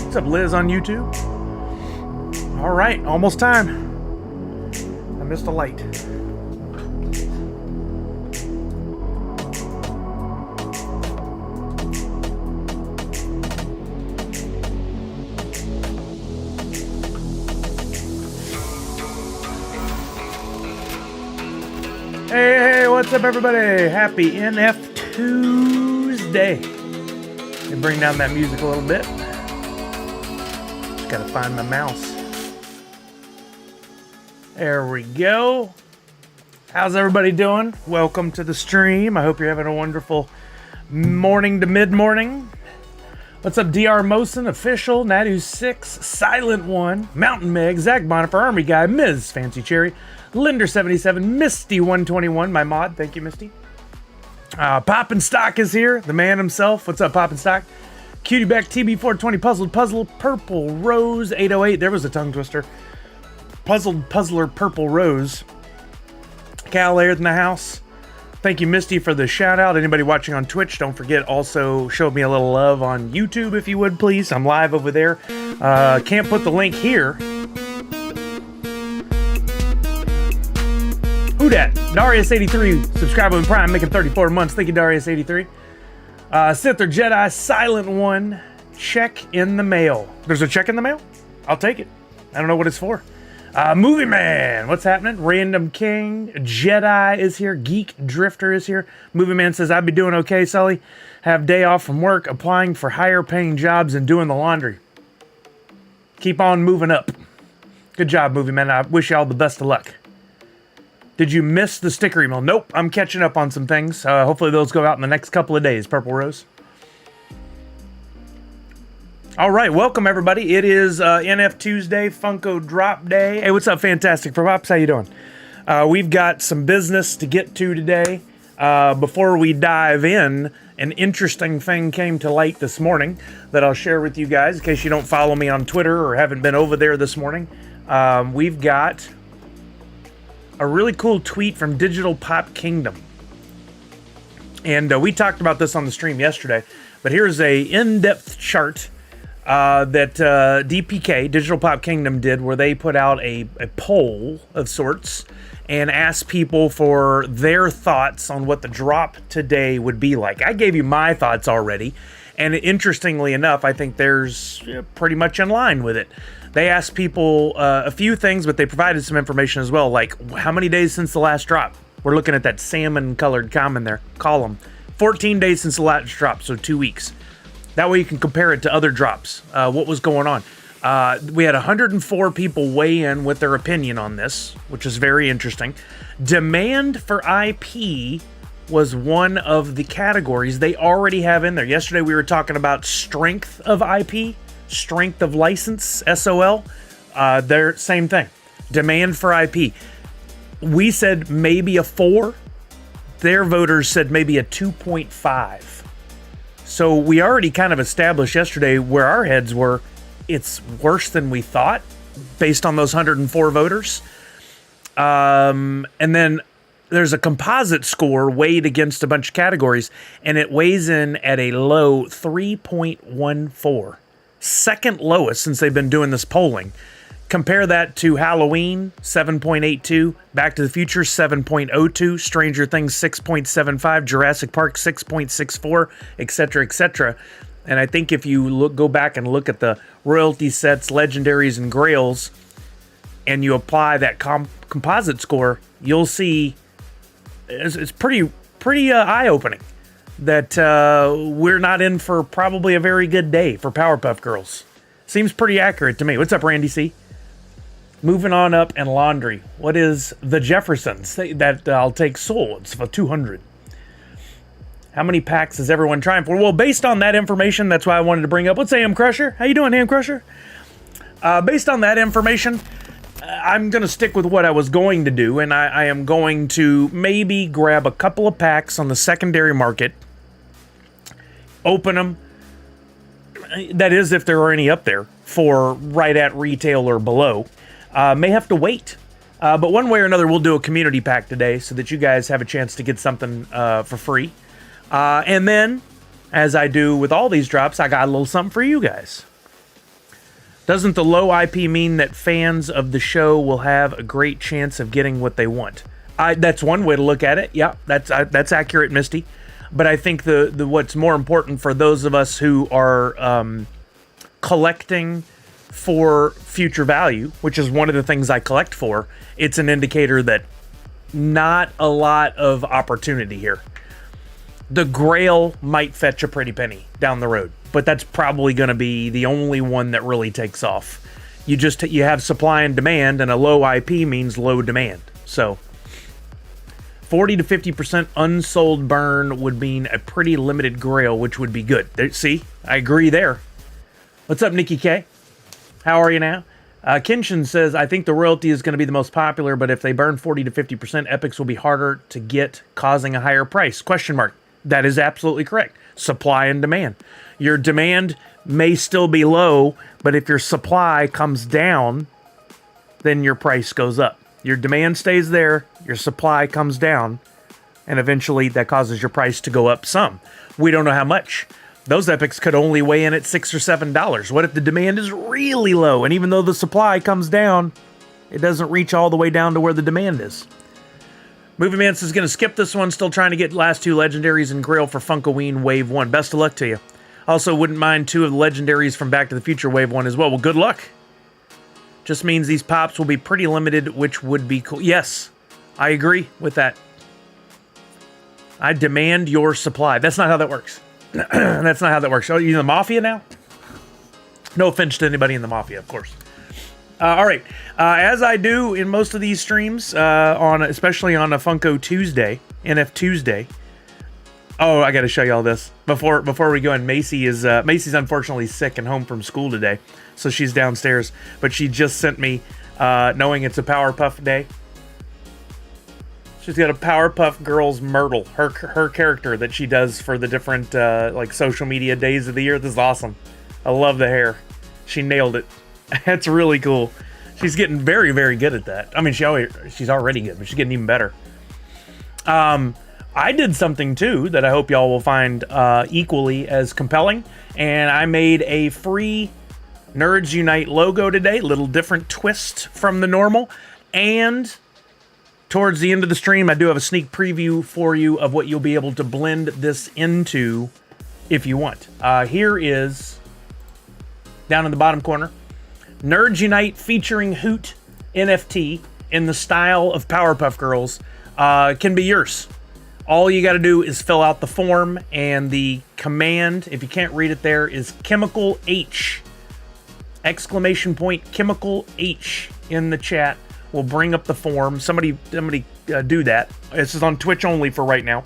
What's up, Liz on YouTube? All right, almost time. I missed a light. Hey, what's up, everybody? Happy NF Tuesday. Let me bring down that music a little bit. Just gotta find my mouse. There we go. How's everybody doing? Welcome to the stream. I hope you're having a wonderful morning to mid-morning. What's up, DR Mosin, Official, Nadu6, Silent One, Mountain Meg, Zach Bonifer, Army Guy, Ms. Fancy Cherry, Linder77, Misty121, my mod. Thank you, Misty. Poppin' Stock is here, the man himself. What's up, Poppin' Stock? Cutie Beck, TB420, Puzzled Puzzle, Purple Rose 808. There was a tongue twister. Puzzled Puzzler, Purple Rose. Cal Air in the house. Thank you, Misty, for the shout out. Anybody watching on Twitch, don't forget, also show me a little love on YouTube if you would, please. I'm live over there. Can't put the link here. Who dat? Darius83, subscriber in Prime, making 34 months. Thank you, Darius83. Sith or Jedi, Silent One, check in the mail. There's a check in the mail? I'll take it. I don't know what it's for. Movie Man, what's happening? Random King, Jedi is here. Geek Drifter is here. Movie Man says, I'd be doing okay, Sully. Have day off from work, applying for higher paying jobs and doing the laundry. Keep on moving up. Good job, Movie Man. I wish you all the best of luck. Did you miss the sticker email? Nope, I'm catching up on some things. Hopefully those go out in the next couple of days, Purple Rose. All right, welcome everybody. It is NF Tuesday, Funko Drop Day. Hey, what's up, Fantastic for Pops? How you doing? We've got some business to get to today. Before we dive in, an interesting thing came to light this morning that I'll share with you guys in case you don't follow me on Twitter or haven't been over there this morning. We've got a really cool tweet from Digital Pop Kingdom. And we talked about this on the stream yesterday, but here's a in-depth chart that DPK, Digital Pop Kingdom, did, where they put out a poll of sorts and asked people for their thoughts on what the drop today would be like. I gave you my thoughts already, and interestingly enough, I think there's pretty much in line with it. They asked people a few things, but they provided some information as well, like how many days since the last drop. We're looking at that salmon-colored column. 14 days since the last drop, so 2 weeks. That way you can compare it to other drops. What was going on? We had 104 people weigh in with their opinion on this, which is very interesting. Demand for IP was one of the categories they already have in there. Yesterday we were talking about strength of IP, strength of license, SOL. They're same thing. Demand for IP. We said maybe a 4. Their voters said maybe a 2.5. So we already kind of established yesterday where our heads were. It's worse than we thought based on those 104 voters. And then there's a composite score weighed against a bunch of categories, and it weighs in at a low 3.14. Second lowest since they've been doing this polling. Compare that to Halloween, 7.82, Back to the Future, 7.02, Stranger Things, 6.75, Jurassic Park, 6.64, etc., etc. And I think if you go back and look at the royalty sets, legendaries, and grails, and you apply that composite score, you'll see it's pretty eye-opening that we're not in for probably a very good day for Powerpuff Girls. Seems pretty accurate to me. What's up, Randy C? Moving on up and laundry. What is the Jeffersons? That I'll take Soul. It's for 200. How many packs is everyone trying for? Well, based on that information, that's why I wanted to bring up. What's Ham Crusher? How you doing, Ham Crusher? Based on that information, I'm going to stick with what I was going to do, and I am going to maybe grab a couple of packs on the secondary market, open them, that is if there are any up there, for right at retail or below. May have to wait. But one way or another, we'll do a community pack today so that you guys have a chance to get something for free. And then, as I do with all these drops, I got a little something for you guys. Doesn't the low IP mean that fans of the show will have a great chance of getting what they want? That's one way to look at it. Yeah, that's accurate, Misty. But I think the what's more important for those of us who are collecting for future value, which is one of the things I collect for, it's an indicator that not a lot of opportunity here. The Grail might fetch a pretty penny down the road, but that's probably going to be the only one that really takes off. You have supply and demand, and a low IP means low demand. So 40 to 50% unsold burn would mean a pretty limited Grail, which would be good. See, I agree there. What's up, Nikki K? How are you now? Kenshin says, I think the royalty is going to be the most popular, but if they burn 40 to 50%, epics will be harder to get, causing a higher price. Question mark. That is absolutely correct. Supply and demand. Your demand may still be low, but if your supply comes down, then your price goes up. Your demand stays there, your supply comes down, and eventually that causes your price to go up some. We don't know how much. Those epics could only weigh in at $6 or $7. What if the demand is really low, and even though the supply comes down, it doesn't reach all the way down to where the demand is? Movie Man is going to skip this one, still trying to get last 2 legendaries and Grail for Funkoween Wave 1. Best of luck to you. Also, wouldn't mind 2 of the legendaries from Back to the Future Wave 1 as well. Well, good luck. Just means these pops will be pretty limited, which would be cool. Yes, I agree with that. I demand your supply. That's not how that works. That's not how that works. Oh, you in the Mafia now? No offense to anybody in the Mafia, of course. All right. As I do in most of these streams, especially on a Funko Tuesday, NF Tuesday. Oh, I got to show you all this before we go in. Macy's unfortunately sick and home from school today, so she's downstairs. But she just sent me, knowing it's a Powerpuff Day. She's got a Powerpuff Girls Myrtle, her character that she does for the different like social media days of the year. This is awesome. I love the hair. She nailed it. That's really cool. She's getting very, very good at that. I mean, she's already good, but she's getting even better. I did something too that I hope y'all will find equally as compelling, and I made a free Nerds Unite logo today. Little different twist from the normal, and towards the end of the stream, I do have a sneak preview for you of what you'll be able to blend this into if you want. Here is, down in the bottom corner, Nerds Unite featuring Hoot NFT in the style of Powerpuff Girls can be yours. All you got to do is fill out the form, and the command, if you can't read it there, is Chemical H. Exclamation point Chemical H in the chat will bring up the form. Somebody do that. This is on Twitch only for right now.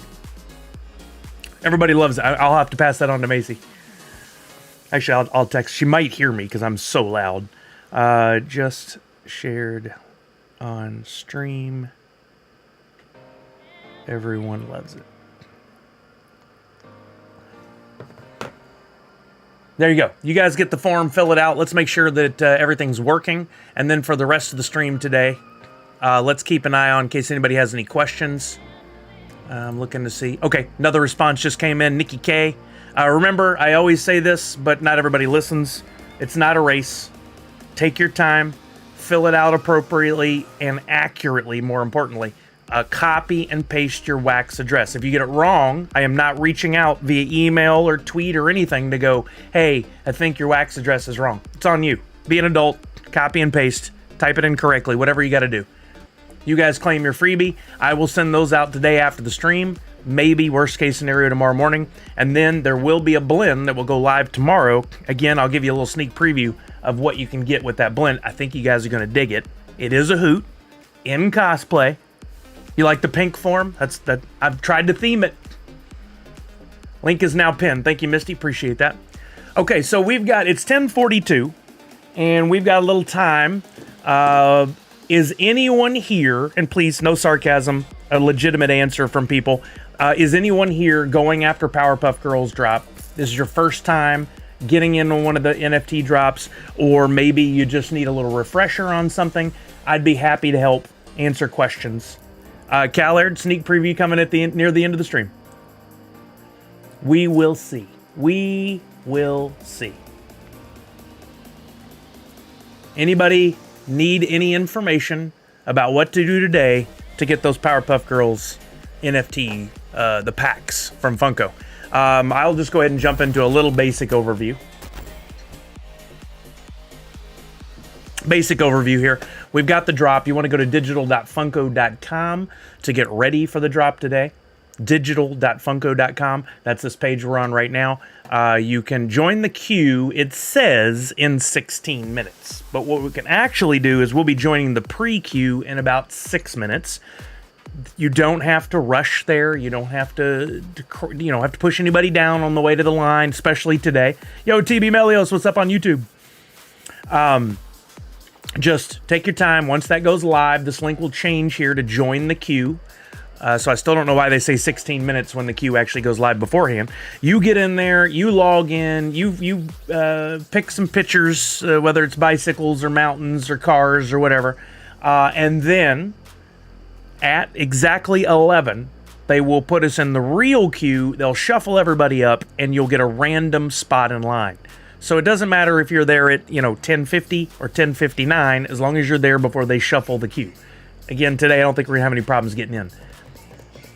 Everybody loves it. I'll have to pass that on to Macy. Actually, I'll text. She might hear me because I'm so loud. Just shared on stream. Everyone loves it. There you go. You guys get the form, fill it out. Let's make sure that everything's working. And then for the rest of the stream today, let's keep an eye on in case anybody has any questions. I'm looking to see. Okay, another response just came in. Nikki K. Remember, I always say this, but not everybody listens. It's not a race. Take your time, fill it out appropriately and accurately, more importantly. Copy and paste your wax address. If you get it wrong, I am not reaching out via email or tweet or anything to go, hey, I think your wax address is wrong. It's on you. Be an adult, copy and paste, type it in correctly, whatever you got to do. You guys claim your freebie. I will send those out today after the stream, maybe worst case scenario tomorrow morning, and then there will be a blend that will go live tomorrow. Again, I'll give you a little sneak preview of what you can get with that blend. I think you guys are going to dig it. It is a Hoot in cosplay. You like the pink form? I've tried to theme it. Link is now pinned. Thank you, Misty. Appreciate that. Okay, so it's 10:42, and we've got a little time. Is anyone here, and please, no sarcasm, a legitimate answer from people. Is anyone here going after Powerpuff Girls drop? This is your first time getting into one of the NFT drops, or maybe you just need a little refresher on something. I'd be happy to help answer questions. Callard, sneak preview coming at near the end of the stream. We will see. We will see. Anybody need any information about what to do today to get those Powerpuff Girls NFT, the packs from Funko? I'll just go ahead and jump into a little basic overview. Basic overview here. We've got the drop. You want to go to digital.funko.com to get ready for the drop today. Digital.funko.com. That's this page we're on right now. You can join the queue. It says in 16 minutes. But what we can actually do is we'll be joining the pre-queue in about 6 minutes. You don't have to rush there. You don't have to push anybody down on the way to the line, especially today. Yo, TB Melios, what's up on YouTube? Just take your time. Once that goes live, this link will change here to join the queue. So I still don't know why they say 16 minutes when the queue actually goes live beforehand. You get in there, you log in, you pick some pictures, whether it's bicycles or mountains or cars or whatever. And then at exactly 11, they will put us in the real queue. They'll shuffle everybody up and you'll get a random spot in line. So it doesn't matter if you're there at, 10:50 or 10:59, as long as you're there before they shuffle the queue. Again, today I don't think we're gonna have any problems getting in.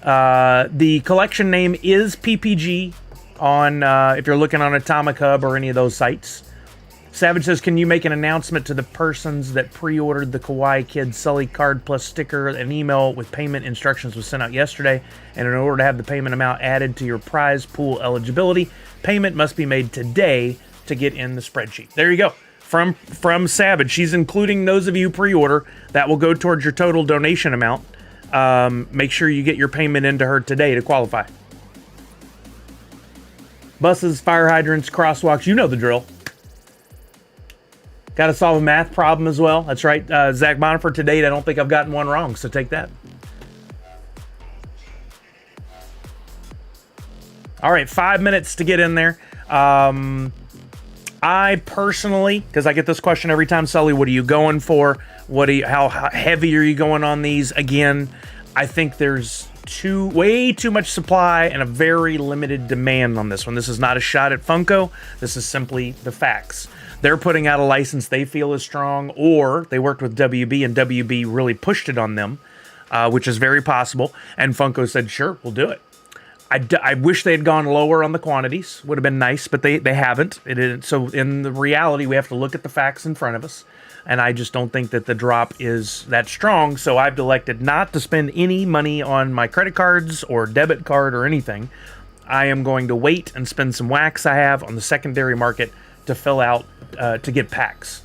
The collection name is PPG on if you're looking on Atomic Hub or any of those sites. Savage says, can you make an announcement to the persons that pre-ordered the Kawaii Kid Sully card plus sticker? An email with payment instructions was sent out yesterday, and in order to have the payment amount added to your prize pool eligibility, payment must be made today to get in the spreadsheet. There you go. From Savage. She's including those of you pre-order. That will go towards your total donation amount. Make sure you get your payment into her today to qualify. Buses, fire hydrants, crosswalks, you know the drill. Got to solve a math problem as well. That's right. Zach Bonifer, to date, I don't think I've gotten one wrong, so take that. All right, 5 minutes to get in there. I personally, because I get this question every time, Sully, what are you going for? How heavy are you going on these? Again, I think there's way too much supply and a very limited demand on this one. This is not a shot at Funko. This is simply the facts. They're putting out a license they feel is strong, or they worked with WB and WB really pushed it on them, which is very possible. And Funko said, sure, we'll do it. I wish they had gone lower on the quantities. Would have been nice, but they haven't. It didn't. So in the reality, we have to look at the facts in front of us. And I just don't think that the drop is that strong. So I've elected not to spend any money on my credit cards or debit card or anything. I am going to wait and spend some wax I have on the secondary market to fill out, to get packs.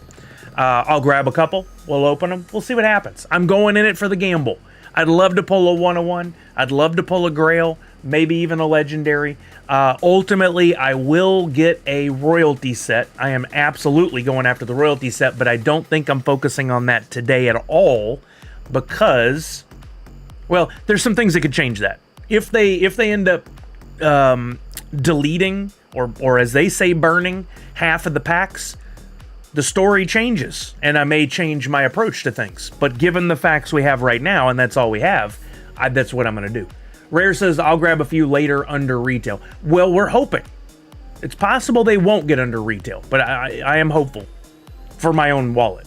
I'll grab a couple. We'll open them. We'll see what happens. I'm going in it for the gamble. I'd love to pull a 101. I'd love to pull a Grail, maybe even a Legendary. Ultimately, I will get a royalty set. I am absolutely going after the royalty set, but I don't think I'm focusing on that today at all because, well, there's some things that could change that. If they end up deleting or as they say, burning half of the packs, the story changes, and I may change my approach to things. But given the facts we have right now, and that's all we have, that's what I'm going to do. Rare says, I'll grab a few later under retail. Well, we're hoping. It's possible they won't get under retail, but I am hopeful for my own wallet.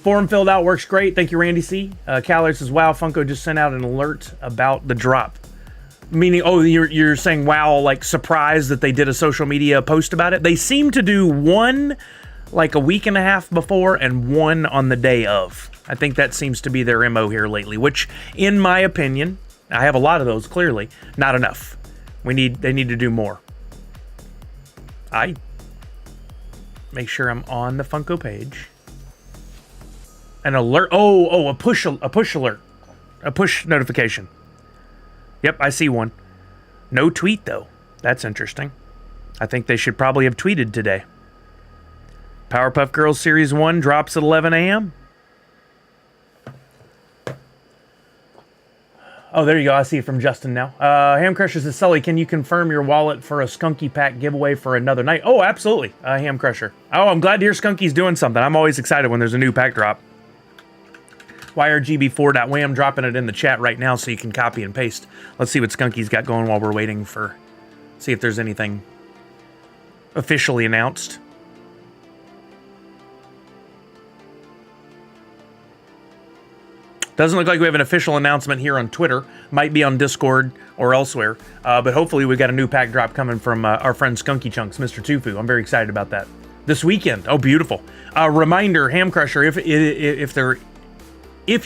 Form filled out works great. Thank you, Randy C. Caller says, wow, Funko just sent out an alert about the drop. Meaning, oh, you're saying, wow, like surprised that they did a social media post about it? They seem to do one like a week and a half before and one on the day of. I think that seems to be their MO here lately, which, in my opinion, I have a lot of those, clearly, not enough. They need to do more. I make sure I'm on the Funko page. An alert. Oh, a push alert. A push notification. Yep, I see one. No tweet, though. That's interesting. I think they should probably have tweeted today. Powerpuff Girls Series 1 drops at 11 a.m. Oh, there you go. I see it from Justin now. Ham Crusher says, Sully, can you confirm your wallet for a Skunky Pack giveaway for another night? Oh, absolutely, Ham Crusher. Oh, I'm glad to hear Skunky's doing something. I'm always excited when there's a new pack drop. YRGB4.wham, dropping it in the chat right now so you can copy and paste. Let's see what Skunky's got going while we're waiting for... See if there's anything officially announced. Doesn't look like we have an official announcement here on Twitter. Might be on Discord or elsewhere. But hopefully we got a new pack drop coming from our friend Skunky Chunks, Mr. Tufu. I'm very excited about that. This weekend. Oh, beautiful. Reminder, Ham Crusher, if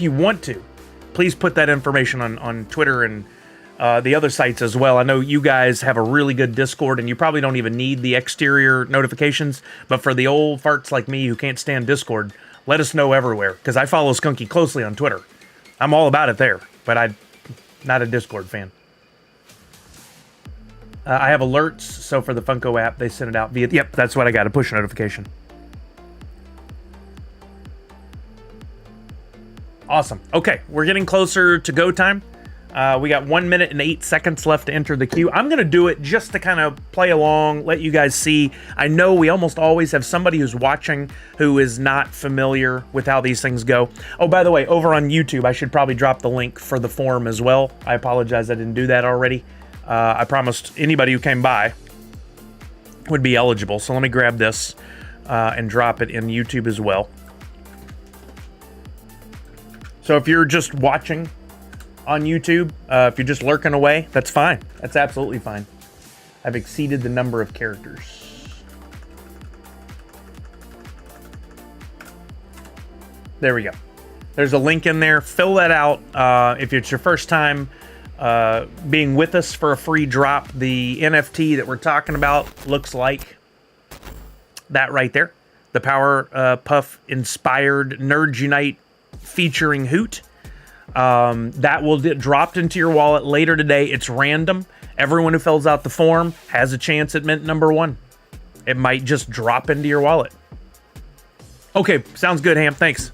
you want to, please put that information on Twitter and the other sites as well. I know you guys have a really good Discord, and you probably don't even need the exterior notifications. But for the old farts like me who can't stand Discord, let us know everywhere, because I follow Skunky closely on Twitter. I'm all about it there, but I'm not a Discord fan. I have alerts, so for the Funko app, they send it out via... Yep, that's what I got, a push notification. Awesome. Okay, we're getting closer to go time. We got 1 minute and 8 seconds left to enter the queue. I'm going to do it just to kind of play along, let you guys see. I know we almost always have somebody who's watching who is not familiar with how these things go. Oh, by the way, over on YouTube, I should probably drop the link for the form as well. I apologize I didn't do that already. I promised anybody who came by would be eligible. So let me grab this and drop it in YouTube as well. So if you're just watching on YouTube, if you're just lurking away, that's fine. That's absolutely fine. I've exceeded the number of characters. There we go. There's a link in there. Fill that out. If it's your first time being with us for a free drop, the NFT that we're talking about looks like that right there. The PowerPuff inspired Nerds Unite featuring Hoot. That will get dropped into your wallet later today. It's random. Everyone who fills out the form has a chance at mint number 1. It might just drop into your wallet. Okay, sounds good, Ham. Thanks.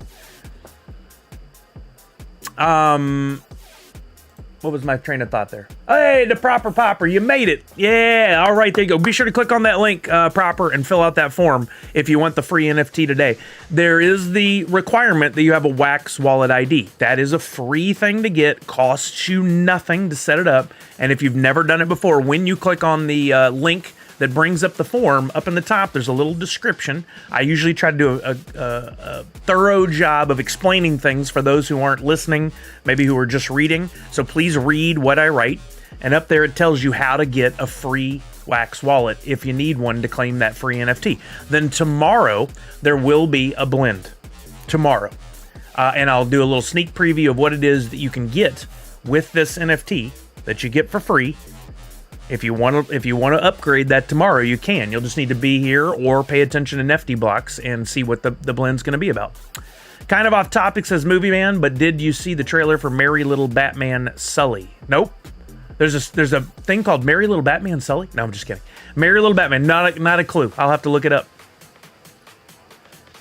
What was my train of thought there? Hey, the Proper Popper, you made it. Yeah, all right, there you go. Be sure to click on that link, Proper, and fill out that form if you want the free NFT today. There is the requirement that you have a Wax Wallet ID. That is a free thing to get, costs you nothing to set it up. And if you've never done it before, when you click on the link that brings up the form, up in the top, there's a little description. I usually try to do a thorough job of explaining things for those who aren't listening, maybe who are just reading. So please read what I write. And up there, it tells you how to get a free Wax wallet if you need one to claim that free NFT. Then tomorrow, there will be a blend. Tomorrow. And I'll do a little sneak preview of what it is that you can get with this NFT that you get for free. If you want to upgrade that tomorrow, you can. You'll just need to be here or pay attention to Nifty Blocks and see what the blend's going to be about. Kind of off topic, says Movie Man, but did you see the trailer for Merry Little Batman Sully? Nope. There's a thing called Merry Little Batman Sully? No, I'm just kidding. Merry Little Batman, not a clue. I'll have to look it up.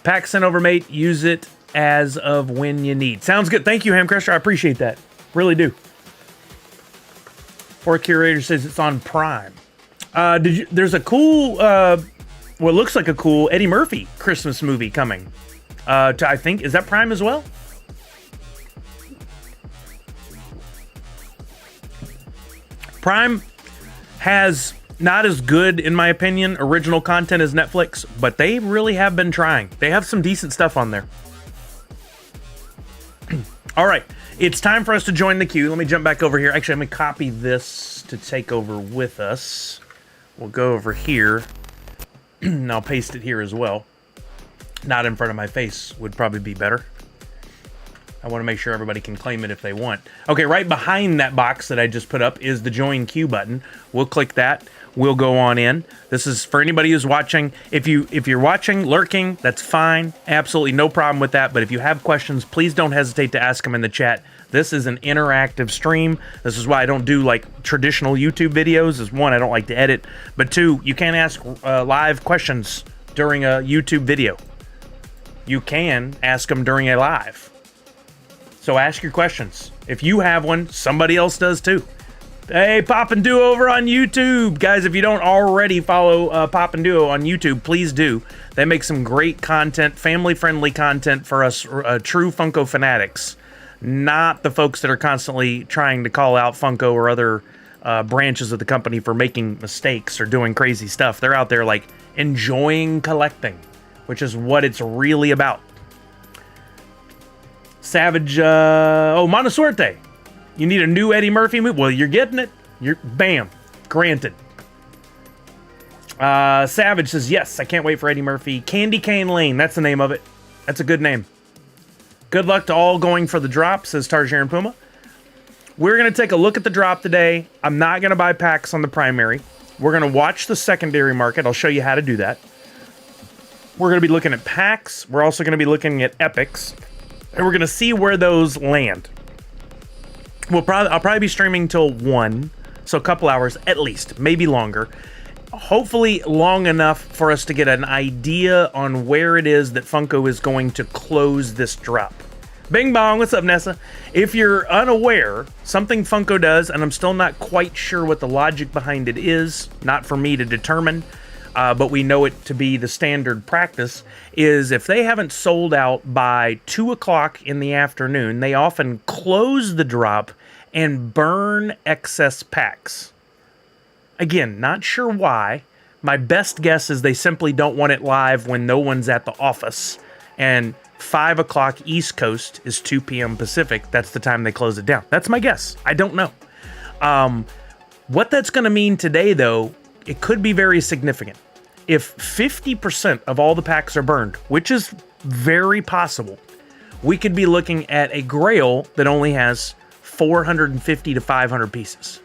Pack sent over, mate. Use it as of when you need. Sounds good. Thank you, Ham Crusher. I appreciate that. Really do. Or Curator says it's on Prime. There's a cool, what looks like a cool Eddie Murphy Christmas movie coming. I think, is that Prime as well? Prime has not as good, in my opinion, original content as Netflix, but they really have been trying. They have some decent stuff on there. All right. It's time for us to join the queue. Let me jump back over here. Actually, let me copy this to take over with us. We'll go over here, and I'll paste it here as well. Not in front of my face would probably be better. I want to make sure everybody can claim it if they want. Okay, right behind that box that I just put up is the Join Queue button. We'll click that. We'll go on in. This is for anybody who's watching. If you're watching, lurking, that's fine. Absolutely no problem with that. But if you have questions, please don't hesitate to ask them in the chat. This is an interactive stream. This is why I don't do like traditional YouTube videos. Is one, I don't like to edit. But two, you can't ask live questions during a YouTube video. You can ask them during a live. So ask your questions. If you have one, somebody else does too. Hey, Pop and Duo over on YouTube. Guys, if you don't already follow Pop and Duo on YouTube, please do. They make some great content, family-friendly content for us true Funko fanatics. Not the folks that are constantly trying to call out Funko or other branches of the company for making mistakes or doing crazy stuff. They're out there like enjoying collecting, which is what it's really about. Savage, Montasuerte. You need a new Eddie Murphy movie? Well, you're getting it. Bam. Granted. Savage says, yes, I can't wait for Eddie Murphy. Candy Cane Lane, that's the name of it. That's a good name. Good luck to all going for the drop, says Tarjaran Puma. We're going to take a look at the drop today. I'm not going to buy packs on the primary. We're going to watch the secondary market. I'll show you how to do that. We're going to be looking at packs. We're also going to be looking at epics. And we're going to see where those land. I'll probably be streaming till 1, so a couple hours at least, maybe longer. Hopefully long enough for us to get an idea on where it is that Funko is going to close this drop. Bing bong, what's up, Nessa? If you're unaware, something Funko does, and I'm still not quite sure what the logic behind it is, not for me to determine, but we know it to be the standard practice, is if they haven't sold out by 2 o'clock in the afternoon, they often close the drop and burn excess packs. Again, not sure why. My best guess is they simply don't want it live when no one's at the office, and 5 o'clock East Coast is 2 p.m. Pacific. That's the time they close it down. That's my guess. I don't know. What that's going to mean today, though, it could be very significant. If 50% of all the packs are burned, which is very possible, we could be looking at a grail that only has 450 to 500 pieces.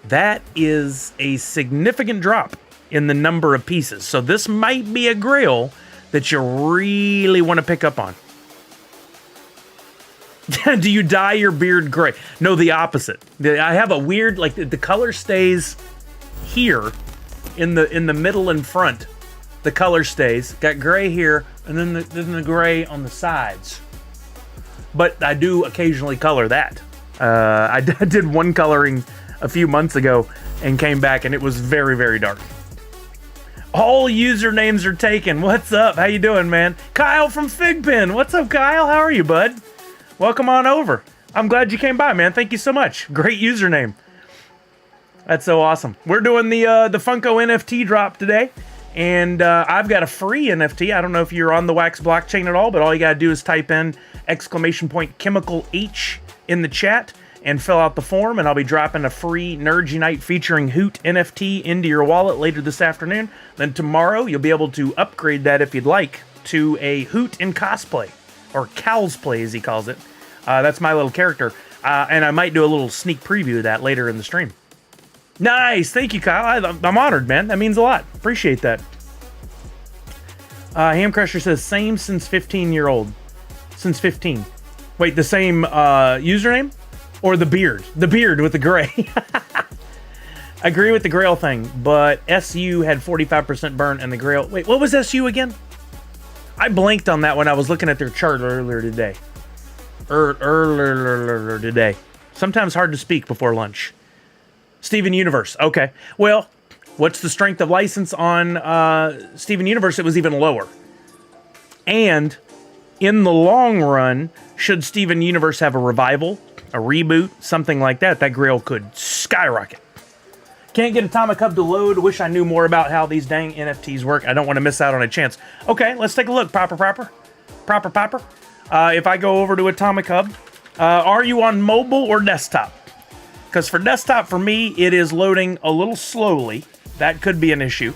That is a significant drop in the number of pieces. So this might be a grail that you really want to pick up on. Do you dye your beard gray? No, the opposite. I have a weird, like the color stays here in the middle and front. The color stays. Got gray here, and then the gray on the sides. But I do occasionally color that. I did one coloring a few months ago and came back, and it was very, very dark. All usernames are taken. What's up? How you doing, man? Kyle from Figpin. What's up, Kyle? How are you, bud? Welcome on over. I'm glad you came by, man. Thank you so much. Great username. That's so awesome. We're doing the Funko NFT drop today, and I've got a free NFT. I don't know if you're on the Wax blockchain at all, but all you got to do is type in !Chemical H in the chat and fill out the form, and I'll be dropping a free Nerd Unite featuring Hoot NFT into your wallet later this afternoon. Then tomorrow, you'll be able to upgrade that if you'd like to a Hoot in cosplay, or Cowsplay as he calls it. That's my little character, and I might do a little sneak preview of that later in the stream. Nice, thank you, Kyle. I'm honored, man. That means a lot. Appreciate that. Ham Crusher says, same since 15-year-old. Since 15. Wait, the same username? Or the beard? The beard with the gray. Agree with the Grail thing, but SU had 45% burn and the Grail... Wait, what was SU again? I blanked on that when I was looking at their chart earlier today. Earlier today. Sometimes hard to speak before lunch. Steven Universe. Okay. Well, what's the strength of license on Steven Universe? It was even lower. And in the long run, should Steven Universe have a revival, a reboot, something like that, that Grail could skyrocket. Can't get Atomic Hub to load. Wish I knew more about how these dang NFTs work. I don't want to miss out on a chance. Okay, let's take a look. Proper. If I go over to Atomic Hub, are you on mobile or desktop? Because for desktop, for me, it is loading a little slowly. That could be an issue.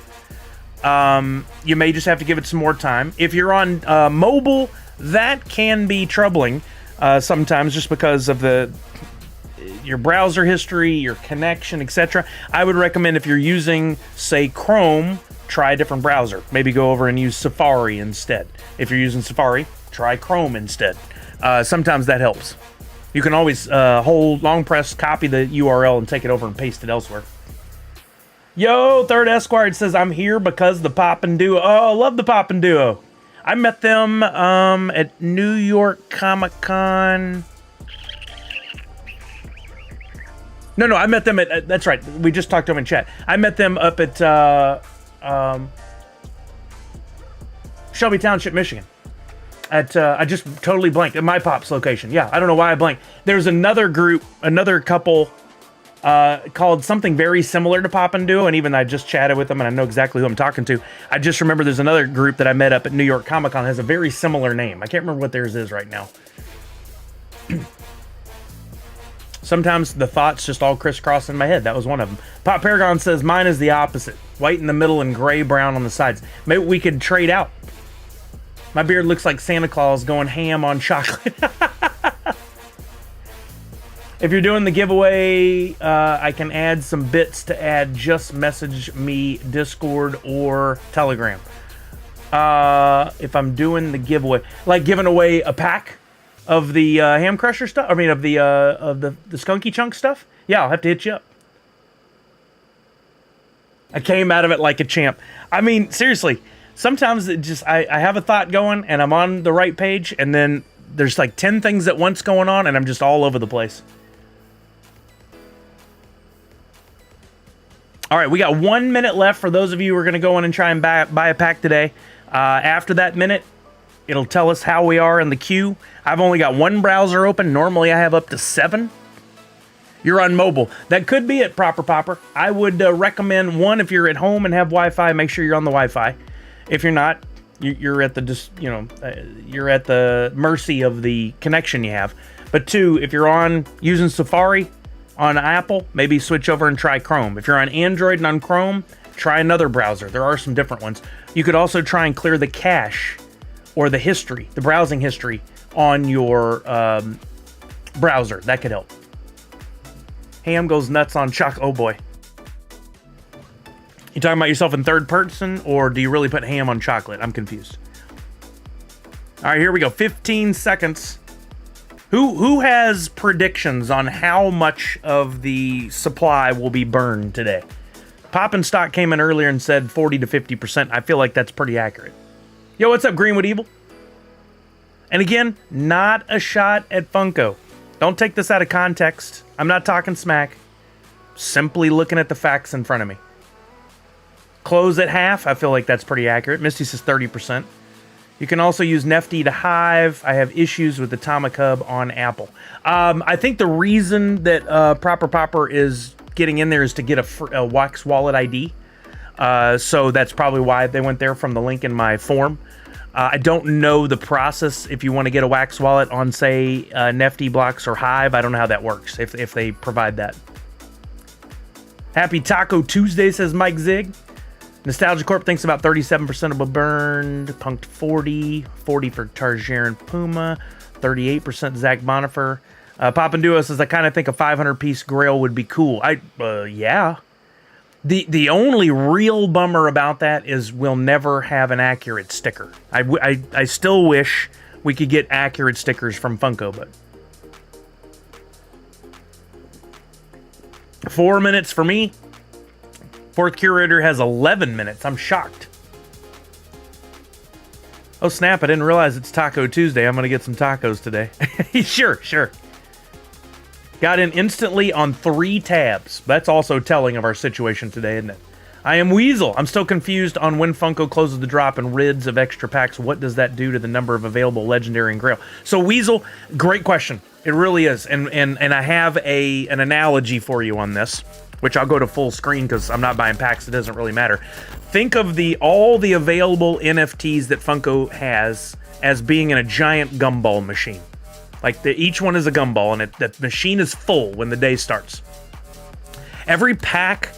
You may just have to give it some more time. If you're on mobile, that can be troubling sometimes just because of your browser history, your connection, etc. I would recommend if you're using, say, Chrome, try a different browser. Maybe go over and use Safari instead. If you're using Safari, try Chrome instead. Sometimes that helps. You can always hold long press, copy the URL, and take it over and paste it elsewhere. Yo, Third Esquire says, I'm here because the Poppin' Duo. Oh, I love the Poppin' Duo. I met them at New York Comic Con. No, I met them at, that's right. We just talked to them in chat. I met them up at Shelby Township, Michigan. I just totally blanked at My Pop's location. Yeah, I don't know why I blanked. There's another group, another couple called something very similar to Poppin' Duo, and even I just chatted with them, and I know exactly who I'm talking to. I just remember there's another group that I met up at New York Comic Con that has a very similar name. I can't remember what theirs is right now. Sometimes the thoughts just all crisscross in my head. That was one of them. Pop Paragon says, mine is the opposite. White in the middle and gray-brown on the sides. Maybe we could trade out. My beard looks like Santa Claus going ham on chocolate. If you're doing the giveaway, I can add some bits to add. Just message me Discord or Telegram. If I'm doing the giveaway, like giving away a pack of the ham crusher stuff. I mean, of the skunky chunk stuff. Yeah, I'll have to hit you up. I came out of it like a champ. I mean, seriously. Sometimes it just I have a thought going and I'm on the right page, and then there's like 10 things at once going on, and I'm just all over the place. All right, we got 1 minute left for those of you who are going to go in and try and buy a pack today. After that minute, it'll tell us how we are in the queue. I've only got one browser open. Normally, I have up to 7. You're on mobile. That could be it, Proper Popper. I would recommend, one, if you're at home and have Wi-Fi, make sure you're on the Wi-Fi. If you're not, you're at the you're at the mercy of the connection you have. But 2, if you're on using Safari on Apple, maybe switch over and try Chrome. If you're on Android and on Chrome, try another browser. There are some different ones. You could also try and clear the cache or the history, the browsing history on your browser. That could help. Ham goes nuts on oh boy. You talking about yourself in third person, or do you really put ham on chocolate? I'm confused. All right, here we go. 15 seconds. Who has predictions on how much of the supply will be burned today? Pop and Stock came in earlier and said 40 to 50%. I feel like that's pretty accurate. Yo, what's up, Greenwood Evil? And again, not a shot at Funko. Don't take this out of context. I'm not talking smack. Simply looking at the facts in front of me. Close at half. I feel like that's pretty accurate. Misty says 30%. You can also use Nefty to Hive. I have issues with the Atomic Hub on Apple. I think the reason that Proper Popper is getting in there is to get a Wax Wallet ID. So that's probably why they went there from the link in my form. I don't know the process if you want to get a Wax Wallet on, say, Nefty Blocks or Hive. I don't know how that works, if they provide that. Happy Taco Tuesday, says Mike Zig. Nostalgia Corp thinks about 37% will burned. Punked 40. 40 for Tarjarin Puma. 38% Zach Bonifer. Poppin' Duo says, I kind of think a 500-piece grail would be cool. Yeah. The only real bummer about that is we'll never have an accurate sticker. I still wish we could get accurate stickers from Funko, but 4 minutes for me. Fourth Curator has 11 minutes. I'm shocked. Oh, snap. I didn't realize it's Taco Tuesday. I'm going to get some tacos today. Sure. Got in instantly on 3 tabs. That's also telling of our situation today, isn't it? I am Weasel. I'm still confused on when Funko closes the drop and rids of extra packs. What does that do to the number of available Legendary and Grail? So, Weasel, great question. It really is. And I have an analogy for you on this, which I'll go to full screen because I'm not buying packs. It doesn't really matter. Think of all the available NFTs that Funko has as being in a giant gumball machine. Like each one is a gumball, and the machine is full when the day starts. Every pack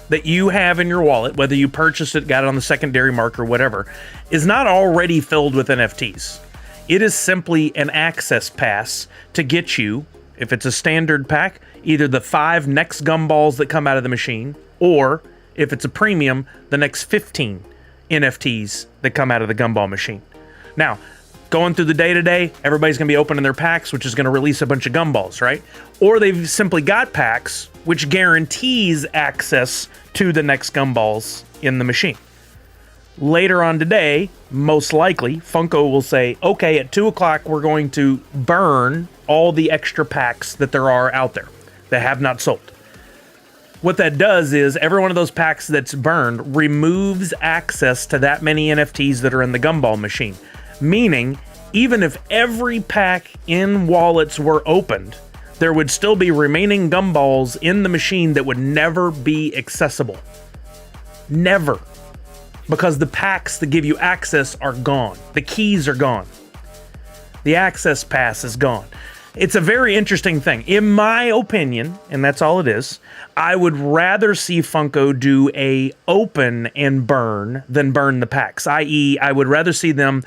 that you have in your wallet, whether you purchased it, got it on the secondary market or whatever, is not already filled with NFTs. It is simply an access pass to get you, if it's a standard pack, either the 5 next gumballs that come out of the machine, or if it's a premium, the next 15 NFTs that come out of the gumball machine. Now, going through the day-to-day, everybody's going to be opening their packs, which is going to release a bunch of gumballs, right? Or they've simply got packs, which guarantees access to the next gumballs in the machine. Later on today, most likely, Funko will say, okay, at 2 o'clock, we're going to burn all the extra packs that there are out there that have not sold. What that does is every one of those packs that's burned removes access to that many NFTs that are in the gumball machine. Meaning, even if every pack in wallets were opened, there would still be remaining gumballs in the machine that would never be accessible. Never. Because the packs that give you access are gone. The keys are gone. The access pass is gone. It's a very interesting thing. In my opinion, and that's all it is, I would rather see Funko do a open and burn than burn the packs. I.e., I would rather see them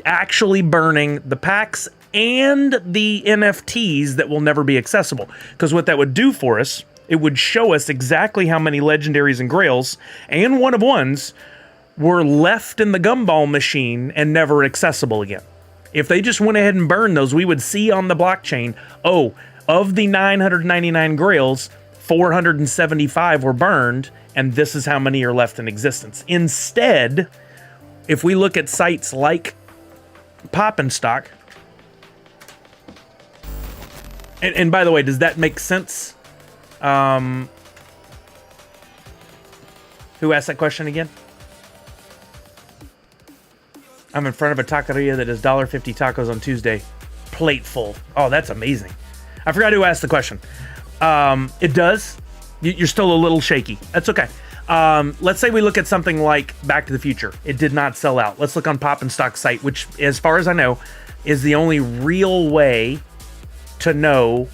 actually burning the packs and the NFTs that will never be accessible. Because what that would do for us, it would show us exactly how many legendaries and grails and one of ones were left in the gumball machine and never accessible again. If they just went ahead and burned those, we would see on the blockchain, oh, of the 999 grails, 475 were burned, and this is how many are left in existence. Instead, if we look at sites like Pop and Stock, and by the way, does that make sense? Who asked that question again? I'm in front of a taqueria that does $1.50 tacos on Tuesday. Plate full. Oh, that's amazing. I forgot who asked the question. It does. You're still a little shaky. That's okay. Let's say we look at something like Back to the Future. It did not sell out. Let's look on Pop and Stock site, which, as far as I know, is the only real way to know.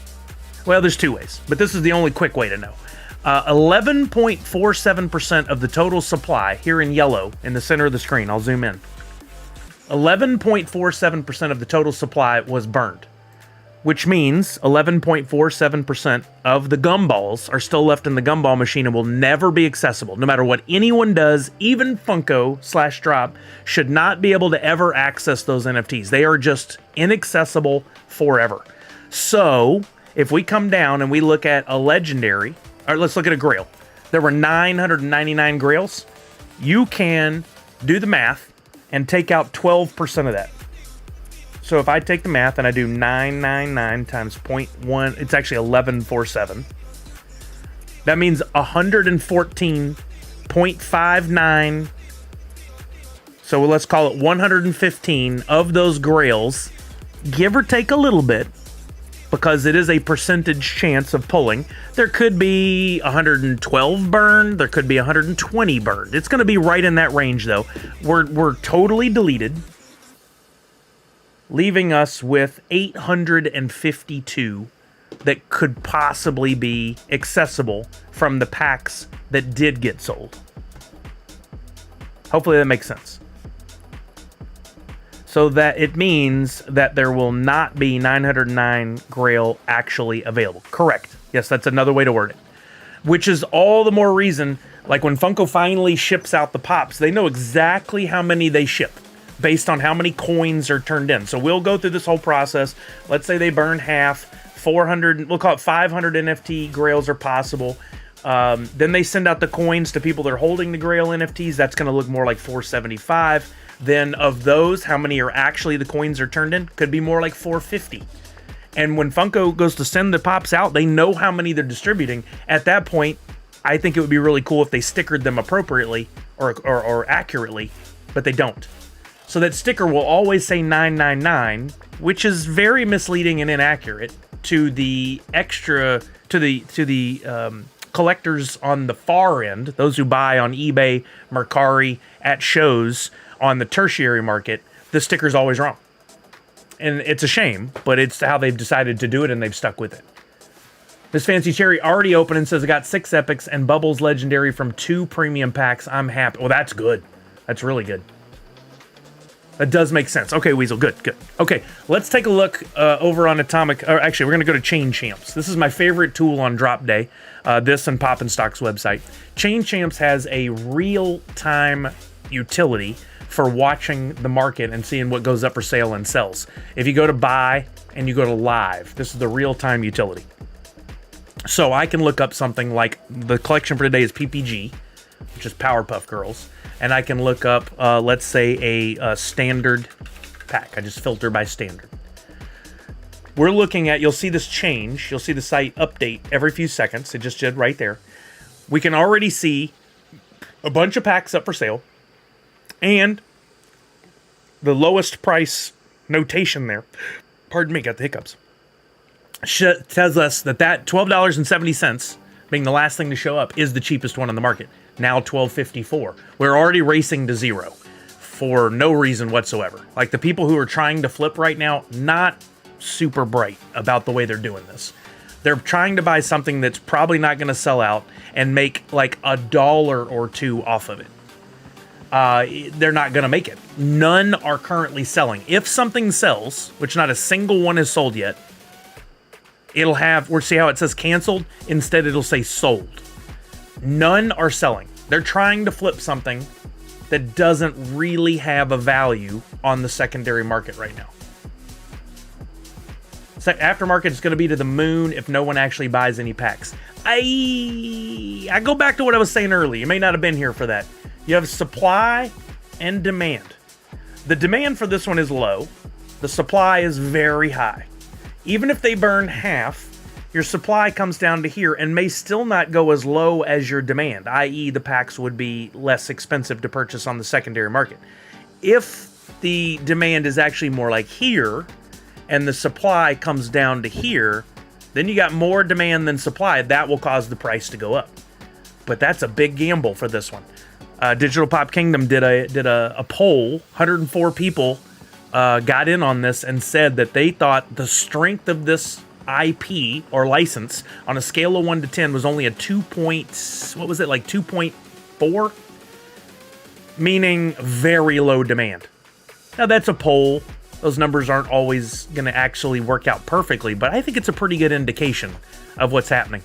Well, there's two ways, but this is the only quick way to know. 11.47% of the total supply here in yellow in the center of the screen. I'll zoom in. 11.47% of the total supply was burned, which means 11.47% of the gumballs are still left in the gumball machine and will never be accessible. No matter what anyone does, even Funko/Drop should not be able to ever access those NFTs. They are just inaccessible forever. So if we come down and we look at a legendary, or let's look at a grail. There were 999 grails. You can do the math and take out 12% of that. So if I take the math and I do 999 times 0.1, it's actually 1147. That means 114.59. So let's call it 115 of those grails, give or take a little bit, because it is a percentage chance of pulling. There could be 112 burned. There could be 120 burned. It's going to be right in that range, though. We're totally deleted, leaving us with 852 that could possibly be accessible from the packs that did get sold. Hopefully that makes sense. So that it means that there will not be 909 Grail actually available. Correct. Yes, that's another way to word it. Which is all the more reason, like when Funko finally ships out the pops, they know exactly how many they ship based on how many coins are turned in. So we'll go through this whole process. Let's say they burn half, 400, we'll call it 500 NFT Grails are possible. Then they send out the coins to people that are holding the Grail NFTs. That's going to look more like 475. Then of those, how many are actually the coins are turned in? Could be more like 450. And when Funko goes to send the pops out, they know how many they're distributing. At that point, I think it would be really cool if they stickered them appropriately or accurately, but they don't. So that sticker will always say 999, which is very misleading and inaccurate to the collectors on the far end, those who buy on eBay, Mercari, at shows. On the tertiary market, the sticker's always wrong. And it's a shame, but it's how they've decided to do it, and they've stuck with it. This Fancy Cherry already opened and says, I got 6 epics and Bubbles Legendary from 2 premium packs. I'm happy. Well, that's good. That's really good. That does make sense. Okay, Weasel, good. Okay, let's take a look over on Atomic. Or actually, we're going to go to Chain Champs. This is my favorite tool on drop day. This and Pop and Stock's website. Chain Champs has a real-time utility for watching the market and seeing what goes up for sale and sells. If you go to buy and you go to live, this is the real-time utility. So I can look up something like the collection for today is PPG, which is Powerpuff Girls, and I can look up, let's say, a standard pack. I just filter by standard. We're looking at, you'll see this change. You'll see the site update every few seconds. It just did right there. We can already see a bunch of packs up for sale. And the lowest price notation there, pardon me, got the hiccups, tells us that $12.70, being the last thing to show up, is the cheapest one on the market. Now $12.54. We're already racing to zero for no reason whatsoever. Like the people who are trying to flip right now, not super bright about the way they're doing this. They're trying to buy something that's probably not going to sell out and make like $1 or $2 off of it. They're not going to make it. None are currently selling. If something sells, which not a single one is sold yet, it'll have, we'll see how it says canceled. Instead, it'll say sold. None are selling. They're trying to flip something that doesn't really have a value on the secondary market right now. Aftermarket is going to be to the moon if no one actually buys any packs. I go back to what I was saying earlier. You may not have been here for that. You have supply and demand. The demand for this one is low. The supply is very high. Even if they burn half, your supply comes down to here and may still not go as low as your demand, i.e. the packs would be less expensive to purchase on the secondary market. If the demand is actually more like here, and the supply comes down to here, then you got more demand than supply. That will cause the price to go up. But that's a big gamble for this one. Digital Pop Kingdom did a poll. 104 people got in on this and said that they thought the strength of this IP or license on a scale of 1 to 10 was only a 2.4? Meaning very low demand. Now that's a poll. Those numbers aren't always going to actually work out perfectly, but I think it's a pretty good indication of what's happening.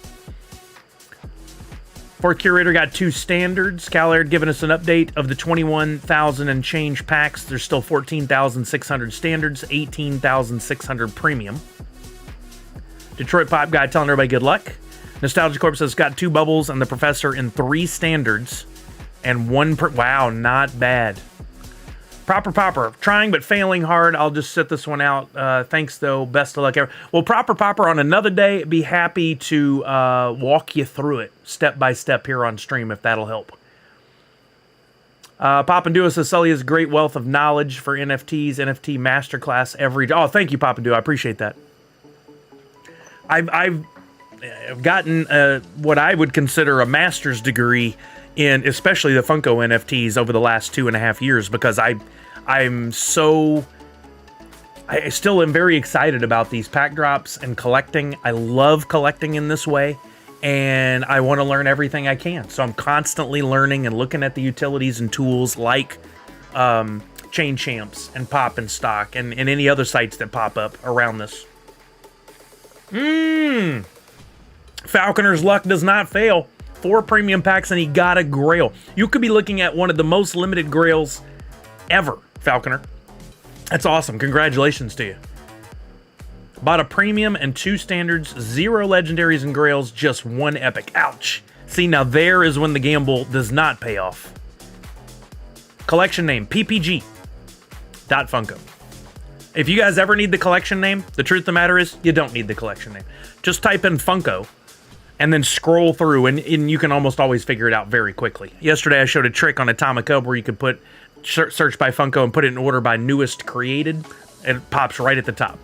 Fourth Curator got 2 standards. Callard giving us an update of the 21,000 and change packs. There's still 14,600 standards, 18,600 premium. Detroit Pop Guy telling everybody good luck. Nostalgia Corp says got 2 bubbles and the Professor in 3 standards and 1 per. Wow, not bad. Proper Popper, trying but failing hard. I'll just sit this one out. Thanks, though. Best of luck ever. Well, Proper Popper, on another day, be happy to walk you through it step by step here on stream, if that'll help. Papandua says Sully has great wealth of knowledge for NFTs, NFT masterclass every day. Oh, thank you, Papandua. I appreciate that. I've gotten what I would consider a master's degree in especially the Funko NFTs over the last 2.5 years, because I still am very excited about these pack drops and collecting. I love collecting in this way, and I want to learn everything I can. So I'm constantly learning and looking at the utilities and tools like Chain Champs and Pop and Stock and any other sites that pop up around this. Falconer's luck does not fail. 4 premium packs and he got a Grail. You could be looking at one of the most limited Grails ever, Falconer. That's awesome. Congratulations to you. Bought a premium and 2 standards, 0 legendaries and Grails, just 1 epic. Ouch. See, now there is when the gamble does not pay off. Collection name, ppg.funko. If you guys ever need the collection name, the truth of the matter is you don't need the collection name. Just type in Funko and then scroll through, and you can almost always figure it out very quickly. Yesterday, I showed a trick on Atomic Hub where you could put search by Funko and put it in order by newest created, and it pops right at the top.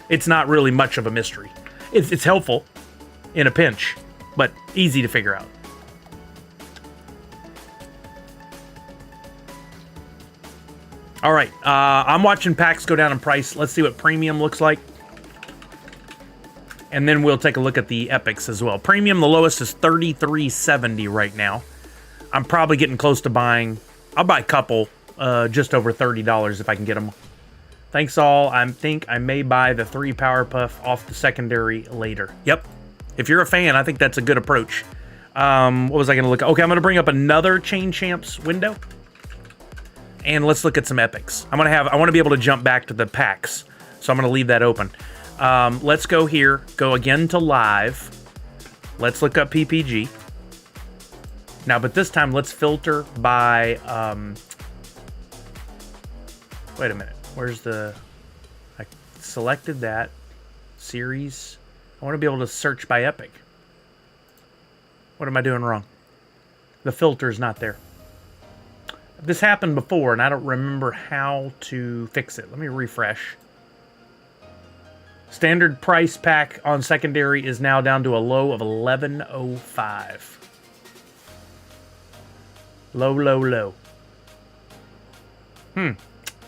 It's not really much of a mystery. It's helpful in a pinch, but easy to figure out. All right, I'm watching packs go down in price. Let's see what premium looks like. And then we'll take a look at the epics as well. Premium, the lowest is $33.70 right now. I'm probably getting close to buying. I'll buy a couple, just over $30 if I can get them. Thanks all. I think I may buy the 3 Powerpuff off the secondary later. Yep. If you're a fan, I think that's a good approach. What was I going to look at? Okay, I'm going to bring up another Chain Champs window. And let's look at some epics. I want to be able to jump back to the packs. So I'm going to leave that open. Let's go here, go again to live. Let's look up PPG. Now, but this time let's filter by, wait a minute, where's I selected that series. I want to be able to search by epic. What am I doing wrong? The filter's not there. This happened before and I don't remember how to fix it. Let me refresh. Standard price pack on secondary is now down to a low of $11.05. Low.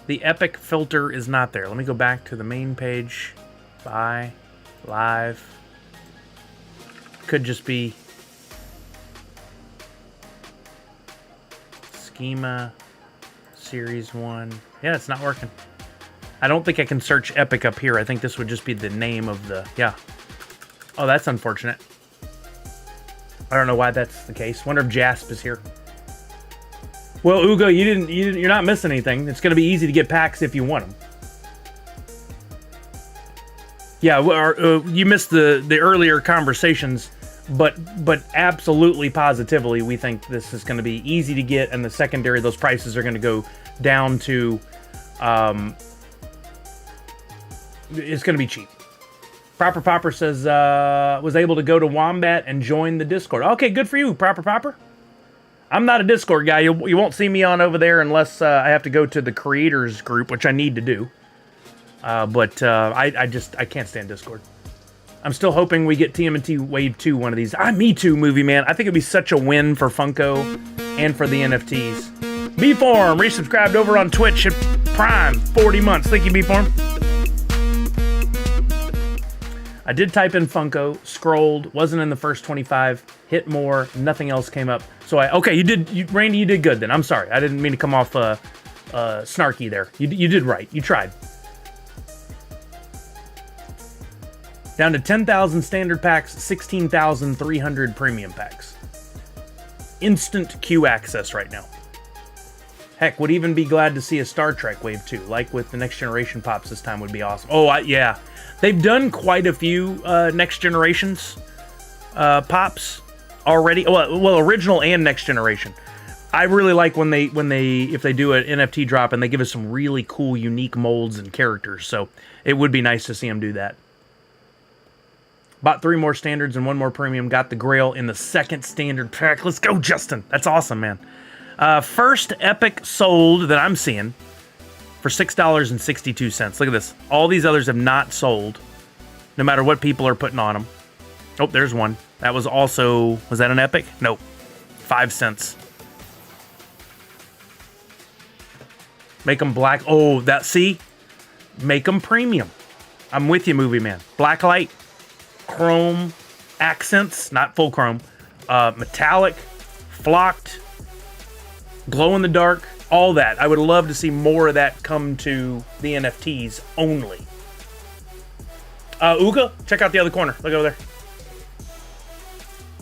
The epic filter is not there. Let me go back to the main page. Buy. Live. Could just be Schema. Series 1. Yeah, it's not working. I don't think I can search Epic up here. I think this would just be the name of the... Yeah. Oh, that's unfortunate. I don't know why that's the case. Wonder if Jasp is here. Well, Ugo, you're not missing anything. It's going to be easy to get packs if you want them. Yeah, you missed the earlier conversations, but absolutely positively, we think this is going to be easy to get, and the secondary, those prices are going to go down to... it's going to be cheap. Proper Popper says, was able to go to Wombat and join the Discord. Okay, good for you, Proper Popper. I'm not a Discord guy. You won't see me on over there unless I have to go to the creators group, which I need to do. But I can't stand Discord. I'm still hoping we get TMNT Wave 2 one of these. Me too, Movie Man. I think it'd be such a win for Funko and for the NFTs. B-Form, resubscribed over on Twitch at Prime, 40 months. Thank you, B-Form. I did type in Funko, scrolled, wasn't in the first 25, hit more, nothing else came up. So okay, Randy, you did good then. I'm sorry. I didn't mean to come off snarky there. You did right. You tried. Down to 10,000 standard packs, 16,300 premium packs. Instant queue access right now. Heck, would even be glad to see a Star Trek Wave 2, like with the Next Generation Pops this time would be awesome. Oh, yeah. They've done quite a few Next Generations Pops already. Well, original and Next Generation. I really like when they if they do an NFT drop and they give us some really cool, unique molds and characters. So it would be nice to see them do that. Bought 3 more standards and 1 more premium. Got the Grail in the second standard pack. Let's go, Justin. That's awesome, man. First Epic sold that I'm seeing for $6.62. Look at this. All these others have not sold, no matter what people are putting on them. Oh, there's one. That was also... Was that an Epic? Nope. 5 cents. Make them black. Oh, that... See? Make them premium. I'm with you, Movie Man. Blacklight. Chrome. Accents. Not full chrome. Metallic. Flocked. Glow in the dark. All that. I would love to see more of that come to the NFTs only. Uga, check out the other corner. Look over there.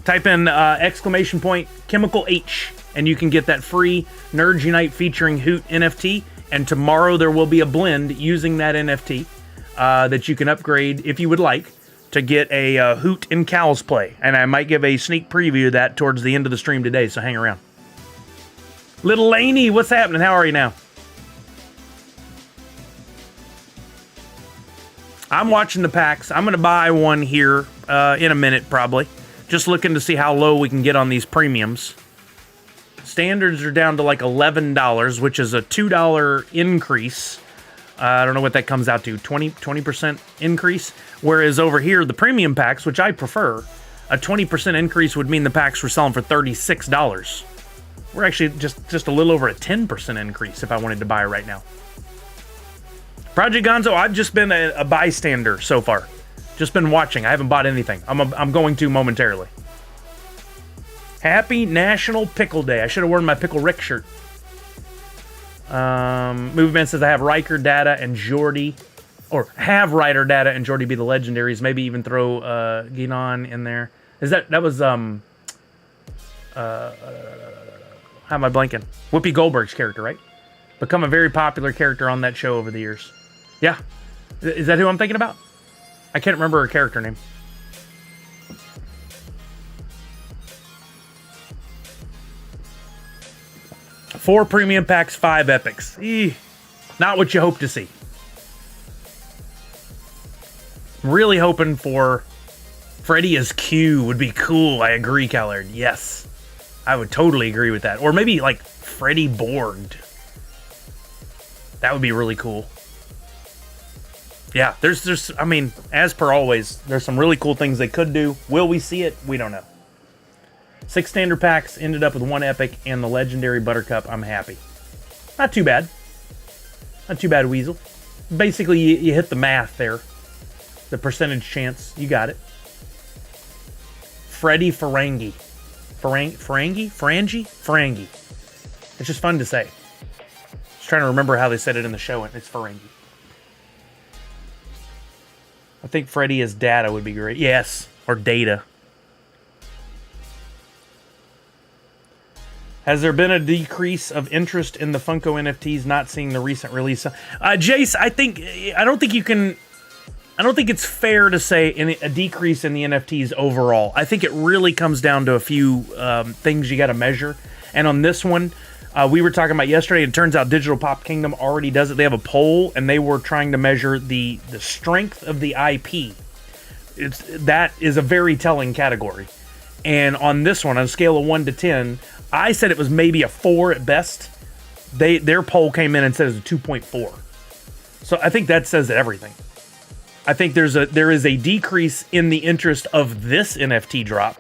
Type in exclamation point Chemical H, and you can get that free Nerds Unite featuring Hoot NFT. And tomorrow there will be a blend using that NFT that you can upgrade if you would like to get a Hoot and Cows play. And I might give a sneak preview of that towards the end of the stream today, so hang around. Little Laney, what's happening? How are you now? I'm watching the packs. I'm going to buy one here in a minute, probably. Just looking to see how low we can get on these premiums. Standards are down to like $11, which is a $2 increase. I don't know what that comes out to, 20% increase. Whereas over here, the premium packs, which I prefer, a 20% increase would mean the packs were selling for $36. We're actually just a little over a 10% increase if I wanted to buy right now. Project Gonzo, I've just been a bystander so far. Just been watching. I haven't bought anything. I'm going to momentarily. Happy National Pickle Day. I should have worn my Pickle Rick shirt. Movement says I have Riker, Data, and Jordy. Or have Ryder, Data, and Jordy be the legendaries. Maybe even throw Ginon in there. That was how am I blanking? Whoopi Goldberg's character, right? Become a very popular character on that show over the years. Yeah. Is that who I'm thinking about? I can't remember her character name. Four premium packs, 5 epics. Not what you hope to see. Really hoping for Freddy as Q would be cool. I agree, Callard. Yes. I would totally agree with that. Or maybe like Freddy Borged. That would be really cool. Yeah, there's I mean, as per always, there's some really cool things they could do. Will we see it? We don't know. 6 standard packs, ended up with 1 epic, and the legendary Buttercup. I'm happy. Not too bad. Not too bad, Weasel. Basically, you hit the math there. The percentage chance. You got it. Freddie Ferengi. Ferengi? It's just fun to say. Just trying to remember how they said it in the show, and it's Ferengi. I think Freddie as Data would be great. Yes, or Data. Has there been a decrease of interest in the Funko NFTs not seeing the recent release? Jace, I don't think it's fair to say a decrease in the NFTs overall. I think it really comes down to a few things you got to measure. And on this one, we were talking about yesterday, it turns out Digital Pop Kingdom already does it. They have a poll, and they were trying to measure the strength of the IP. That is a very telling category. And on this one, on a scale of 1 to 10, I said it was maybe a 4 at best. Their poll came in and said it was a 2.4. So I think that says everything. I think there is a decrease in the interest of this NFT drop.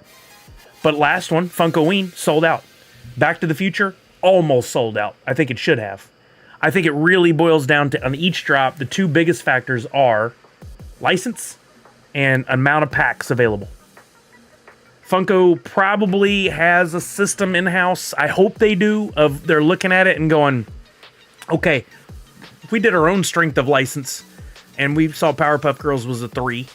But last one, Funkoween, sold out. Back to the Future, almost sold out. I think it should have. I think it really boils down to, on each drop, the two biggest factors are license and amount of packs available. Funko probably has a system in-house. I hope they do. They're looking at it and going, okay, if we did our own strength of license and we saw Powerpuff Girls was a 3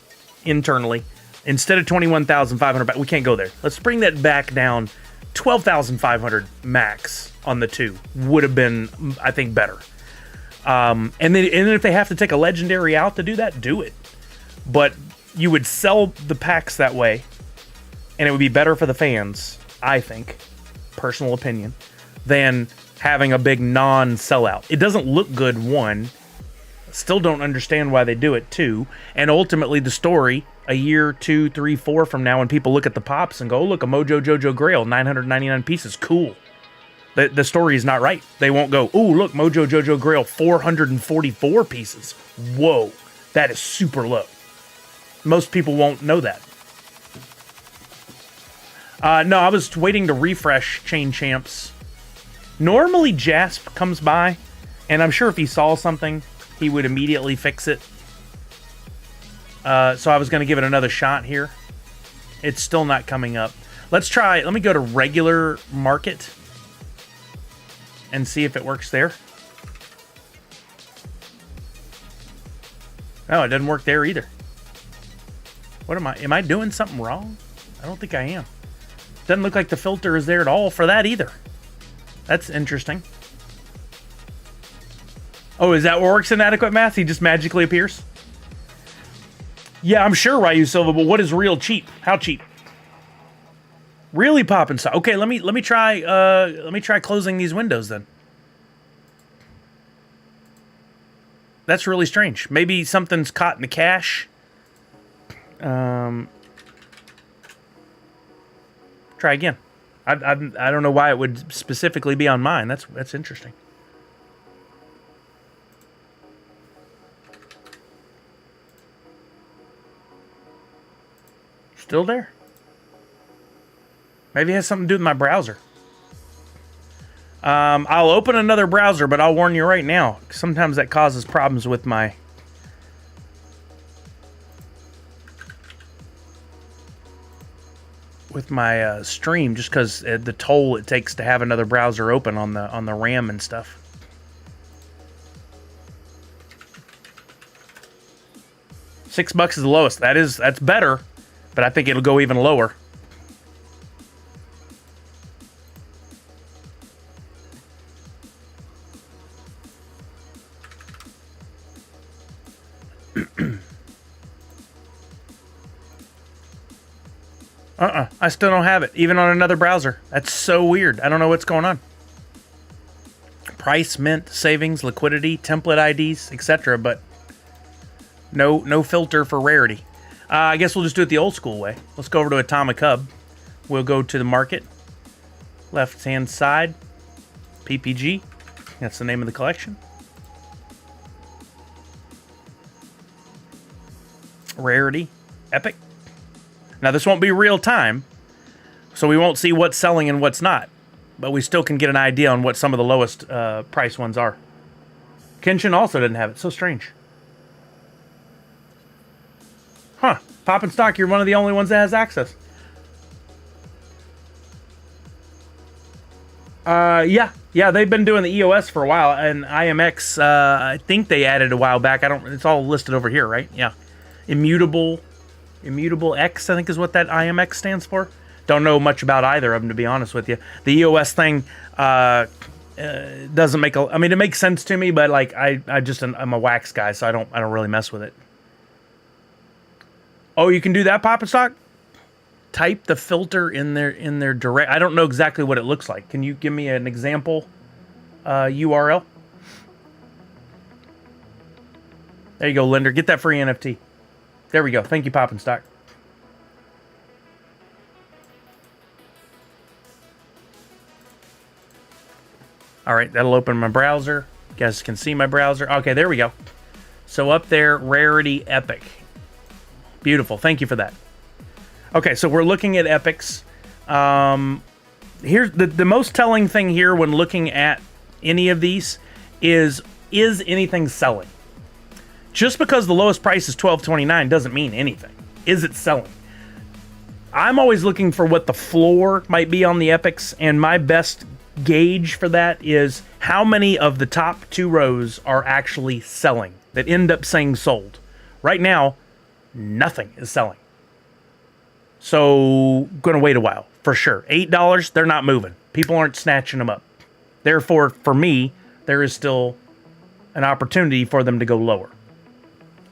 internally, instead of 21,500, we can't go there. Let's bring that back down. 12,500 max on the 2 would have been, I think, better. And then if they have to take a legendary out to do that, do it. But you would sell the packs that way, and it would be better for the fans, I think, personal opinion, than having a big non-sellout. It doesn't look good, 1. Still don't understand why they do it, 2. And ultimately, the story, a year, 2, 3, 4 from now, when people look at the pops and go, oh, look, a Mojo Jojo Grail, 999 pieces, cool. The story is not right. They won't go, oh, look, Mojo Jojo Grail, 444 pieces. Whoa, that is super low. Most people won't know that. No, I was waiting to refresh Chain Champs. Normally, Jasp comes by, and I'm sure if he saw something, he would immediately fix it. So I was going to give it another shot here. It's still not coming up. Let's try, let me go to regular market and see if it works there. Oh, it doesn't work there either. What am I doing something wrong? I don't think I am. Doesn't look like the filter is there at all for that either. That's interesting. Oh, is that what works inadequate math? He just magically appears? Yeah, I'm sure, Ryu Silva, but what is real cheap? How cheap? Really popping stuff. Okay, let me try closing these windows then. That's really strange. Maybe something's caught in the cache. Try again. I don't know why it would specifically be on mine. That's interesting. Still there? Maybe it has something to do with my browser. I'll open another browser, but I'll warn you right now. Sometimes that causes problems with my... stream, just because the toll it takes to have another browser open on the RAM and stuff. $6 is the lowest. That's better, but I think it'll go even lower. I still don't have it, even on another browser. That's so weird. I don't know what's going on. Price, mint, savings, liquidity, template IDs, etc. But no filter for rarity. I guess we'll just do it the old school way. Let's go over to Atomic Hub. We'll go to the market. Left-hand side. PPG. That's the name of the collection. Rarity. Epic. Now, this won't be real time, so we won't see what's selling and what's not. But we still can get an idea on what some of the lowest price ones are. Kenshin also didn't have it. So strange. Pop and Stock, you're one of the only ones that has access. Yeah, they've been doing the EOS for a while, and IMX, I think they added a while back. It's all listed over here, right? Yeah. Immutable X, I think is what that IMX stands for. Don't know much about either of them, to be honest with you. The EOS thing doesn't make it makes sense to me, but like I'm a wax guy, so I don't really mess with it. Oh, you can do that, Pop and Stock? Type the filter in their direct. I don't know exactly what it looks like. Can you give me an example URL? There you go, Linder. Get that free NFT. There we go. Thank you, Pop and Stock. All right, that'll open my browser. You guys can see my browser. Okay, there we go. So up there, Rarity Epic. Beautiful. Thank you for that. Okay, so we're looking at epics. Here's the most telling thing here when looking at any of these is anything selling? Just because the lowest price is $12.29 doesn't mean anything. Is it selling? I'm always looking for what the floor might be on the epics, and my best gauge for that is how many of the top 2 rows are actually selling that end up saying sold. Right now, nothing is selling. So, gonna wait a while, for sure. $8, they're not moving. People aren't snatching them up. Therefore, for me, there is still an opportunity for them to go lower.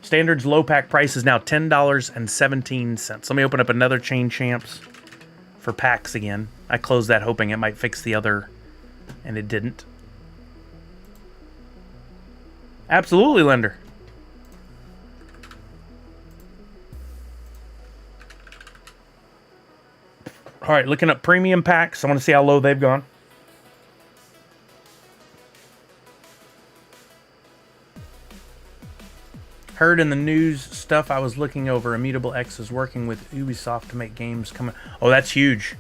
Standard's low pack price is now $10.17. Let me open up another Chain Champs for packs again. I closed that hoping it might fix the other, and it didn't. Absolutely, Lender. All right, looking up premium packs. I want to see how low they've gone. Heard in the news stuff I was looking over, Immutable X is working with Ubisoft to make games come. Oh, that's huge.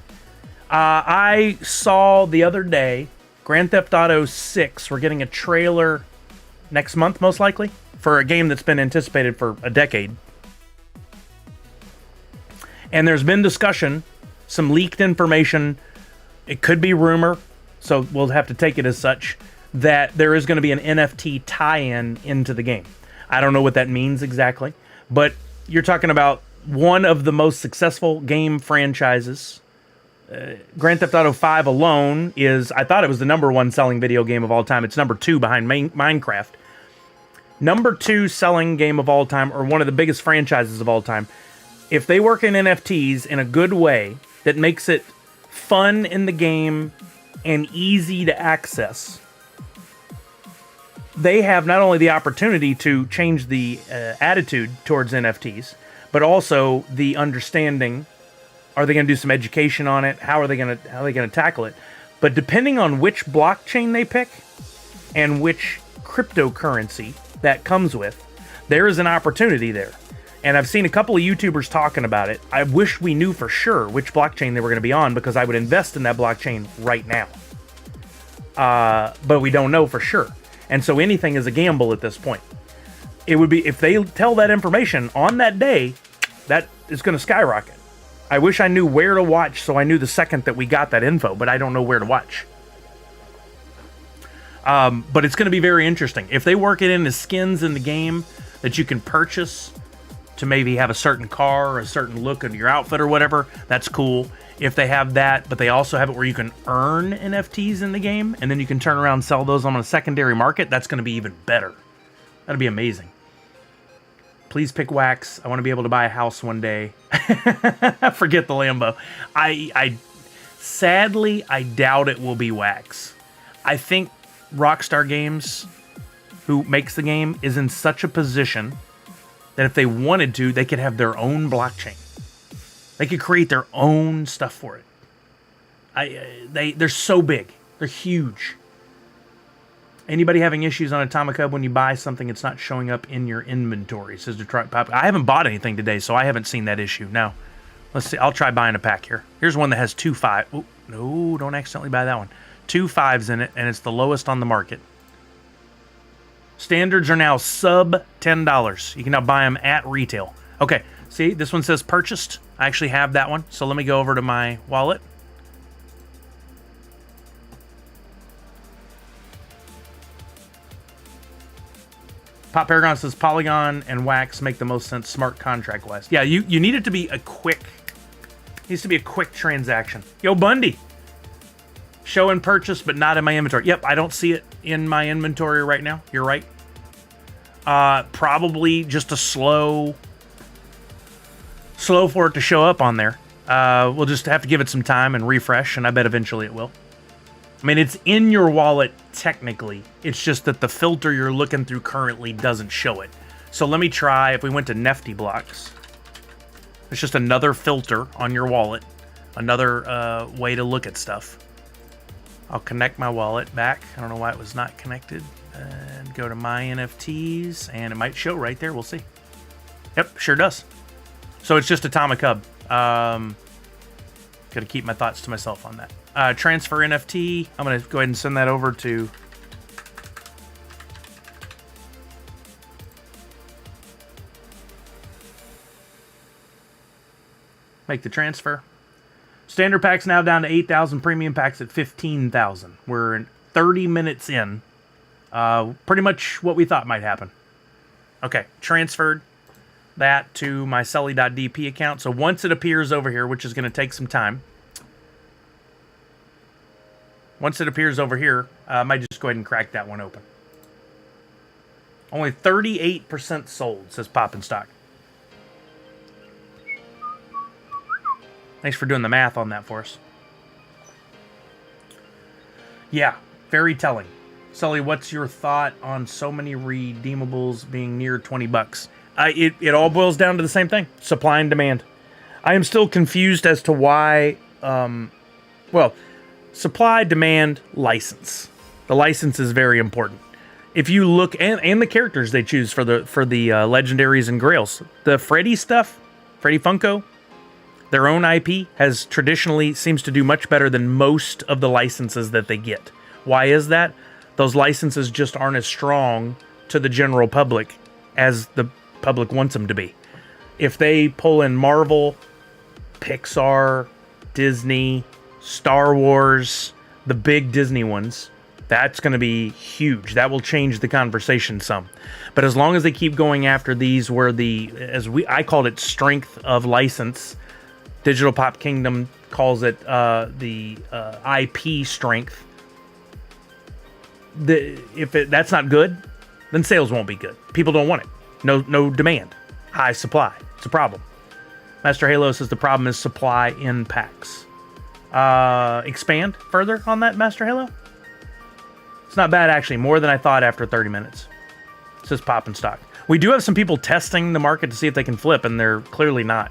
I saw the other day Grand Theft Auto 6. We're getting a trailer next month, most likely, for a game that's been anticipated for a decade. And there's been discussion, some leaked information, it could be rumor, so we'll have to take it as such, that there is going to be an NFT tie-in into the game. I don't know what that means exactly, but you're talking about one of the most successful game franchises. Grand Theft Auto 5 alone is, I thought it was the #1 selling video game of all time. It's #2 behind Minecraft. #2 selling game of all time, or one of the biggest franchises of all time. If they work in NFTs in a good way that makes it fun in the game and easy to access, they have not only the opportunity to change the attitude towards NFTs, but also the understanding. Are they going to do some education on it? How are they going to tackle it? But depending on which blockchain they pick and which cryptocurrency that comes with, there is an opportunity there. And I've seen a couple of YouTubers talking about it. I wish we knew for sure which blockchain they were going to be on, because I would invest in that blockchain right now. But we don't know for sure. And so anything is a gamble at this point. It would be, if they tell that information on that day, that is going to skyrocket. I wish I knew where to watch so I knew the second that we got that info, but I don't know where to watch. But it's going to be very interesting. If they work it into skins in the game that you can purchase to maybe have a certain car or a certain look of your outfit or whatever, that's cool. If they have that, but they also have it where you can earn NFTs in the game, and then you can turn around and sell those on a secondary market, that's going to be even better. That'd be amazing. Please pick wax. I want to be able to buy a house one day. Forget the Lambo. Sadly, I doubt it will be wax. I think Rockstar Games, who makes the game, is in such a position that if they wanted to, they could have their own blockchain. They could create their own stuff for it. They're so big. They're huge. Anybody having issues on Atomic Hub when you buy something, it's not showing up in your inventory, says Detroit Pop. I haven't bought anything today, so I haven't seen that issue. Now, let's see. I'll try buying a pack here. Here's one that has 2 5. Oh, no, don't accidentally buy that one. 2 5s in it, and it's the lowest on the market. Standards are now sub $10. You can now buy them at retail. Okay, see, this one says purchased. I actually have that one. So let me go over to my wallet. Pop Paragon says Polygon and Wax make the most sense smart contract wise. Yeah, you need it to be a quick, needs to be a quick transaction. Yo, Bundy. Show and purchase, but not in my inventory. Yep, I don't see it in my inventory right now. You're right. Probably just a slow for it to show up on there. We'll just have to give it some time and refresh, and I bet eventually it will. I mean, it's in your wallet technically. It's just that the filter you're looking through currently doesn't show it. So let me try, if we went to Nifty Blocks. It's just another filter on your wallet. Another way to look at stuff. I'll connect my wallet back. I don't know why it was not connected. And go to my NFTs, and it might show right there. We'll see. Yep, sure does. So it's just Atomic Hub. Gotta keep my thoughts to myself on that. Transfer NFT. I'm gonna go ahead and send that over to make the transfer. Standard packs now down to 8,000. Premium packs at 15,000. We're in 30 minutes in. Pretty much what we thought might happen. Okay, transferred that to my Sully.dp account. So once it appears over here, which is going to take some time. Once it appears over here, I might just go ahead and crack that one open. Only 38% sold, says Pop in Stock. Thanks for doing the math on that for us. Yeah, very telling. Sully, what's your thought on so many redeemables being near 20 bucks? It all boils down to the same thing, supply and demand. I am still confused as to why, well, supply, demand, license. The license is very important. If you look, and the characters they choose for the legendaries and grails. The Freddy stuff, Freddy Funko, their own IP has traditionally seems to do much better than most of the licenses that they get. Why is that? Those licenses just aren't as strong to the general public as the public wants them to be. If they pull in Marvel, Pixar, Disney, Star Wars, the big Disney ones, that's going to be huge. That will change the conversation some. But as long as they keep going after these where I called it strength of license, Digital Pop Kingdom calls it the IP strength. That's not good, then sales won't be good. People don't want it. No demand. High supply. It's a problem. Master Halo says the problem is supply in packs. Expand further on that, Master Halo? It's not bad, actually. More than I thought after 30 minutes. It says Pop in Stock. We do have some people testing the market to see if they can flip, and they're clearly not.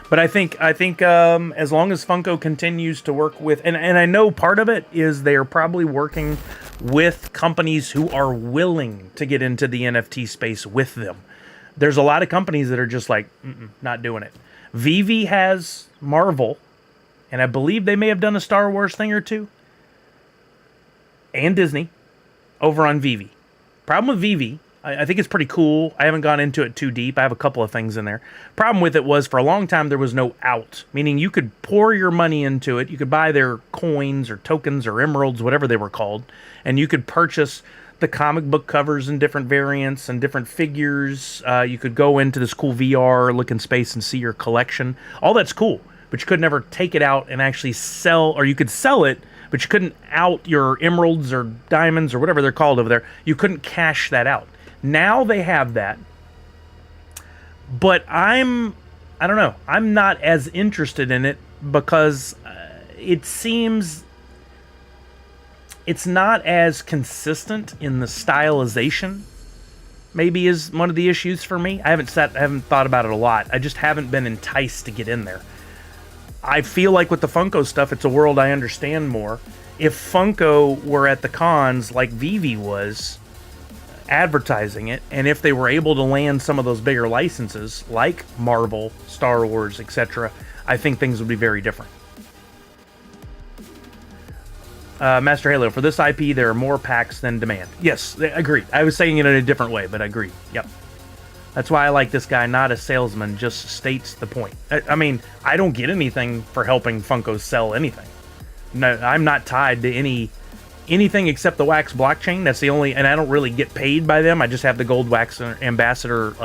But I think as long as Funko continues to work with, and I know part of it is they're probably working with companies who are willing to get into the NFT space with them. There's a lot of companies that are just like, not doing it. Vivi has Marvel, and I believe they may have done a Star Wars thing or two, and Disney over on Vivi. Problem with Vivi, I think it's pretty cool. I haven't gone into it too deep. I have a couple of things in there. Problem with it was for a long time there was no out, meaning you could pour your money into it. You could buy their coins or tokens or emeralds, whatever they were called, and you could purchase the comic book covers in different variants and different figures. You could go into this cool VR, look in space, and see your collection. All that's cool, but you could never take it out and actually sell, or you could sell it, but you couldn't out your emeralds or diamonds or whatever they're called over there. You couldn't cash that out. Now they have that, but I don't know. I'm not as interested in it because it seems it's not as consistent in the stylization. Maybe is one of the issues for me. I haven't thought about it a lot. I just haven't been enticed to get in there. I feel like with the Funko stuff, it's a world I understand more. If Funko were at the cons like Vivi was, advertising it, and if they were able to land some of those bigger licenses like Marvel, Star Wars, etc., I think things would be very different. Master Halo, for this IP, there are more packs than demand. Yes, agreed. I was saying it in a different way, but I agree. Yep. That's why I like this guy, not a salesman, just states the point. I mean, I don't get anything for helping Funko sell anything. No, I'm not tied to anything except the Wax blockchain. That's the only, and I don't really get paid by them. I just have the gold Wax ambassador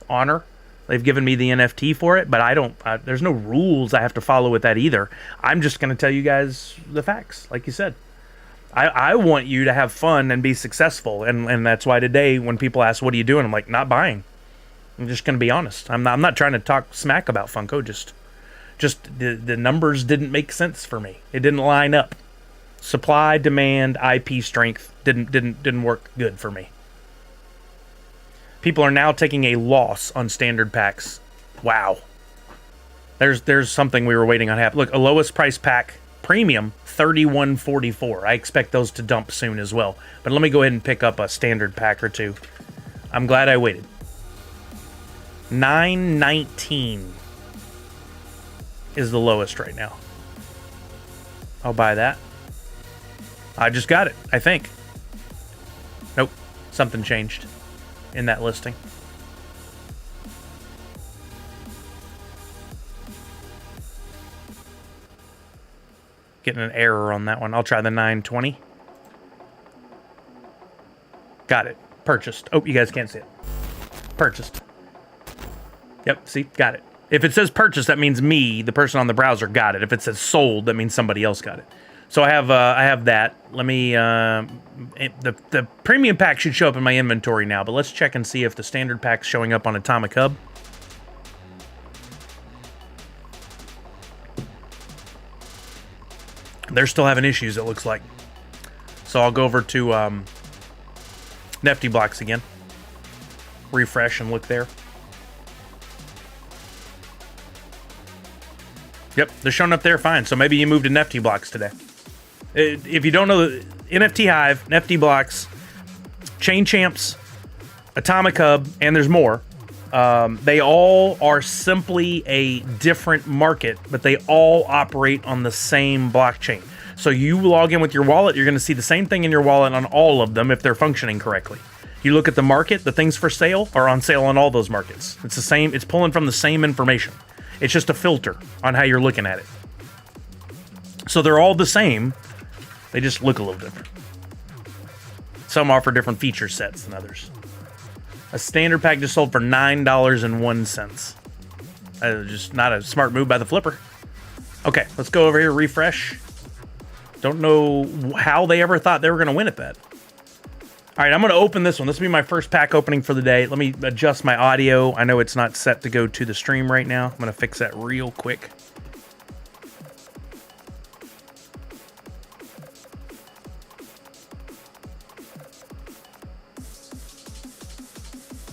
honor. They've given me the NFT for it, but I don't, there's no rules I have to follow with that either. I'm just going to tell you guys the facts, like you said. I want you to have fun and be successful, and that's why today when people ask, what are you doing? I'm like, not buying. I'm just going to be honest. I'm not trying to talk smack about Funko, just the numbers didn't make sense for me. It didn't line up. Supply, demand, IP strength didn't work good for me. People are now taking a loss on standard packs. Wow. There's something we were waiting on happen. Look, a lowest price pack premium, $31.44. I expect those to dump soon as well. But let me go ahead and pick up a standard pack or two. I'm glad I waited. $9.19 is the lowest right now. I'll buy that. I just got it, I think. Nope, something changed in that listing. Getting an error on that one. I'll try the 920. Got it. Purchased. Oh, you guys can't see it. Purchased. Yep, see? Got it. If it says purchased, that means me, the person on the browser, got it. If it says sold, that means somebody else got it. So I have that. Let me the premium pack should show up in my inventory now, but let's check and see if the standard pack's showing up on Atomic Hub. They're still having issues, it looks like. So I'll go over to Nifty Blocks again. Refresh and look there. Yep, they're showing up there fine. So maybe you moved to Nifty Blocks today. If you don't know, NFT Hive, Nifty Blocks, Chain Champs, Atomic Hub, and there's more. They all are simply a different market, but they all operate on the same blockchain. So you log in with your wallet, you're going to see the same thing in your wallet on all of them if they're functioning correctly. You look at the market, the things for sale are on sale on all those markets. It's the same, it's pulling from the same information. It's just a filter on how you're looking at it. So they're all the same, they just look a little different. Some offer different feature sets than others. A standard pack just sold for $9.01. Just not a smart move by the flipper. Okay, let's go over here, refresh. Don't know how they ever thought they were going to win at that. All right, I'm going to open this one. This will be my first pack opening for the day. Let me adjust my audio. I know it's not set to go to the stream right now. I'm going to fix that real quick.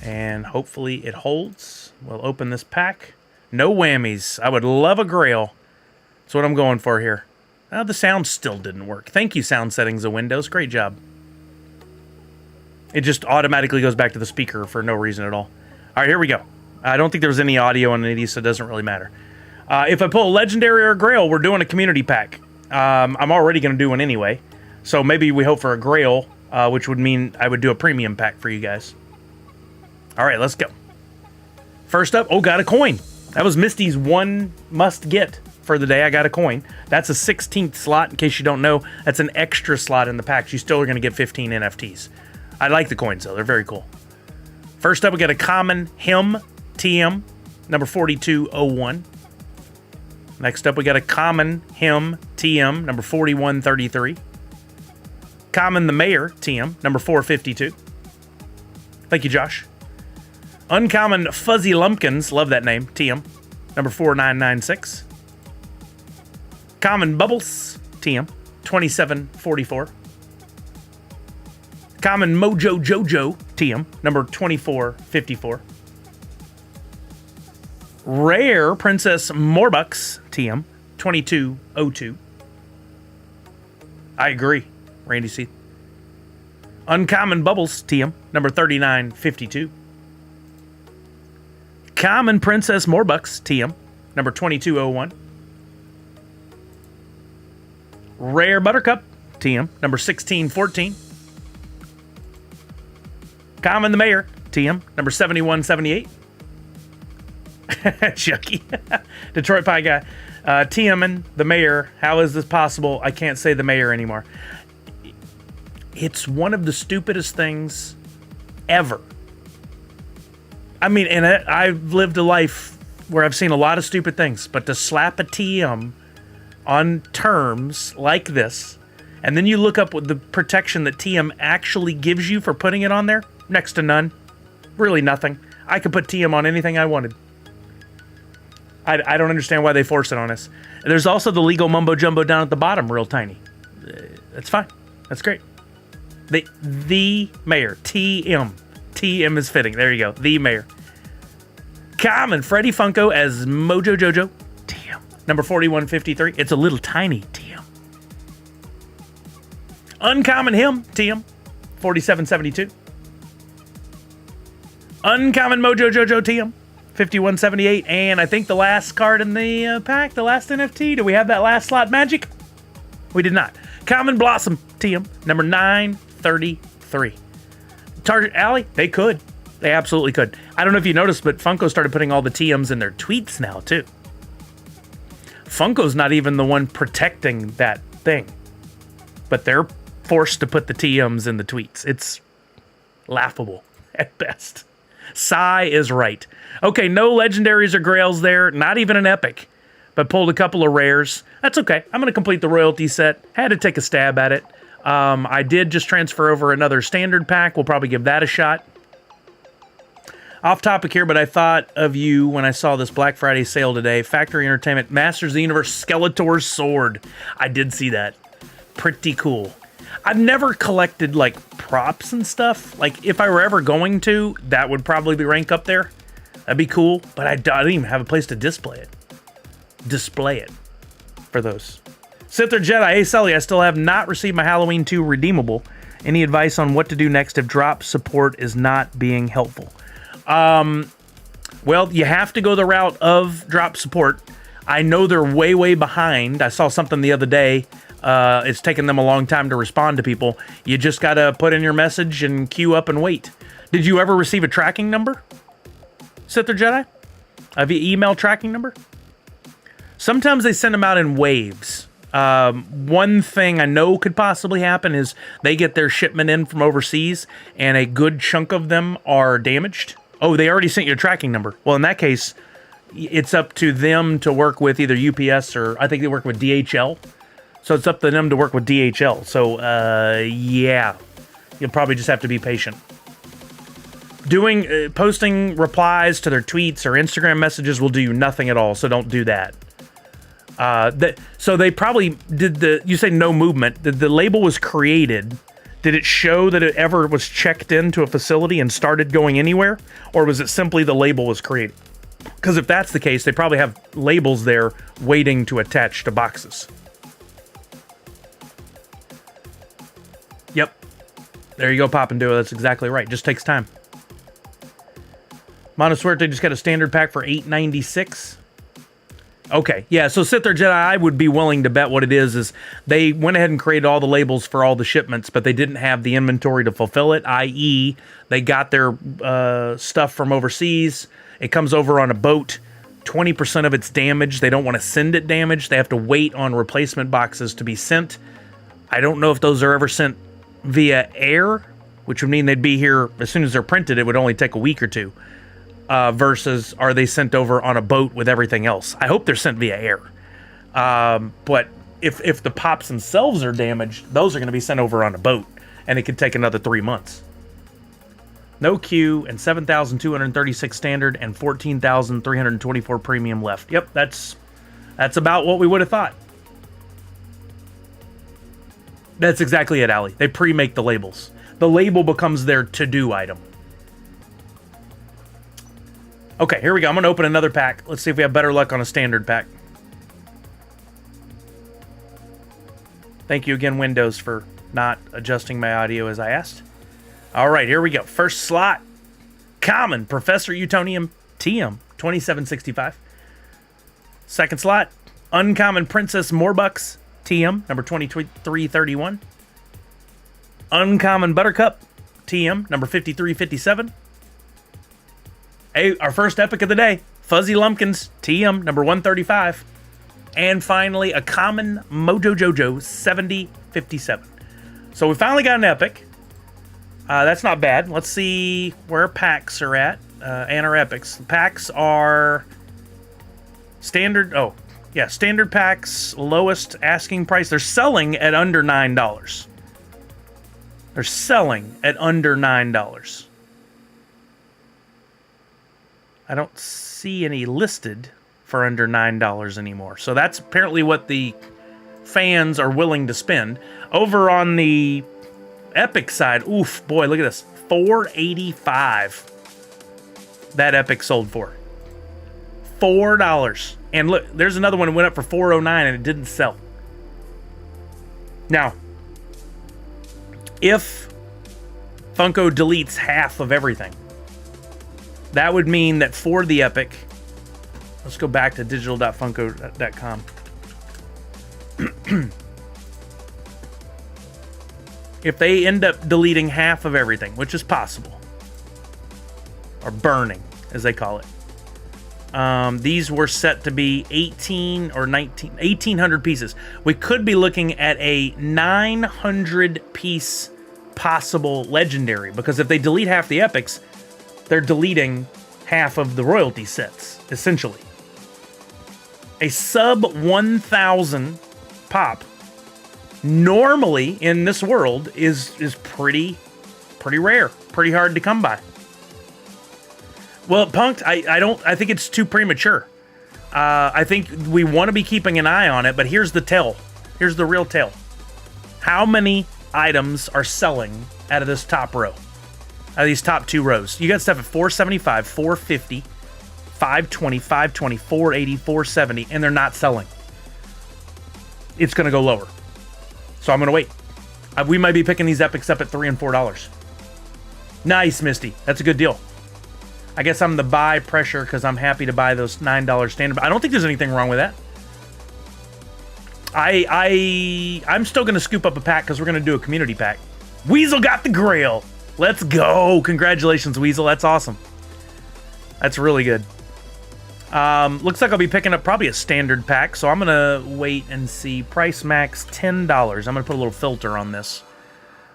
And hopefully it holds. We'll open this pack. No whammies. I would love a grail. That's what I'm going for here. Oh, the sound still didn't work. Thank you, sound settings of Windows. Great job. It just automatically goes back to the speaker for no reason at all. All right, here we go. I don't think there was any audio on any of these, so it doesn't really matter. If I pull a legendary or a grail, we're doing a community pack. I'm already going to do one anyway. So maybe we hope for a grail, which would mean I would do a premium pack for you guys. All right, let's go. First up, oh, got a coin. That was Misty's one must get for the day. I got a coin. That's a 16th slot. In case you don't know, that's an extra slot in the packs. You still are going to get 15 NFTs. I like the coins, though. They're very cool. First up, we got a common HIM TM, number 4201. Next up, we got a common HIM TM, number 4133. Common the Mayor TM, number 452. Thank you, Josh. Uncommon Fuzzy Lumpkins, love that name, TM, number 4996. Common Bubbles, TM, 2744. Common Mojo Jojo, TM, number 2454. Rare Princess Morbucks, TM, 2202. I agree, Randy C. Uncommon Bubbles, TM, number 3952. Common Princess Morbucks, TM, number 2201. Rare Buttercup, TM, number 1614. Common the Mayor, TM. Number 7178. Chucky. Detroit Pie Guy. TMing the mayor. How is this possible? I can't say the mayor anymore. It's one of the stupidest things ever. I mean, and I've lived a life where I've seen a lot of stupid things, but to slap a TM on terms like this, and then you look up what the protection that TM actually gives you for putting it on there, next to none. Really nothing. I could put TM on anything I wanted. I don't understand why they force it on us. There's also the legal mumbo jumbo down at the bottom, real tiny. That's fine. That's great. The mayor, TM. TM is fitting. There you go. The mayor. Common Freddy Funko as Mojo Jojo. TM. Number 4153. It's a little tiny TM. Uncommon him. TM. 4772. Uncommon Mojo Jojo TM. 5178, and I think the last card in the pack, the last NFT. Do we have that last slot magic? We did not. Common Blossom TM, number 933. Target Alley, they could. They absolutely could. I don't know if you noticed, but Funko started putting all the TMs in their tweets now, too. Funko's not even the one protecting that thing, but they're forced to put the TMs in the tweets. It's laughable at best. Psy is right. Okay, no legendaries or grails there. Not even an epic. But pulled a couple of rares. That's okay. I'm going to complete the royalty set. Had to take a stab at it. I did just transfer over another standard pack. We'll probably give that a shot. Off topic here, but I thought of you when I saw this Black Friday sale today. Factory Entertainment Masters of the Universe Skeletor's Sword. I did see that. Pretty cool. I've never collected, like, props and stuff. Like, if I were ever going to, that would probably be rank up there. That'd be cool, but I don't even have a place to display it. Display it for those. Sith or Jedi, hey, Sully, I still have not received my Halloween 2 redeemable. Any advice on what to do next if drop support is not being helpful? Well, you have to go the route of drop support. I know they're way, way behind. I saw something the other day. It's taken them a long time to respond to people. You just got to put in your message and queue up and wait. Did you ever receive a tracking number? Sith or Jedi? Have you email tracking number? Sometimes they send them out in waves. One thing I know could possibly happen is they get their shipment in from overseas and a good chunk of them are damaged. Oh, they already sent you a tracking number. Well, in that case, it's up to them to work with either UPS or I think they work with DHL. So it's up to them to work with DHL. So, yeah, you'll probably just have to be patient. Posting replies to their tweets or Instagram messages will do you nothing at all, so don't do that. So they probably did you say no movement. The label was created. Did it show that it ever was checked into a facility and started going anywhere? Or was it simply the label was created? Because if that's the case, they probably have labels there waiting to attach to boxes. Yep. There you go, Pop and Duo. That's exactly right. Just takes time. Monosuerte just got a standard pack for $8.96. Okay, yeah, so Sith or Jedi, I would be willing to bet what it is they went ahead and created all the labels for all the shipments, but they didn't have the inventory to fulfill it, i.e. they got their stuff from overseas. It comes over on a boat. 20% of it's damaged. They don't want to send it damaged. They have to wait on replacement boxes to be sent. I don't know if those are ever sent via air, which would mean they'd be here as soon as they're printed. It would only take a week or two. Versus are they sent over on a boat with everything else? I hope they're sent via air. But if the pops themselves are damaged, those are going to be sent over on a boat, and it could take another 3 months. No queue, and 7,236 standard, and 14,324 premium left. Yep, that's about what we would have thought. That's exactly it, Allie. They pre-make the labels. The label becomes their to-do item. Okay, here we go. I'm going to open another pack. Let's see if we have better luck on a standard pack. Thank you again, Windows, for not adjusting my audio as I asked. All right, here we go. First slot. Common, Professor Utonium TM, 2765. Second slot. Uncommon Princess Morbucks TM, number 2331. Uncommon Buttercup TM, number 5357. Hey, our first epic of the day, Fuzzy Lumpkins, TM, number 135. And finally, a common Mojo Jojo 7057. So we finally got an epic. That's not bad. Let's see where packs are at and our epics. Packs are standard. Oh, yeah, standard packs, lowest asking price. They're selling at under $9. They're selling at under $9. I don't see any listed for under $9 anymore. So that's apparently what the fans are willing to spend. Over on the Epic side, oof, boy, look at this. $4.85. That Epic sold for. $4. And look, there's another one that went up for $4.09 and it didn't sell. Now, if Funko deletes half of everything, that would mean that for the Epic, let's go back to digital.funko.com. If they end up deleting half of everything, which is possible, or burning, as they call it, these were set to be 1,800 pieces. We could be looking at a 900 piece possible legendary, because if they delete half the epics, they're deleting half of the royalty sets, essentially. A sub 1,000 pop normally in this world is pretty rare, pretty hard to come by. Well, Punked, I think it's too premature. I think we want to be keeping an eye on it, but here's the tell. Here's the real tell. How many items are selling out of this top row? Out of these top two rows. You got stuff at $475, $450, $520, $520, $480, $470, and they're not selling. It's going to go lower. So I'm going to wait. We might be picking these epics up at $3 and $4. Nice, Misty. That's a good deal. I guess I'm the buy pressure because I'm happy to buy those $9 standard. I don't think there's anything wrong with that. I'm still going to scoop up a pack because we're going to do a community pack. Weasel got the grail. Let's go. Congratulations, Weasel. That's awesome. That's really good. Looks like I'll be picking up probably a standard pack, so I'm going to wait and see. Price max $10. I'm going to put a little filter on this.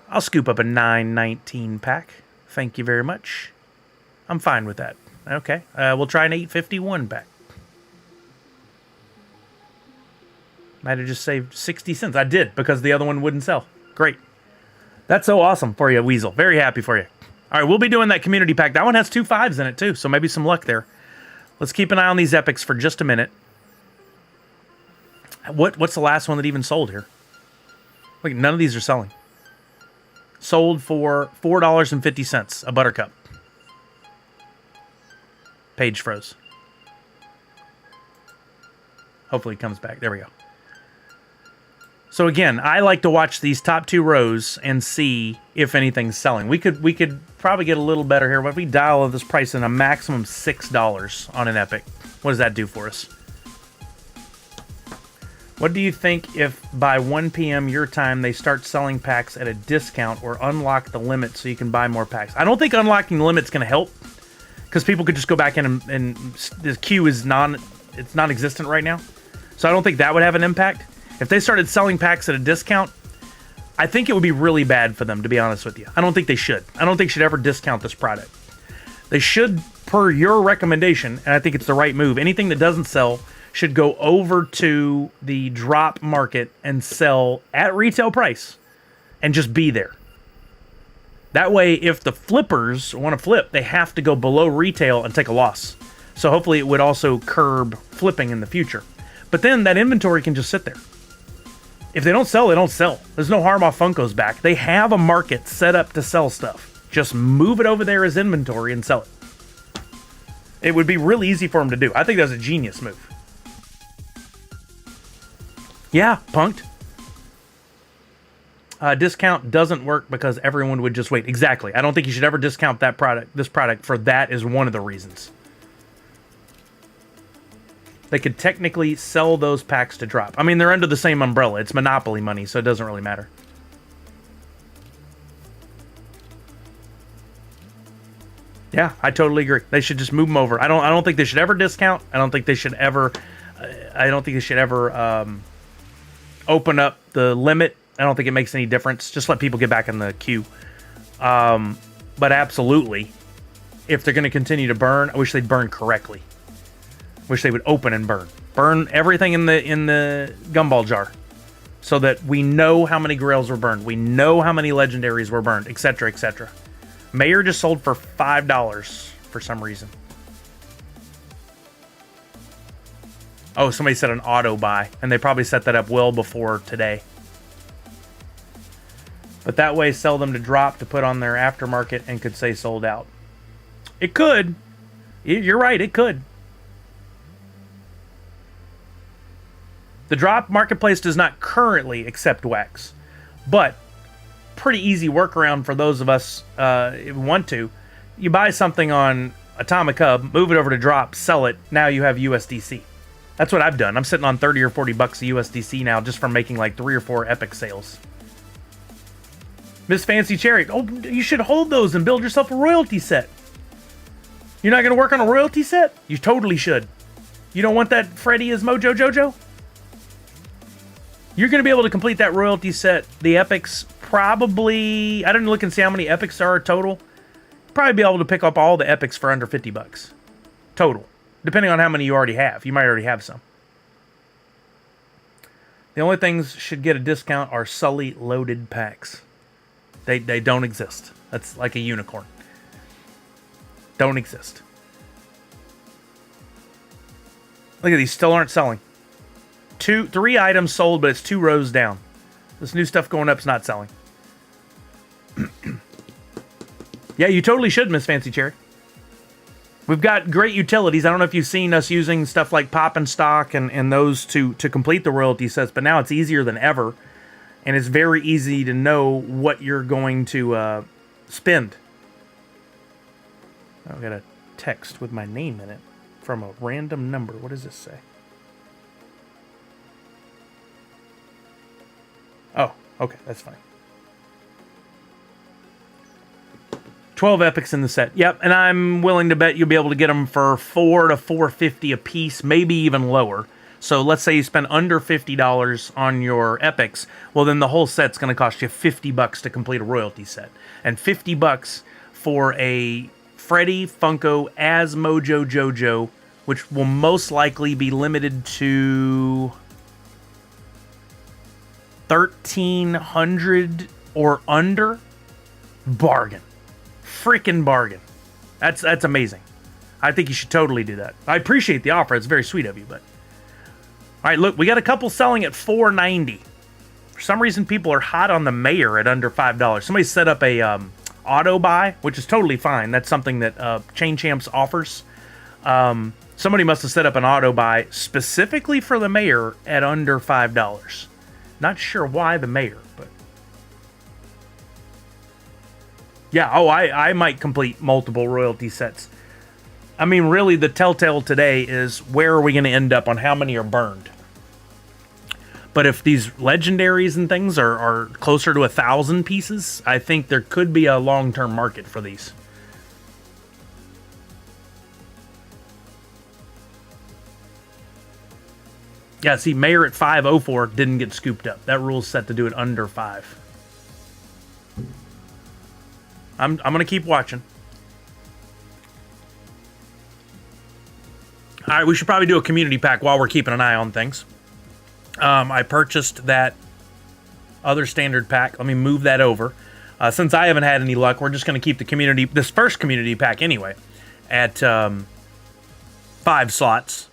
I'll scoop up a $9.19 pack. Thank you very much. I'm fine with that. Okay. We'll try an $8.51 pack. Might have just saved 60 cents. I did, because the other one wouldn't sell. Great. That's so awesome for you, Weasel. Very happy for you. All right, we'll be doing that community pack. That one has 2 5s in it, too, so maybe some luck there. Let's keep an eye on these epics for just a minute. What's the last one that even sold here? Look, none of these are selling. Sold for $4.50, a buttercup. Page froze. Hopefully it comes back. There we go. So again, I like to watch these top two rows and see if anything's selling. We could probably get a little better here. But if we dial this price in a maximum $6 on an epic, what does that do for us? What do you think if by 1 p.m. your time they start selling packs at a discount or unlock the limit so you can buy more packs? I don't think unlocking the limit's going to help, because people could just go back in and the queue is non-existent right now. So I don't think that would have an impact. If they started selling packs at a discount, I think it would be really bad for them, to be honest with you. I don't think they should. I don't think they should ever discount this product. They should, per your recommendation, and I think it's the right move, anything that doesn't sell should go over to the drop market and sell at retail price and just be there. That way, if the flippers want to flip, they have to go below retail and take a loss. So hopefully it would also curb flipping in the future. But then that inventory can just sit there. If they don't sell, they don't sell. There's no harm off Funko's back. They have a market set up to sell stuff. Just move it over there as inventory and sell it. It would be really easy for them to do. I think that's a genius move. Yeah, punked. Discount doesn't work because everyone would just wait. Exactly. I don't think you should ever discount that product. This product for that is one of the reasons. They could technically sell those packs to drop. I mean, they're under the same umbrella. It's monopoly money, so it doesn't really matter. Yeah, I totally agree. They should just move them over. I don't think they should ever discount. I don't think they should ever. Open up the limit. I don't think it makes any difference. Just let people get back in the queue. But absolutely, if they're going to continue to burn, I wish they'd burn correctly. Wish they would open and burn. Burn everything in the gumball jar, so that we know how many grails were burned. We know how many legendaries were burned, etc., etc. Mayor just sold for $5 for some reason. Oh, somebody said an auto buy, and they probably set that up well before today. But that way, sell them to drop to put on their aftermarket and could say sold out. It could. You're right, it could. The drop marketplace does not currently accept wax, but pretty easy workaround for those of us who want to. You buy something on Atomic Hub, move it over to drop, sell it. Now you have USDC. That's what I've done. I'm sitting on 30 or 40 bucks of USDC now just from making like 3 or 4 epic sales. Miss Fancy Cherry. Oh, you should hold those and build yourself a royalty set. You're not going to work on a royalty set? You totally should. You don't want that Freddy as Mojo Jojo? You're going to be able to complete that royalty set. The epics probably... I didn't look and see how many epics there are total. Probably be able to pick up all the epics for under 50 bucks. Total. Depending on how many you already have. You might already have some. The only things should get a discount are Sully loaded packs. They don't exist. That's like a unicorn. Don't exist. Look at these. Still aren't selling. 3 items sold, but it's 2 rows down. This new stuff going up is not selling. Yeah, you totally should, Miss Fancy Cherry. We've got great utilities. I don't know if you've seen us using stuff like Pop and Stock and those to complete the royalty sets, but now it's easier than ever. And it's very easy to know what you're going to spend. I've got a text with my name in it from a random number. What does this say? Oh, okay, that's fine. 12 epics in the set. Yep, and I'm willing to bet you'll be able to get them for $4 to $4.50 a piece, maybe even lower. So let's say you spend under $50 on your epics. Well, then the whole set's going to cost you $50 to complete a royalty set. And $50 for a Freddy Funko as Mojo Jojo, which will most likely be limited to 1,300 or under. Bargain. Freaking bargain. That's amazing. I think you should totally do that. I appreciate the offer. It's very sweet of you, but... All right, look, we got a couple selling at $4.90. For some reason, people are hot on the Mayor at under $5. Somebody set up a auto buy, which is totally fine. That's something that Chain Champs offers. Somebody must have set up an auto buy specifically for the Mayor at under $5. Not sure why the Mayor, but... Yeah, oh, I might complete multiple royalty sets. I mean, really, the telltale today is where are we going to end up on how many are burned? But if these legendaries and things are closer to 1,000 pieces, I think there could be a long-term market for these. Yeah, see, Mayor at 504 didn't get scooped up. That rule's set to do it under 5. I'm going to keep watching. All right, we should probably do a community pack while we're keeping an eye on things. I purchased that other standard pack. Let me move that over. Since I haven't had any luck, we're just going to keep this first community pack anyway, at 5 slots.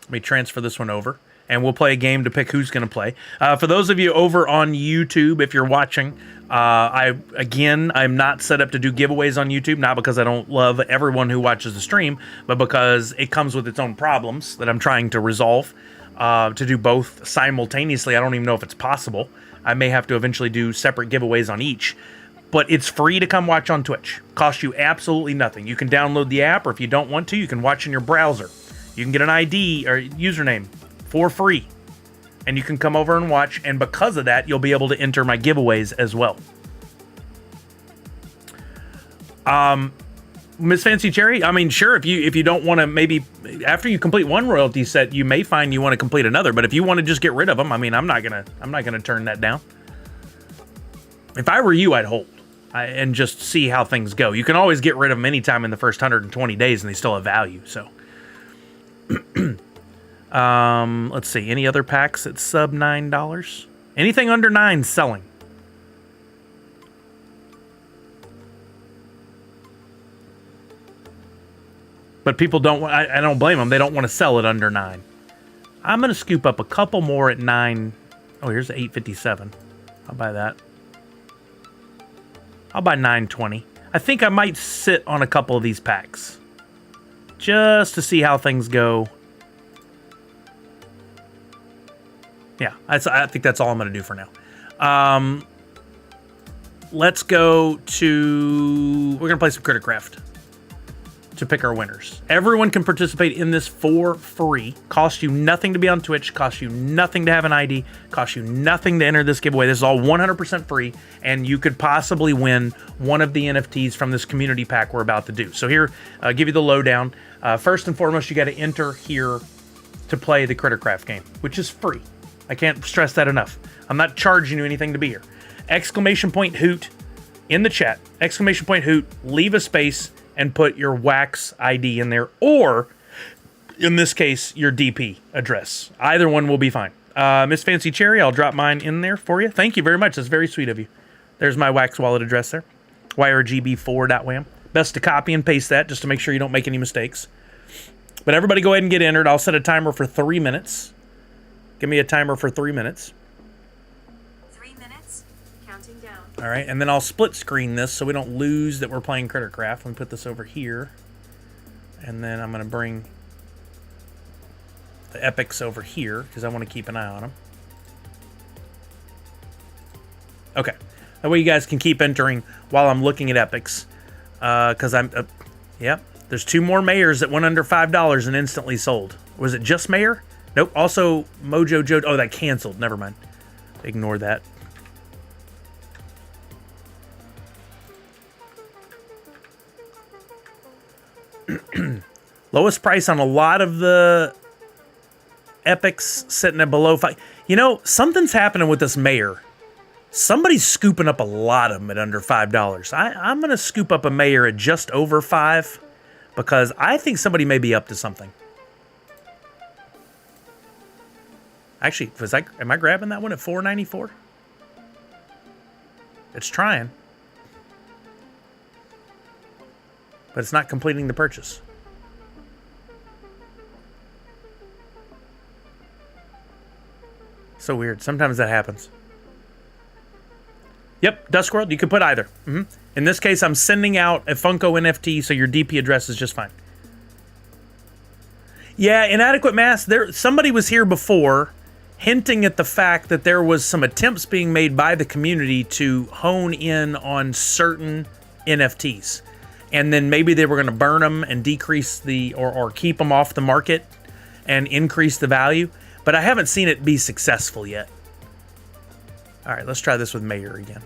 Let me transfer this one over, and we'll play a game to pick who's going to play. For those of you over on YouTube, if you're watching, I'm not set up to do giveaways on YouTube, not because I don't love everyone who watches the stream, but because it comes with its own problems that I'm trying to resolve. To do both simultaneously, I don't even know if it's possible. I may have to eventually do separate giveaways on each. But it's free to come watch on Twitch. Costs you absolutely nothing. You can download the app, or if you don't want to, you can watch in your browser. You can get an ID or username for free. And you can come over and watch, and because of that, you'll be able to enter my giveaways as well. Miss Fancy Cherry, I mean, sure, if you don't want to, maybe after you complete one royalty set, you may find you want to complete another. But if you want to just get rid of them, I mean, I'm not gonna turn that down. If I were you, I'd hold and just see how things go. You can always get rid of them anytime in the first 120 days, and they still have value. So, let's see, any other packs at sub $9? Anything under $9 selling. But people don't want, I don't blame them. They don't want to sell it under $9. I'm going to scoop up a couple more at $9. Oh, here's the 857. I'll buy that. I'll buy 920. I think I might sit on a couple of these packs just to see how things go. Yeah, I think that's all I'm going to do for now. Let's go to, we're going to play some Crittercraft to pick our winners. Everyone can participate in this for free. Costs you nothing to be on Twitch. Costs you nothing to have an ID. Costs you nothing to enter this giveaway. This is all 100% free, and you could possibly win one of the NFTs from this community pack we're about to do. So here, I'll give you the lowdown. First and foremost, you got to enter here to play the Crittercraft game, which is free. I can't stress that enough. I'm not charging you anything to be here. Exclamation point hoot in the chat. Exclamation point hoot, leave a space, and put your wax ID in there, or in this case, your DP address. Either one will be fine. Miss Fancy Cherry, I'll drop mine in there for you. Thank you very much. That's very sweet of you. There's my wax wallet address there. yrgb4.wham. Best to copy and paste that just to make sure you don't make any mistakes. But everybody go ahead and get entered. I'll set a timer for 3 minutes. Give me a timer for 3 minutes. 3 minutes. Counting down. All right, and then I'll split screen this so we don't lose that we're playing Crittercraft. Let me put this over here. And then I'm going to bring the epics over here because I want to keep an eye on them. Okay. That way you guys can keep entering while I'm looking at epics. Because yep, there's 2 more mayors that went under $5 and instantly sold. Was it just mayor? Nope. Also, Mojo Joe. Oh, that canceled. Never mind. Ignore that. Lowest price on a lot of the epics sitting at below 5. You know, something's happening with this mayor. Somebody's scooping up a lot of them at under $5. I'm going to scoop up a mayor at just over 5 because I think somebody may be up to something. Actually, am I grabbing that one at $4.94? It's trying. But it's not completing the purchase. So weird. Sometimes that happens. Yep, Duskworld, you can put either. In this case, I'm sending out a Funko NFT, so your DP address is just fine. Yeah, inadequate mass. Somebody was here before hinting at the fact that there was some attempts being made by the community to hone in on certain NFTs. And then maybe they were going to burn them and decrease the, or keep them off the market and increase the value. But I haven't seen it be successful yet. All right, let's try this with Mayor again.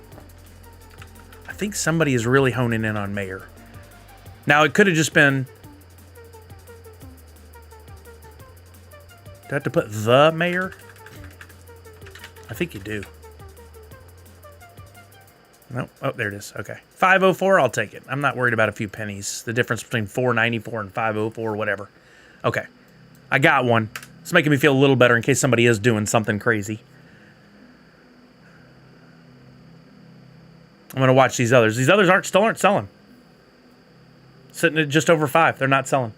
I think somebody is really honing in on Mayor. Now, it could have just been... Do I have to put the Mayor? I think you do. Nope. Oh, there it is. Okay. 504, I'll take it. I'm not worried about a few pennies. The difference between 494 and 504, whatever. Okay. I got one. It's making me feel a little better in case somebody is doing something crazy. I'm going to watch these others. These others still aren't selling. Sitting at just over 5. They're not selling.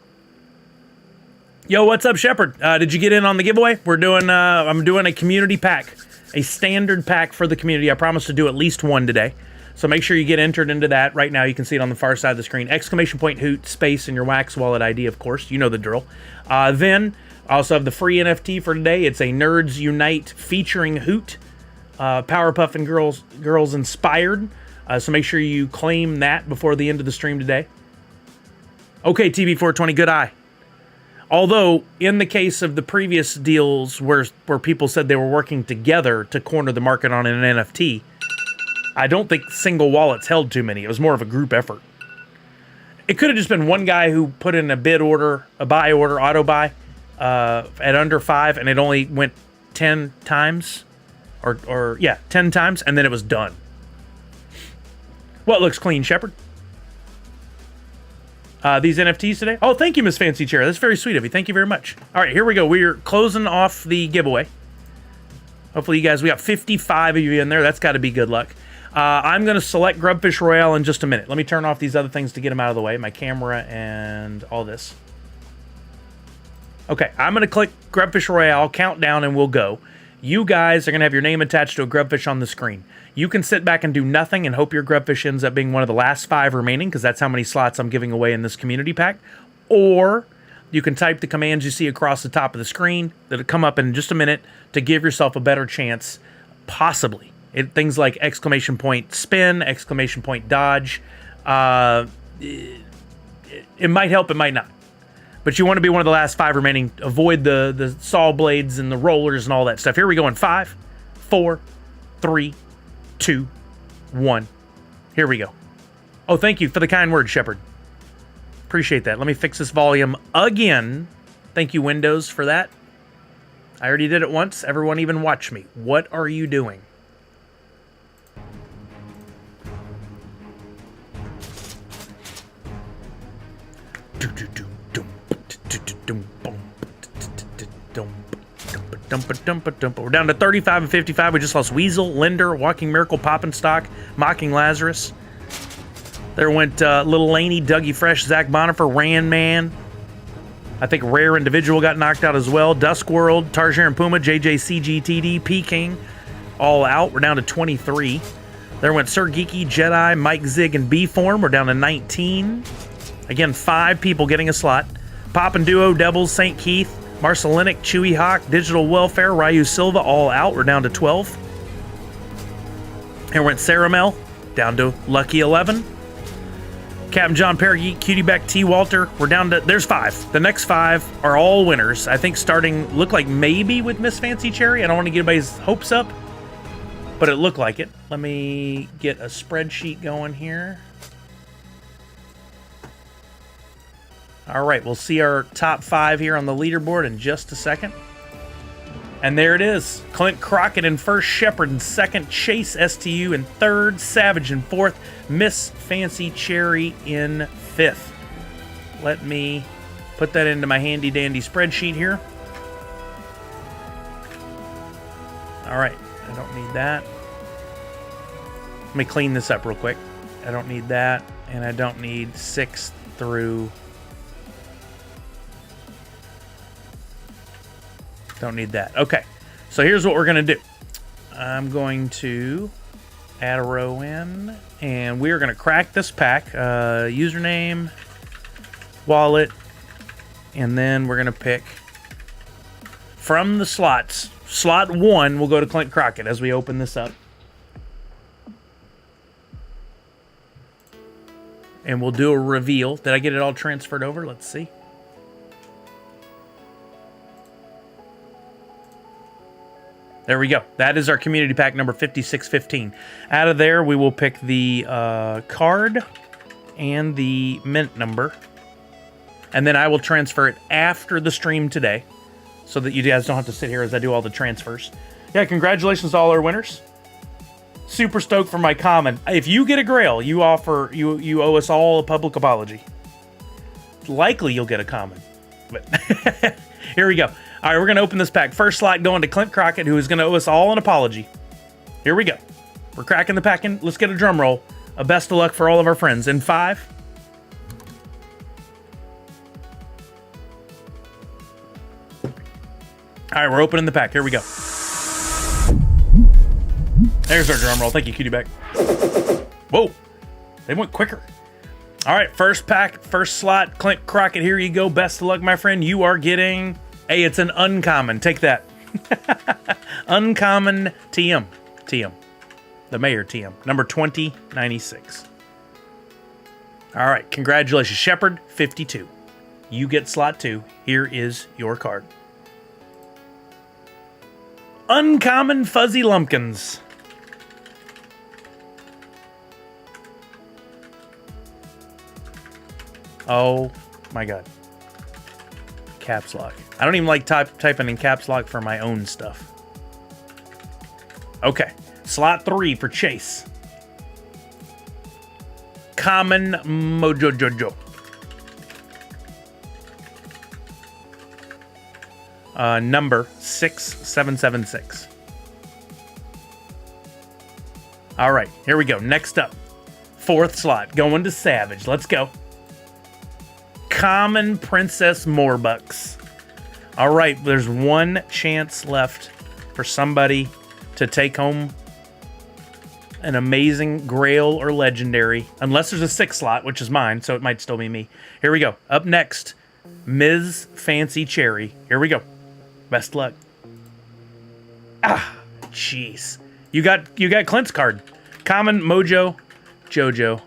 Yo, what's up, Shepard? Did you get in on the giveaway? We're doing, I'm doing a community pack. A standard pack for the community. I promise to do at least one today. So make sure you get entered into that. Right now, you can see it on the far side of the screen. Exclamation point hoot, space, and your wax wallet ID, of course. You know the drill. Then, I also have the free NFT for today. It's a Nerds Unite featuring Hoot. Powerpuff and Girls inspired. So make sure you claim that before the end of the stream today. Okay, TV420, good eye. Although, in the case of the previous deals where people said they were working together to corner the market on an NFT, I don't think single wallets held too many. It was more of a group effort. It could have just been one guy who put in a bid order, a buy order, auto buy, at under 5, and it only went 10 times, or 10 times, and then it was done. What looks clean, Shepard? These NFTs today? Oh, thank you, Miss Fancy Chair. That's very sweet of you. Thank you very much. All right, here we go. We're closing off the giveaway. Hopefully, you guys, we got 55 of you in there. That's got to be good luck. I'm going to select Grubfish Royale in just a minute. Let me turn off these other things to get them out of the way. My camera and all this. Okay, I'm going to click Grubfish Royale, count down, and we'll go. You guys are going to have your name attached to a grubfish on the screen. You can sit back and do nothing and hope your grubfish ends up being one of the last 5 remaining, because that's how many slots I'm giving away in this community pack. Or you can type the commands you see across the top of the screen that'll come up in just a minute to give yourself a better chance, possibly. Things like exclamation point spin, exclamation point dodge. It might help, it might not. But you want to be one of the last 5 remaining. Avoid the saw blades and the rollers and all that stuff. Here we go in 5, 4, 3, 2, 1. Here we go. Oh, thank you for the kind words, Shepard. Appreciate that. Let me fix this volume again. Thank you, Windows, for that. I already did it once. Everyone even watched me. What are you doing? We're down to 35 and 55. We just lost Weasel, Linder, Walking Miracle, Poppin' Stock, Mocking Lazarus. There went Little Laney, Dougie Fresh, Zach Bonifer, Ran Man. I think Rare Individual got knocked out as well. Dusk World, Tarsier and Puma, JJCGTD, P-King, all out. We're down to 23. There went Sir Geeky, Jedi, Mike Zig, and B-Form. We're down to 19. Again, 5 people getting a slot. Poppin' Duo, Devils, St. Keith, Marcelinic, Chewy Hawk, Digital Welfare, Ryu Silva, all out. We're down to 12. Here went Saramel, down to Lucky 11. Captain John Parageek, Cutie Beck, T. Walter, we're down to, there's 5. The next 5 are all winners. I think starting, look like maybe with Miss Fancy Cherry. I don't want to get anybody's hopes up, but it looked like it. Let me get a spreadsheet going here. All right, we'll see our top 5 here on the leaderboard in just a second. And there it is. Clint Crockett in first, Shepard in second, Chase STU in third, Savage in fourth, Miss Fancy Cherry in fifth. Let me put that into my handy dandy spreadsheet here. All right, I don't need that. Let me clean this up real quick. I don't need that, and I don't need 6 through... Don't need that. Okay, so here's what we're going to do. I'm going to add a row in, and we are going to crack this pack. Username, wallet, and then we're going to pick from the slots. Slot 1 will go to Clint Crockett as we open this up. And we'll do a reveal. Did I get it all transferred over? Let's see. There we go. That is our community pack number 5615. Out of there, we will pick the card and the mint number. And then I will transfer it after the stream today so that you guys don't have to sit here as I do all the transfers. Yeah, congratulations to all our winners. Super stoked for my common. If you get a grail, you owe us all a public apology. Likely you'll get a common. But here we go. All right, we're going to open this pack. First slot going to Clint Crockett, who is going to owe us all an apology. Here we go. We're cracking the pack in. Let's get a drum roll. A best of luck for all of our friends. In 5. All right, we're opening the pack. Here we go. There's our drum roll. Thank you, Cutie Beck. Whoa, they went quicker. All right, first pack, first slot. Clint Crockett, here you go. Best of luck, my friend. You are getting... Hey, it's an uncommon. Take that. Uncommon TM. TM. The Mayor TM. Number 2096. All right. Congratulations. Shepard, 52. You get slot 2. Here is your card. Uncommon Fuzzy Lumpkins. Oh my God. Caps lock. I don't even like typing in caps lock for my own stuff. Okay. Slot 3 for Chase. Common Mojo Jojo. Number 6776. All right, here we go. Next up, 4th slot, going to Savage. Let's go. Common Princess Morbucks. All right, there's one chance left for somebody to take home an amazing Grail or Legendary, unless there's a 6th slot, which is mine, so it might still be me. Here we go. Up next, Ms. Fancy Cherry. Here we go. Best luck. Ah, jeez. You got Clint's card. Common Mojo Jojo.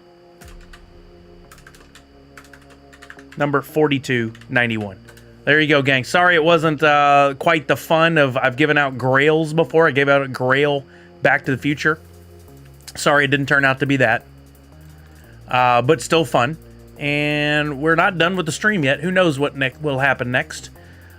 Number 4291. There you go, gang. Sorry it wasn't quite the fun of... I've given out Grails before. I gave out a Grail Back to the Future. Sorry it didn't turn out to be that. But still fun. And we're not done with the stream yet. Who knows what will happen next.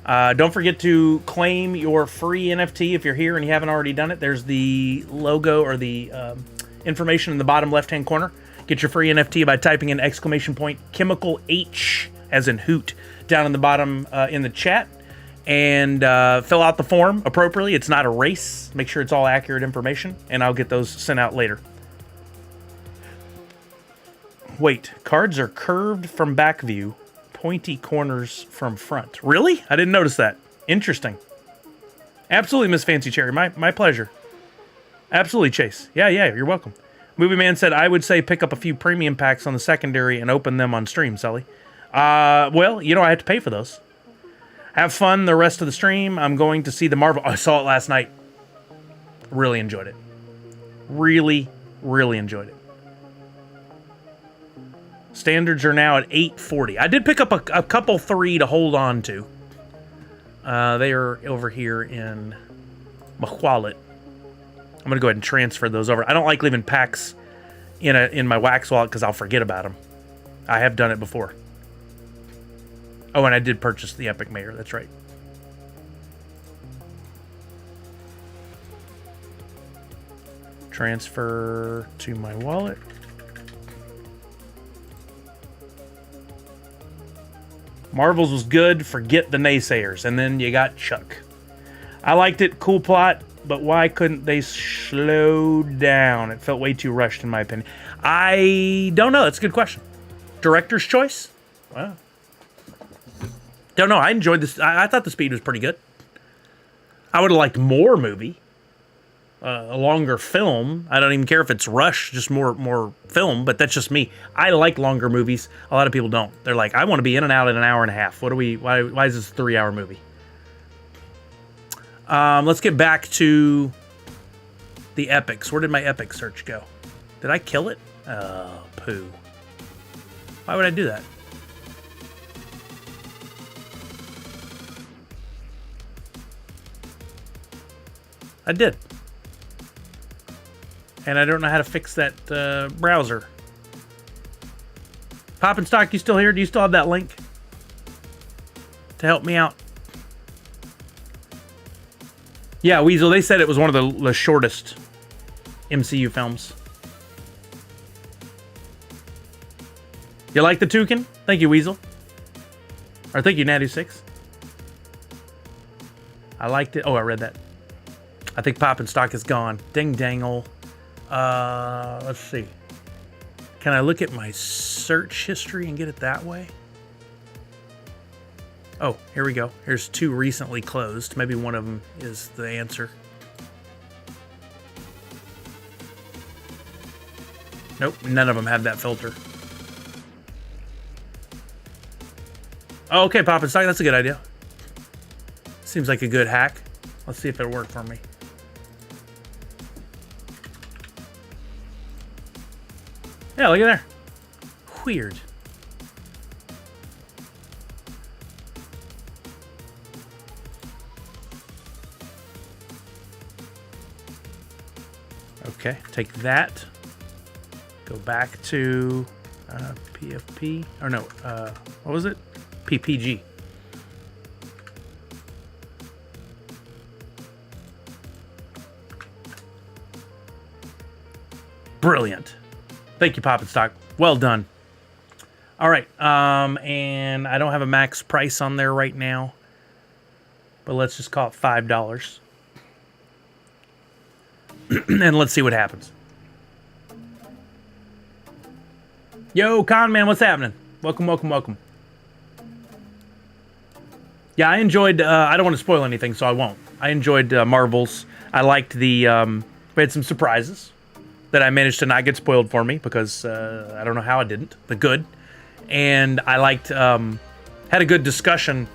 Don't forget to claim your free NFT if you're here and you haven't already done it. There's the logo or the information in the bottom left-hand corner. Get your free NFT by typing in ! Chemical H as in hoot down in the bottom in the chat. And fill out the form appropriately. It's not a race. Make sure it's all accurate information. And I'll get those sent out later. Wait, cards are curved from back view. Pointy corners from front. Really? I didn't notice that. Interesting. Absolutely, Miss Fancy Cherry. My pleasure. Absolutely, Chase. Yeah, you're welcome. Movie Man said, I would say pick up a few premium packs on the secondary and open them on stream, Sully. Well, you know, I have to pay for those. Have fun the rest of the stream. I'm going to see the Marvel. I saw it last night. Really enjoyed it. Really, really enjoyed it. Standards are now at 840. I did pick up a couple 3 to hold on to. They are over here in my wallet. I'm going to go ahead and transfer those over. I don't like leaving packs in my wax wallet because I'll forget about them. I have done it before. Oh, and I did purchase the Epic Mayor. That's right. Transfer to my wallet. Marvels was good. Forget the naysayers. And then you got Chuck. I liked it. Cool plot. But why couldn't they slow down? It felt way too rushed, in my opinion. I don't know. That's a good question. Director's choice? Wow. Don't know. I enjoyed this. I thought the speed was pretty good. I would have liked more movie. A longer film. I don't even care if it's rushed, just more film, but that's just me. I like longer movies. A lot of people don't. They're like, I want to be in and out in an hour and a half. Why is this a 3-hour movie? Let's get back to the epics. Where did my epic search go? Did I kill it? Oh, poo. Why would I do that? I did. And I don't know how to fix that browser. Pop and Stock, you still here? Do you still have that link to help me out? Yeah, Weasel, they said it was one of the shortest MCU films. You like the toucan? Thank you, Weasel. Or thank you, Natty6. I liked it. Oh, I read that. I think Pop and Stock is gone. Ding dangle. Let's see. Can I look at my search history and get it that way? Oh, here we go. Here's 2 recently closed. Maybe one of them is the answer. Nope, none of them have that filter. Oh, okay, Pop and Stock. That's a good idea. Seems like a good hack. Let's see if it'll work for me. Yeah, look at there. Weird. Okay, take that. Go back to PFP, or no, what was it? PPG. Brilliant. Thank you, Pop and Stock. Well done. All right, and I don't have a max price on there right now, but let's just call it $5. And let's see what happens. Yo, Con Man, what's happening? Welcome, welcome, welcome. Yeah, I enjoyed, I don't want to spoil anything, so I won't. I enjoyed Marvels. I liked the, we had some surprises that I managed to not get spoiled for me because I don't know how I didn't, but good. And I liked, had a good discussion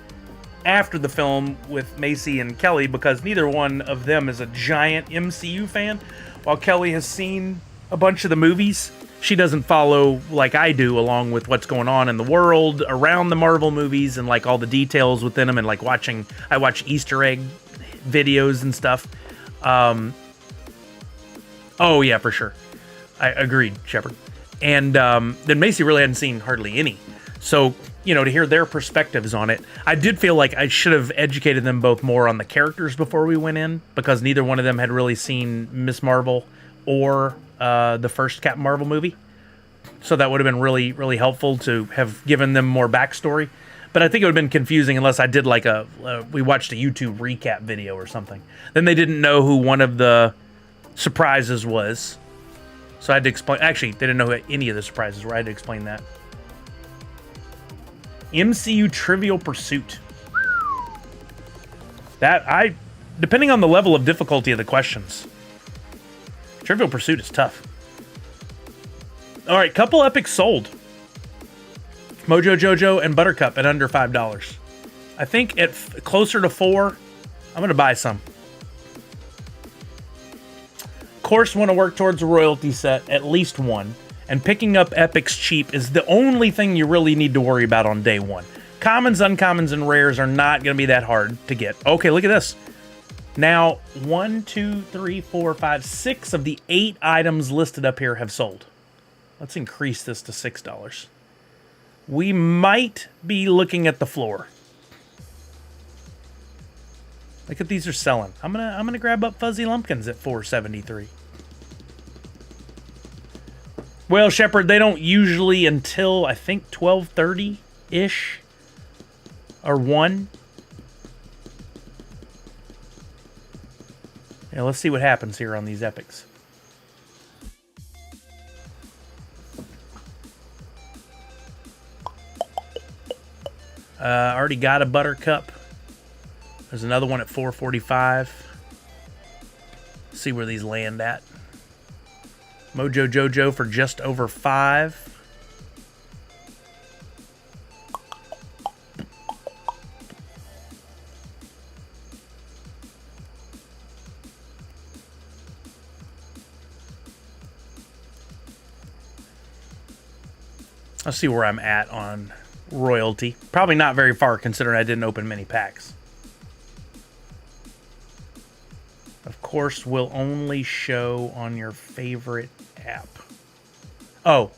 after the film with Macy and Kelly because neither one of them is a giant MCU fan. While Kelly has seen a bunch of the movies, she doesn't follow like I do along with what's going on in the world around the Marvel movies and like all the details within them and like I watch Easter egg videos and stuff. Oh yeah, for sure. I agreed, Shepard. And then Macy really hadn't seen hardly any. So, you know, to hear their perspectives on it, I did feel like I should have educated them both more on the characters before we went in, because neither one of them had really seen Miss Marvel or the first Captain Marvel movie. So that would have been really, really helpful to have given them more backstory. But I think it would have been confusing unless I did like we watched a YouTube recap video or something. Then they didn't know who one of the surprises was. So I had to explain. Actually, they didn't know who any of the surprises were. I had to explain that. MCU Trivial Pursuit. Depending on the level of difficulty of the questions, Trivial Pursuit is tough. All right, couple epics sold. Mojo Jojo and Buttercup at under $5. I think at closer to $4, I'm going to buy some. Of course, want to work towards a royalty set, at least one. And picking up epics cheap is the only thing you really need to worry about on day one. Commons, uncommons, and rares are not going to be that hard to get. Okay, look at this. Now, 1, 2, 3, 4, 5, 6 of the 8 items listed up here have sold. Let's increase this to $6. We might be looking at the floor. Look at these are selling. I'm gonna grab up Fuzzy Lumpkins at $4.73. Well, Shepard, they don't usually until I think 12:30-ish or 1. Yeah, let's see what happens here on these epics. Already got a Buttercup. There's another one at $4.45. See where these land at. Mojo Jojo for just over $5. Let's see where I'm at on royalty. Probably not very far considering I didn't open many packs. Of course, will only show on your favorite app. Oh,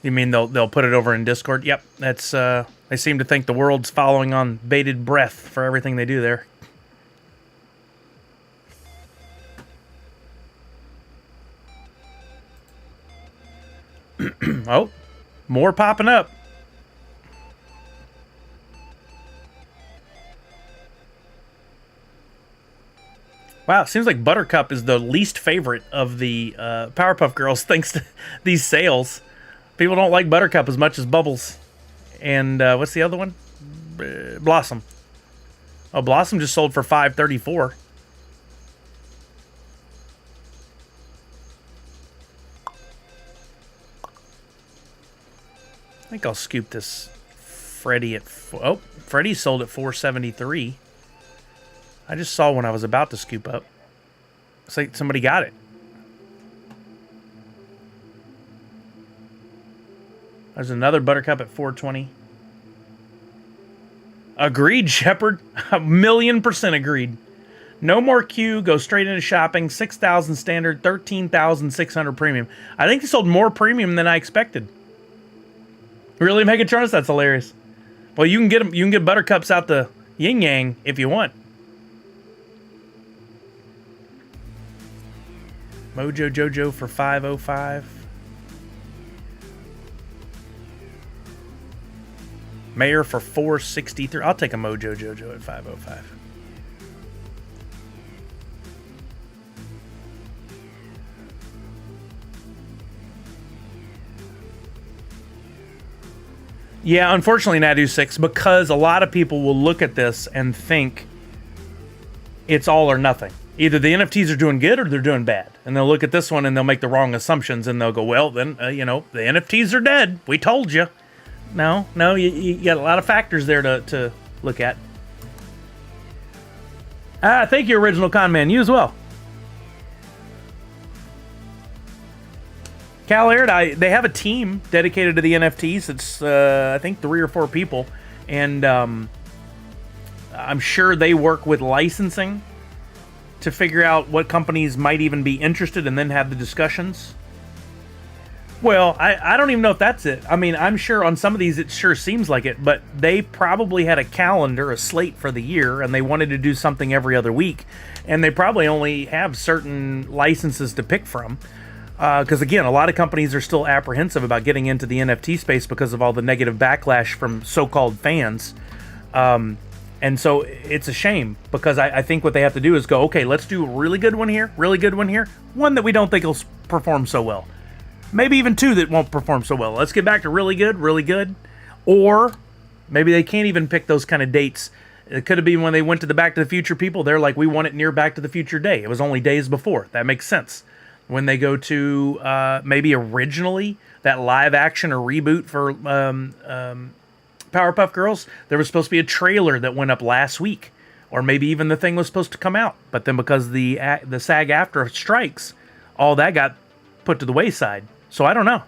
you mean they'll put it over in Discord? Yep, that's they seem to think the world's following on bated breath for everything they do there. Oh, more popping up. Wow, it seems like Buttercup is the least favorite of the Powerpuff Girls thanks to these sales. People don't like Buttercup as much as Bubbles. And what's the other one? Blossom. Oh, Blossom just sold for $5.34. I think I'll scoop this Freddy at... Oh, Freddy sold at $4.73. I just saw when I was about to scoop up. It's like somebody got it. There's another Buttercup at $4.20. Agreed, Shepard. 1,000,000% agreed. No more queue. Go straight into shopping. 6,000 standard. 13,600 premium. I think they sold more premium than I expected. Really, Megatronus? That's hilarious. Well, you can get them. You can get Buttercups out the yin yang if you want. Mojo Jojo for 505. Mayor for 463. I'll take a Mojo Jojo at 505. Yeah, unfortunately, Nadu 6, because a lot of people will look at this and think it's all or nothing. Either the NFTs are doing good or they're doing bad. And they'll look at this one and they'll make the wrong assumptions and they'll go, well, then, the NFTs are dead. We told you. No, you got a lot of factors there to look at. Thank you, Original Con Man. You as well. Cal Aird, they have a team dedicated to the NFTs. It's, I think, 3 or 4 people. And I'm sure they work with licensing to figure out what companies might even be interested and then have the discussions. Well, I don't even know if that's it. I mean, I'm sure on some of these it sure seems like it, but they probably had a calendar, a slate for the year, and they wanted to do something every other week. And they probably only have certain licenses to pick from. Because, again, a lot of companies are still apprehensive about getting into the NFT space because of all the negative backlash from so-called fans. And so it's a shame because I think what they have to do is go, okay, let's do a really good one here, one that we don't think will perform so well. Maybe even 2 that won't perform so well. Let's get back to really good. Or maybe they can't even pick those kind of dates. It could have been when they went to the Back to the Future people. They're like, we want it near Back to the Future Day. It was only days before. That makes sense. When they go to maybe originally that live action or reboot for Powerpuff Girls, there was supposed to be a trailer that went up last week, or maybe even the thing was supposed to come out, but then because the SAG-AFTRA strikes, all that got put to the wayside. So I don't know.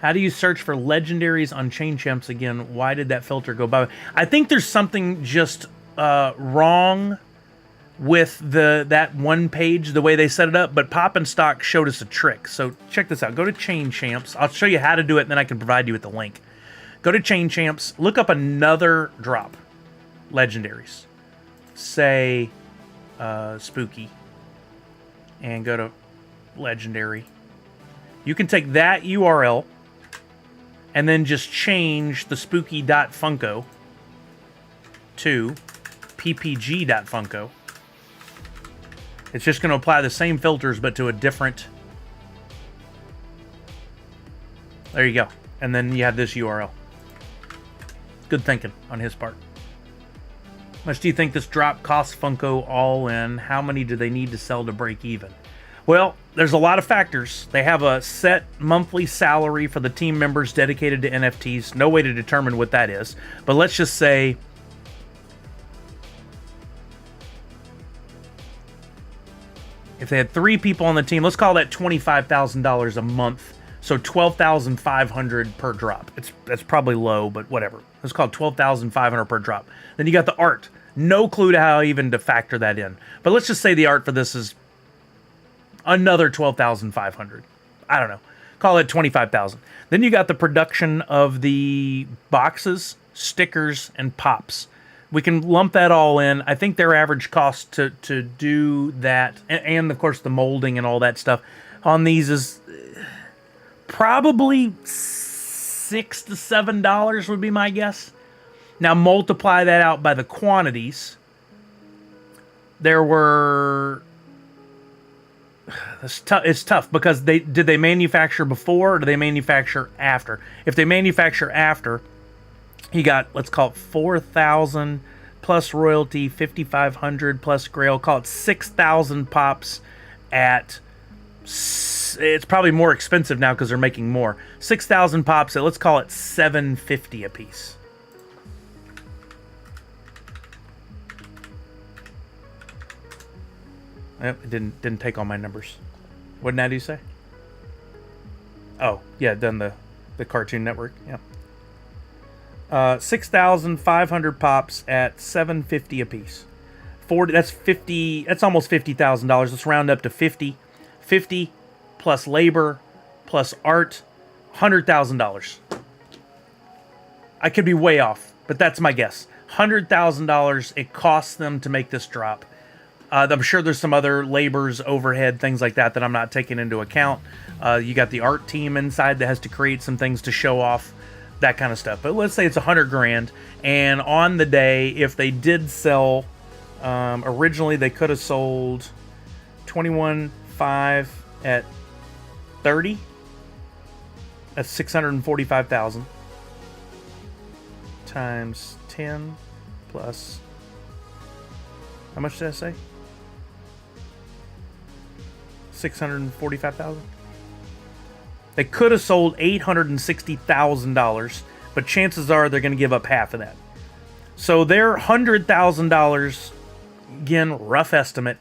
How do you search for legendaries on Chain Chimps again? Why did that filter go by? I think there's something just wrong with that one page, the way they set it up, but Pop and Stock showed us a trick. So check this out. Go to Chain Champs. I'll show you how to do it, and then I can provide you with the link. Go to Chain Champs. Look up another drop. Legendaries. Say Spooky. And go to Legendary. You can take that URL and then just change the spooky.funko to ppg.funko. It's just going to apply the same filters, but to a different... There you go. And then you have this URL. Good thinking on his part. How much do you think this drop costs Funko all in? How many do they need to sell to break even? Well, there's a lot of factors. They have a set monthly salary for the team members dedicated to NFTs. No way to determine what that is. But let's just say... if they had 3 people on the team, let's call that $25,000 a month. So $12,500 per drop. That's probably low, but whatever. Let's call it $12,500 per drop. Then you got the art. No clue to how even to factor that in. But let's just say the art for this is another $12,500. I don't know. Call it $25,000. Then you got the production of the boxes, stickers, and pops. We can lump that all in. I think their average cost to do that, and of course the molding and all that stuff on these is probably $6 to $7 would be my guess. Now multiply that out by the quantities. There were... It's tough because did they manufacture before or do they manufacture after? If they manufacture after... you got, let's call it 4,000 plus royalty, 5,500 plus Grail. Call it 6,000 pops at... it's probably more expensive now because they're making more. 6,000 pops at, let's call it $750 a piece. Yep, it didn't take all my numbers. What did Natty say? Oh, yeah, done the Cartoon Network. Yeah. 6,500 pops at $750 a piece. 40. That's 50. That's almost $50,000. Let's round up to 50. 50 plus labor plus art, $100,000. I could be way off, but that's my guess. $100,000 it costs them to make this drop. I'm sure there's some other labors, overhead, things like that I'm not taking into account. You got the art team inside that has to create some things to show off, that kind of stuff. But let's say it's $100,000, and on the day, if they did sell, originally they could have sold 21.5 at 30. That's 645,000 times 10 plus. How much did I say? 645,000. They could have sold $860,000, but chances are they're going to give up half of that. So their $100,000, again, rough estimate,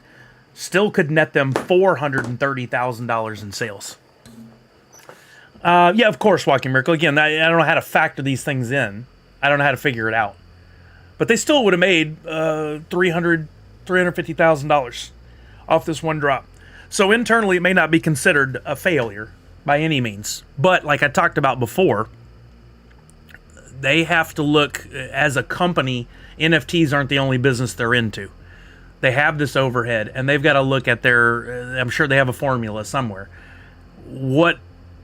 still could net them $430,000 in sales. Yeah, of course, Walking Miracle. Again, I don't know how to factor these things in. I don't know how to figure it out. But they still would have made $350,000 off this one drop. So internally, it may not be considered a failure by any means. But like I talked about before, they have to look, as a company, NFTs aren't the only business they're into. They have this overhead, and they've got to look at their, I'm sure they have a formula somewhere. What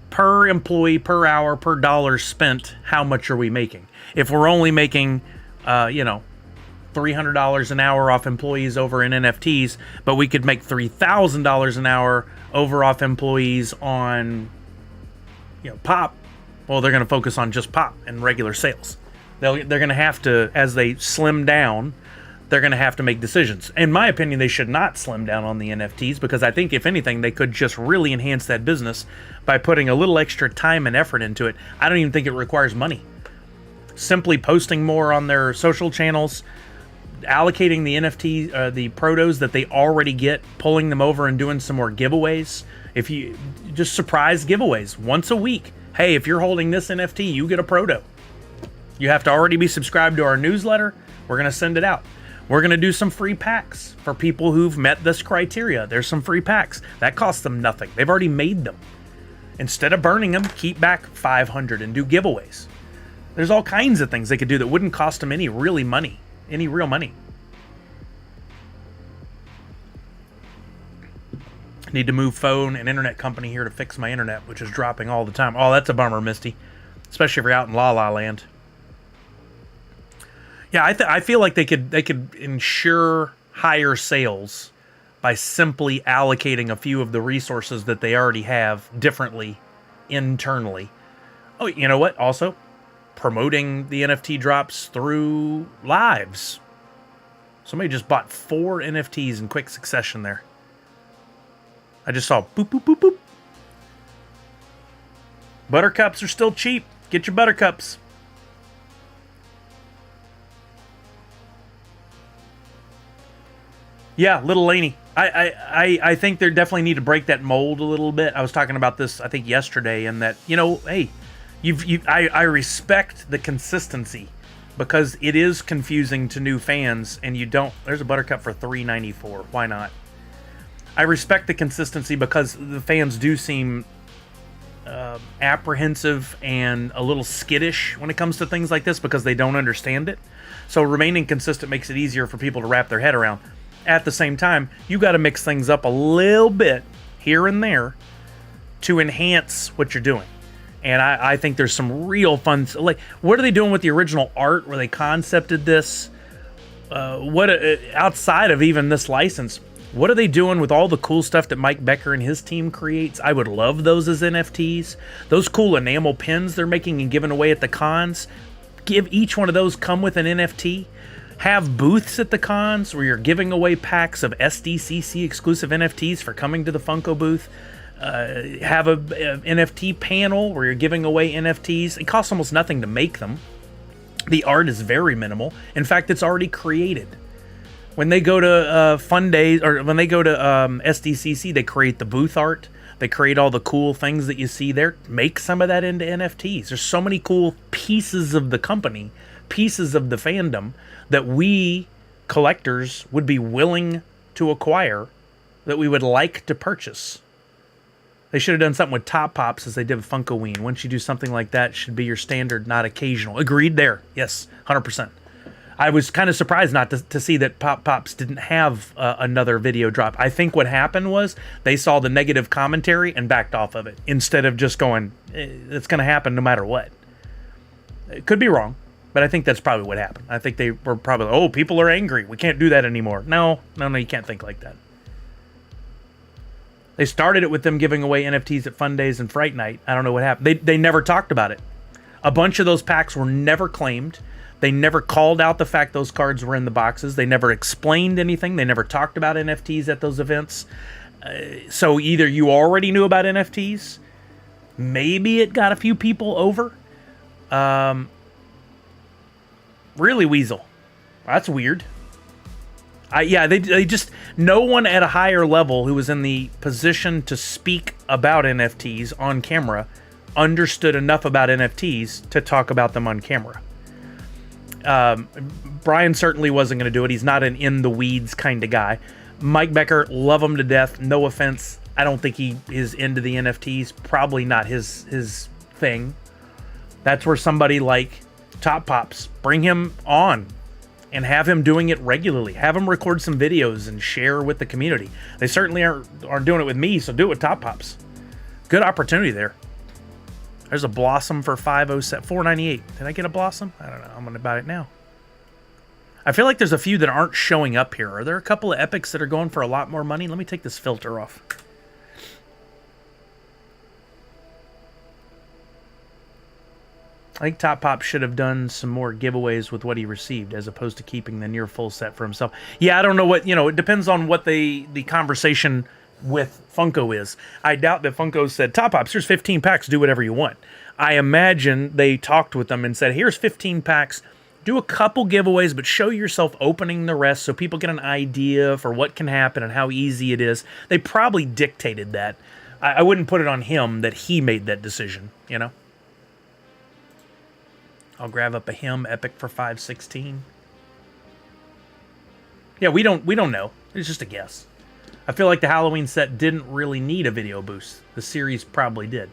per employee, per hour, per dollar spent, how much are we making? If we're only making, $300 an hour off employees over in NFTs, but we could make $3,000 an hour over off employees on, pop. Well, they're going to focus on just pop and regular sales. They're going to have to, as they slim down, they're going to have to make decisions. In my opinion, they should not slim down on the NFTs, because I think, if anything, they could just really enhance that business by putting a little extra time and effort into it. I don't even think it requires money. Simply posting more on their social channels, allocating the NFT, the protos that they already get, pulling them over and doing some more giveaways. If you just surprise giveaways once a week. Hey, if you're holding this NFT, you get a proto. You have to already be subscribed to our newsletter. We're going to send it out. We're going to do some free packs for people who've met this criteria. There's some free packs. That costs them nothing. They've already made them. Instead of burning them, keep back 500 and do giveaways. There's all kinds of things they could do that wouldn't cost them any real money. Need to move phone and internet company here to fix my internet, which is dropping all the time. Oh, that's a bummer, Misty. Especially if you're out in La La Land. Yeah, I feel like they could ensure higher sales by simply allocating a few of the resources that they already have differently internally. Oh, you know what? Also, promoting the NFT drops through lives. Somebody just bought 4 NFTs in quick succession there. I just saw boop, boop, boop, boop. Buttercups are still cheap. Get your buttercups. Yeah, little Laney. I think they definitely need to break that mold a little bit. I was talking about this, I think, yesterday, and that, hey, I respect the consistency, because it is confusing to new fans, and you don't. There's a buttercup for $3.94. Why not? I respect the consistency, because the fans do seem apprehensive and a little skittish when it comes to things like this, because they don't understand it. So remaining consistent makes it easier for people to wrap their head around. At the same time, you got to mix things up a little bit here and there to enhance what you're doing. And I think there's some real fun. Like, what are they doing with the original art where they concepted this? Outside of even this license, what are they doing with all the cool stuff that Mike Becker and his team creates? I would love those as NFTs. Those cool enamel pins they're making and giving away at the cons. Give each one of those, come with an NFT. Have booths at the cons where you're giving away packs of SDCC exclusive NFTs for coming to the Funko booth. Have a NFT panel where you're giving away NFTs. It costs almost nothing to make them. The art is very minimal. In fact, it's already created. When they go to Fun Days, or when they go to SDCC, they create the booth art. They create all the cool things that you see there. Make some of that into NFTs. There's so many cool pieces of the company, pieces of the fandom, that we collectors would be willing to acquire, that we would like to purchase. They should have done something with Top Pops as they did with Funkoween. Once you do something like that, it should be your standard, not occasional. Agreed there. Yes, 100%. I was kind of surprised not to see that Pop Pops didn't have another video drop. I think what happened was they saw the negative commentary and backed off of it instead of just going, it's going to happen no matter what. It could be wrong, but I think that's probably what happened. I think they were probably, oh, people are angry. We can't do that anymore. No, you can't think like that. They started it with them giving away NFTs at Fun Days and Fright Night. I don't know what happened. They never talked about it. A bunch of those packs were never claimed. They never called out the fact those cards were in the boxes. They never explained anything. They never talked about NFTs at those events. So either you already knew about NFTs, maybe it got a few people over. Really, Weasel. That's weird. They just, no one at a higher level who was in the position to speak about NFTs on camera understood enough about NFTs to talk about them on camera. Brian certainly wasn't going to do it. He's not an in the weeds kind of guy. Mike Becker, love him to death. No offense. I don't think he is into the NFTs. Probably not his thing. That's where somebody like Top Pops, bring him on and have him doing it regularly. Have him record some videos and share with the community. They certainly aren't doing it with me, so do it with Top Pops. Good opportunity there. There's a Blossom for $4.98. Did I get a Blossom? I don't know. I'm going to buy it now. I feel like there's a few that aren't showing up here. Are there a couple of epics that are going for a lot more money? Let me take this filter off. I think Top Pop should have done some more giveaways with what he received as opposed to keeping the near full set for himself. Yeah, I don't know what, it depends on what the conversation with Funko is. I doubt that Funko said, Top Pops, here's 15 packs, do whatever you want. I imagine they talked with them and said, here's 15 packs, do a couple giveaways, but show yourself opening the rest so people get an idea for what can happen and how easy it is. They probably dictated that. I wouldn't put it on him that he made that decision, I'll grab up a him epic for $5.16. Yeah, we don't know. It's just a guess. I feel like the Halloween set didn't really need a video boost. The series probably did.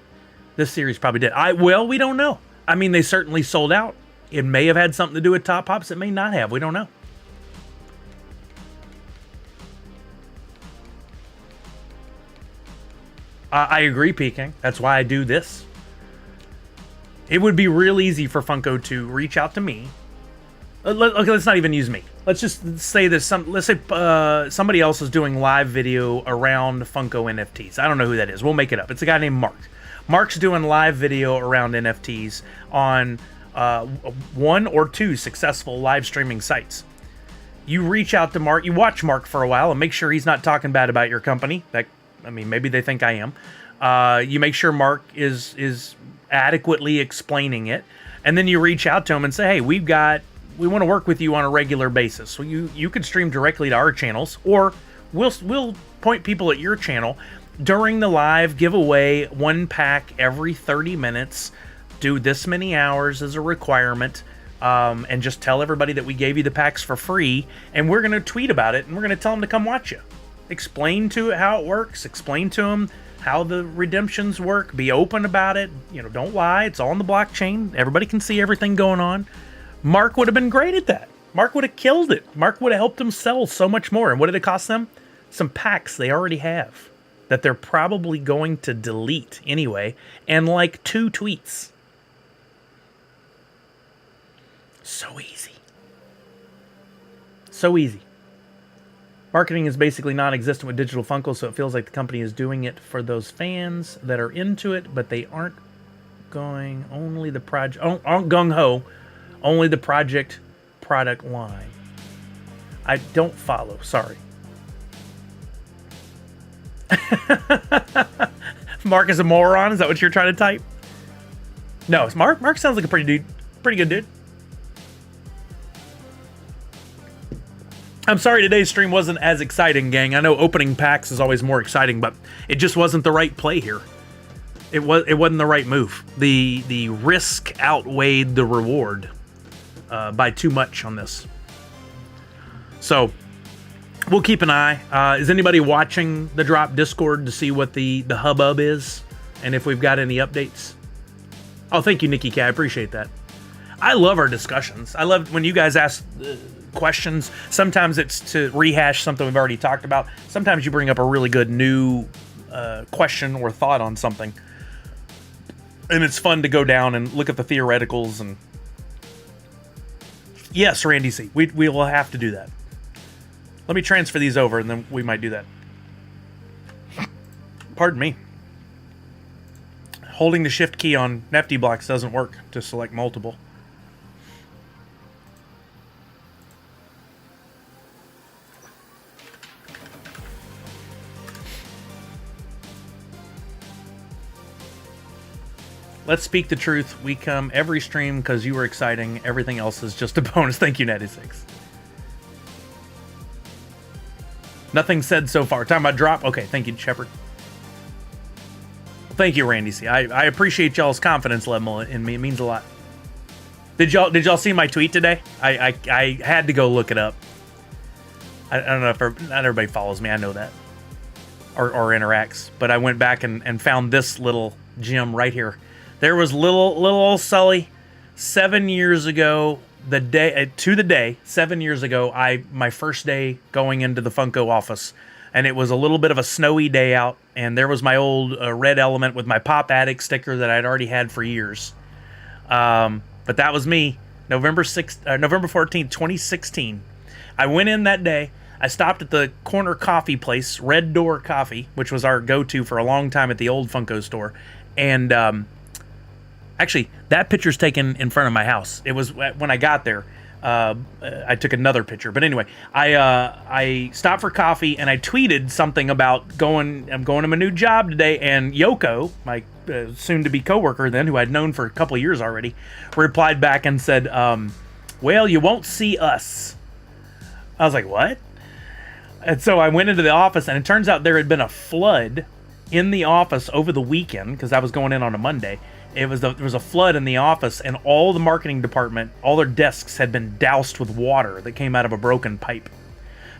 This series probably did. We don't know. I mean, they certainly sold out. It may have had something to do with Top Pops. It may not have. We don't know. I agree, Peking. That's why I do this. It would be real easy for Funko to reach out to me. Okay, let's not even use me. Let's just say that somebody else is doing live video around Funko NFTs. I don't know who that is. We'll make it up. It's a guy named Mark. Mark's doing live video around NFTs on one or two successful live streaming sites. You reach out to Mark. You watch Mark for a while and make sure he's not talking bad about your company. Maybe they think I am. You make sure Mark is adequately explaining it, and then you reach out to him and say, hey, we want to work with you on a regular basis. So you could stream directly to our channels, or we'll point people at your channel during the live giveaway, one pack every 30 minutes, do this many hours as a requirement, and just tell everybody that we gave you the packs for free, and we're going to tweet about it, and we're going to tell them to come watch you. Explain to it how it works, explain to them how the redemptions work, be open about it, don't lie, it's all on the blockchain, everybody can see everything going on. Mark would have been great at that. Mark would have killed it. Mark would have helped them sell so much more. And what did it cost them? Some packs they already have that they're probably going to delete anyway, and like 2 tweets. So easy. So easy. Marketing is basically non-existent with Digital Funko, so it feels like the company is doing it for those fans that are into it, but they aren't going only the project, aren't gung-ho, only the product line. I don't follow, sorry. Mark is a moron, is that what you're trying to type? No, Mark sounds like a pretty good dude. I'm sorry today's stream wasn't as exciting, gang. I know opening packs is always more exciting, but it just wasn't the right play here. It wasn't the right move. The risk outweighed the reward by too much on this. So we'll keep an eye. Is anybody watching the drop Discord to see what the hubbub is and if we've got any updates? Oh, thank you, Nikki K. I appreciate that. I love our discussions. I love when you guys ask questions. Sometimes it's to rehash something we've already talked about. Sometimes you bring up a really good new question or thought on something. And it's fun to go down and look at the theoreticals. And yes, Randy C. We will have to do that. Let me transfer these over and then we might do that. Pardon me. Holding the shift key on Nifty blocks doesn't work to select multiple. Let's speak the truth. We come every stream because you were exciting. Everything else is just a bonus. Thank you, Natty6. Nothing said so far. Talking about drop? Okay, thank you, Shepard. Thank you, Randy C. I appreciate y'all's confidence level in me. It means a lot. Did y'all see my tweet today? I had to go look it up. I don't know if not everybody follows me. I know that. Or interacts. But I went back and found this little gem right here. There was little old Sully 7 years ago, the day 7 years ago, my first day going into the Funko office, and it was a little bit of a snowy day out, and there was my old red element with my Pop Addict sticker that I'd already had for years. But that was me, November 14th, 2016. I went in that day. I stopped at the corner coffee place, Red Door Coffee, which was our go-to for a long time at the old Funko store, and actually, that picture's taken in front of my house. It was when I got there. I took another picture, but anyway, I stopped for coffee and I tweeted something about I'm going to my new job today. And Yoko, my soon-to-be coworker then, who I'd known for a couple of years already, replied back and said, "Well, you won't see us." I was like, "What?" And so I went into the office, and it turns out there had been a flood in the office over the weekend because I was going in on a Monday. There was a flood in the office, and all the marketing department, all their desks had been doused with water that came out of a broken pipe.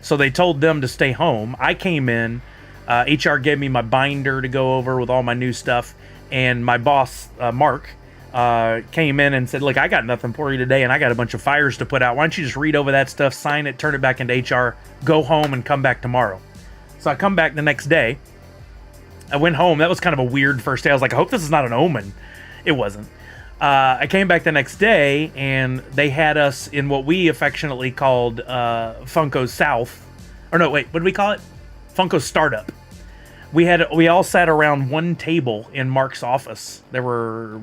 So they told them to stay home. I came in. HR gave me my binder to go over with all my new stuff, and my boss, Mark, came in and said, "Look, I got nothing for you today, and I got a bunch of fires to put out. Why don't you just read over that stuff, sign it, turn it back into HR, go home, and come back tomorrow?" So I come back the next day. I went home. That was kind of a weird first day. I was like, I hope this is not an omen. It wasn't. I came back the next day, and they had us in what we affectionately called Funko South. Or no, wait, what did we call it? Funko Startup. We all sat around one table in Mark's office. There were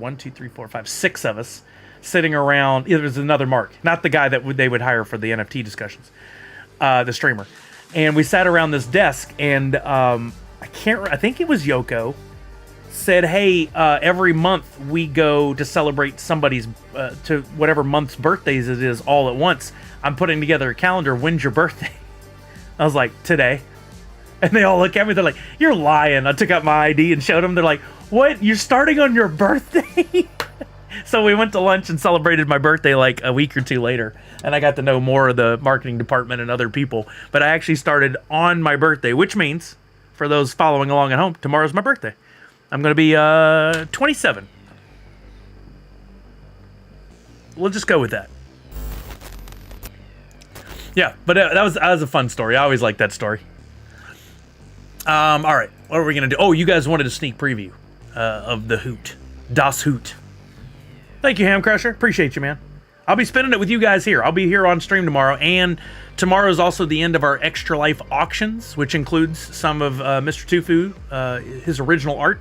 6 of us sitting around. It was another Mark, not the guy that they would hire for the NFT discussions, the streamer. And we sat around this desk, and I think it was Yoko, said, "Hey, every month we go to celebrate somebody's, to whatever month's birthdays it is all at once. I'm putting together a calendar. When's your birthday?" I was like, "Today." And they all look at me. They're like, "You're lying." I took out my ID and showed them. They're like, "What? You're starting on your birthday?" So we went to lunch and celebrated my birthday like a week or two later. And I got to know more of the marketing department and other people. But I actually started on my birthday, which means, for those following along at home, tomorrow's my birthday. I'm going to be 27. We'll just go with that. Yeah, but that was a fun story. I always liked that story. All right, what are we going to do? Oh, you guys wanted a sneak preview of the Hoot. Das Hoot. Thank you, Ham Crusher. Appreciate you, man. I'll be spending it with you guys here. I'll be here on stream tomorrow, and tomorrow is also the end of our Extra Life auctions, which includes some of Mr. Tufu, his original art.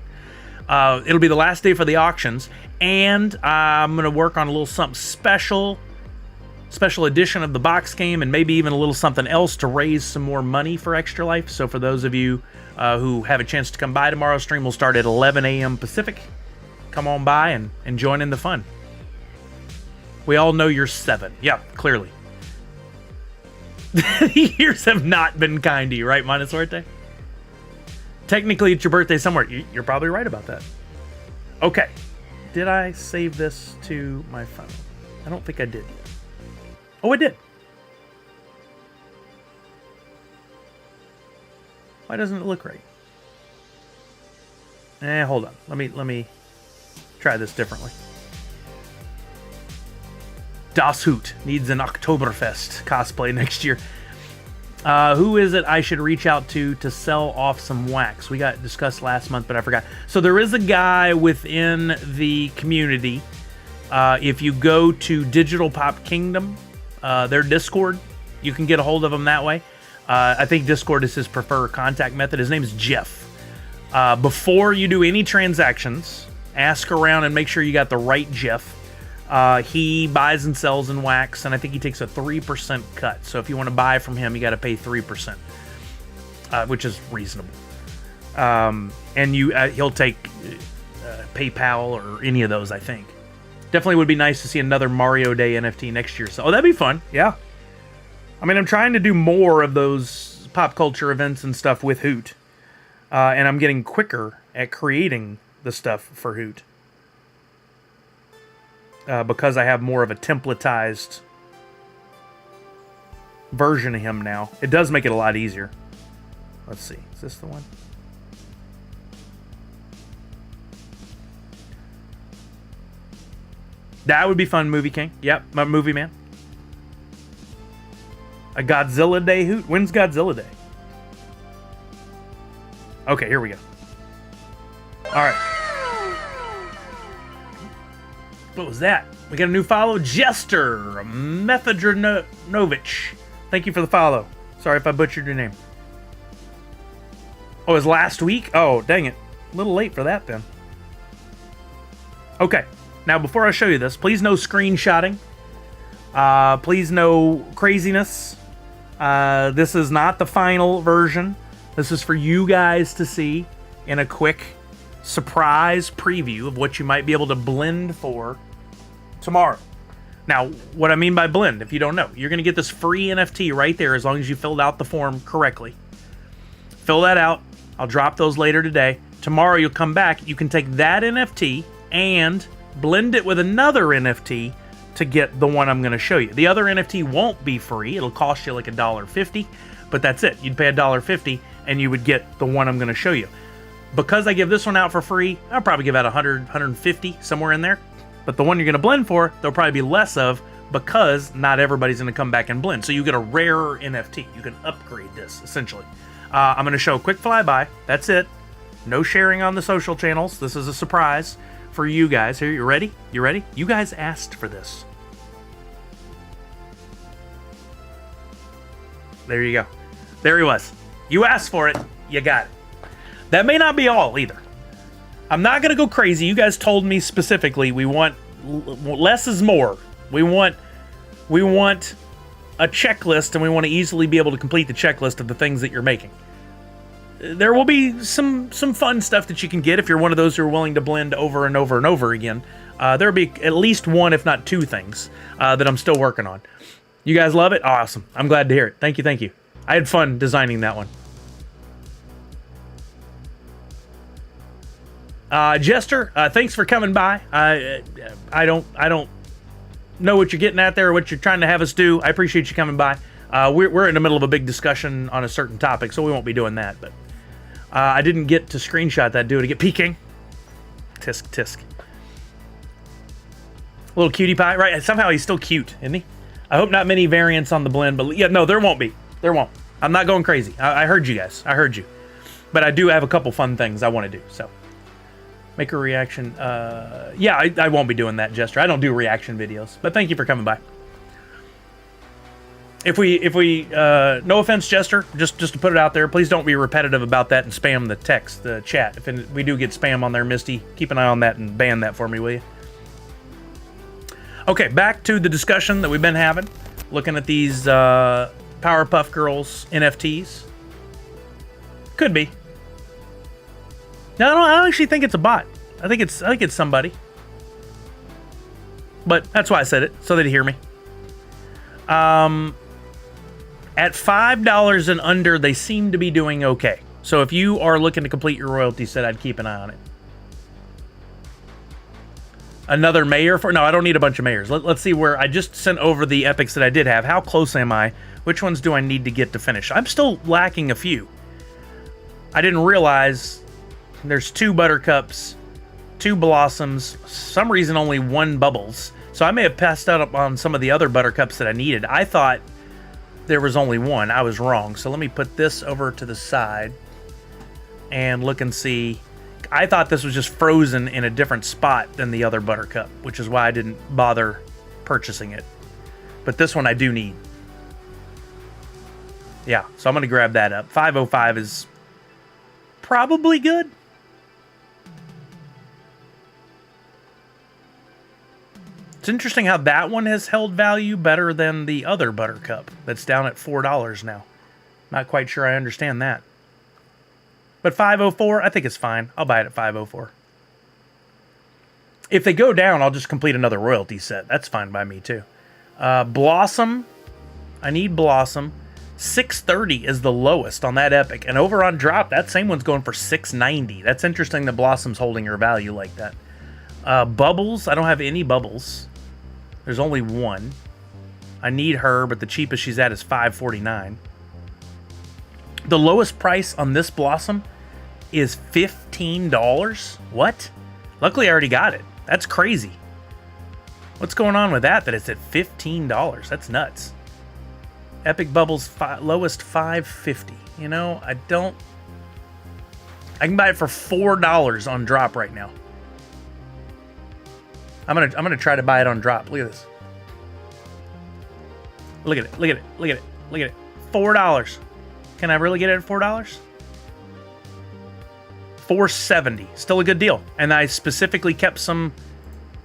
It'll be the last day for the auctions, and I'm going to work on a little something special edition of the box game, and maybe even a little something else to raise some more money for Extra Life. So for those of you who have a chance to come by tomorrow, stream will start at 11 a.m. Pacific. Come on by and join in the fun. We all know you're 7. Yeah, clearly. The years have not been kind to you, right, Montessorte? Technically, it's your birthday somewhere. You're probably right about that. Okay. Did I save this to my phone? I don't think I did yet. Oh, I did. Why doesn't it look right? Hold on. Let me try this differently. Das Hoot needs an Oktoberfest cosplay next year. Who is it I should reach out to sell off some wax? We got discussed last month, but I forgot. So there is a guy within the community. If you go to Digital Pop Kingdom, their Discord, you can get a hold of him that way. I think Discord is his preferred contact method. His name is Jeff. Before you do any transactions, ask around and make sure you got the right Jeff. He buys and sells in wax, and I think he takes a 3% cut. So if you want to buy from him, you got to pay 3%, which is reasonable. And he'll take PayPal or any of those, I think. Definitely would be nice to see another Mario Day NFT next year. So, that'd be fun. Yeah. I mean, I'm trying to do more of those pop culture events and stuff with Hoot. And I'm getting quicker at creating the stuff for Hoot. Because I have more of a templatized version of him now. It does make it a lot easier. Let's see. Is this the one? That would be fun, Movie King. Yep, my Movie Man. A Godzilla Day Hoot? When's Godzilla Day? Okay, here we go. All right. What was that? We got a new follow. Jester Methadronovich. Thank you for the follow. Sorry if I butchered your name. Oh, it was last week? Oh, dang it. A little late for that then. Okay. Now, before I show you this, please no screenshotting. Please no craziness. This is not the final version. This is for you guys to see in a quick surprise preview of what you might be able to blend for tomorrow. Now, what I mean by blend, if you don't know, you're going to get this free NFT right there as long as you filled out the form correctly. Fill that out. I'll drop those later today. Tomorrow you'll come back. You can take that NFT and blend it with another NFT to get the one I'm going to show you. The other NFT won't be free. It'll cost you like $1.50, but that's it. You'd pay $1.50 and you would get the one I'm going to show you. Because I give this one out for free, I'll probably give out 100, 150, somewhere in there. But the one you're going to blend for, there'll probably be less of because not everybody's going to come back and blend. So you get a rarer NFT. You can upgrade this, essentially. I'm going to show a quick flyby. That's it. No sharing on the social channels. This is a surprise for you guys. Here, you ready? You ready? You guys asked for this. There you go. There he was. You asked for it. You got it. That may not be all either. I'm not going to go crazy. You guys told me specifically we want less is more. We want a checklist, and we want to easily be able to complete the checklist of the things that you're making. There will be some fun stuff that you can get if you're one of those who are willing to blend over and over and over again. There'll be at least one, if not two things that I'm still working on. You guys love it? Awesome. I'm glad to hear it. Thank you, thank you. I had fun designing that one. Jester, thanks for coming by. I don't know what you're getting at there or what you're trying to have us do. I appreciate you coming by. We're in the middle of a big discussion on a certain topic, so we won't be doing that. But I didn't get to screenshot that dude to get peeking. Tisk tisk. Little cutie pie, right? Somehow he's still cute, isn't he? I hope not many variants on the blend, but yeah, no, there won't be. There won't. I'm not going crazy. I heard you guys. I heard you. But I do have a couple fun things I want to do, so. Make a reaction. Yeah, I won't be doing that, Jester. I don't do reaction videos, but thank you for coming by. If we no offense, Jester, just to put it out there, please don't be repetitive about that and spam the text, the chat. If we do get spam on there, Misty, keep an eye on that and ban that for me, will you? Okay, back to the discussion that we've been having, looking at these Powerpuff Girls NFTs. Could be. No, I don't actually think it's a bot. I think it's somebody. But that's why I said it, so they'd hear me. At $5 and under, they seem to be doing okay. So if you are looking to complete your royalty set, I'd keep an eye on it. Another mayor for... No, I don't need a bunch of mayors. Let's see where... I just sent over the epics that I did have. How close am I? Which ones do I need to get to finish? I'm still lacking a few. I didn't realize there's 2 Buttercups, 2 Blossoms, for some reason only 1 Bubbles. So I may have passed out on some of the other Buttercups that I needed. I thought there was only 1. I was wrong. So let me put this over to the side and look and see. I thought this was just frozen in a different spot than the other Buttercup, which is why I didn't bother purchasing it. But this one I do need. Yeah, so I'm going to grab that up. 505 is probably good. It's interesting how that one has held value better than the other Buttercup that's down at $4 now. Not quite sure I understand that. But 504, I think it's fine. I'll buy it at 504. If they go down, I'll just complete another royalty set. That's fine by me too. Blossom. I need Blossom. 630 is the lowest on that Epic. And over on Drop, that same one's going for 690. That's interesting that Blossom's holding her value like that. Bubbles. I don't have any Bubbles. There's only 1. I need her, but the cheapest she's at is 549. The lowest price on this Blossom is $15. What? Luckily, I already got it. That's crazy. What's going on with that it's at $15? That's nuts. Epic Bubbles lowest $5.50. You know, I can buy it for $4 on Drop right now. I'm gonna try to buy it on Drop. Look at this. Look at it. Look at it. Look at it. Look at it. $4. Can I really get it at $4? $4.70. Still a good deal. And I specifically kept some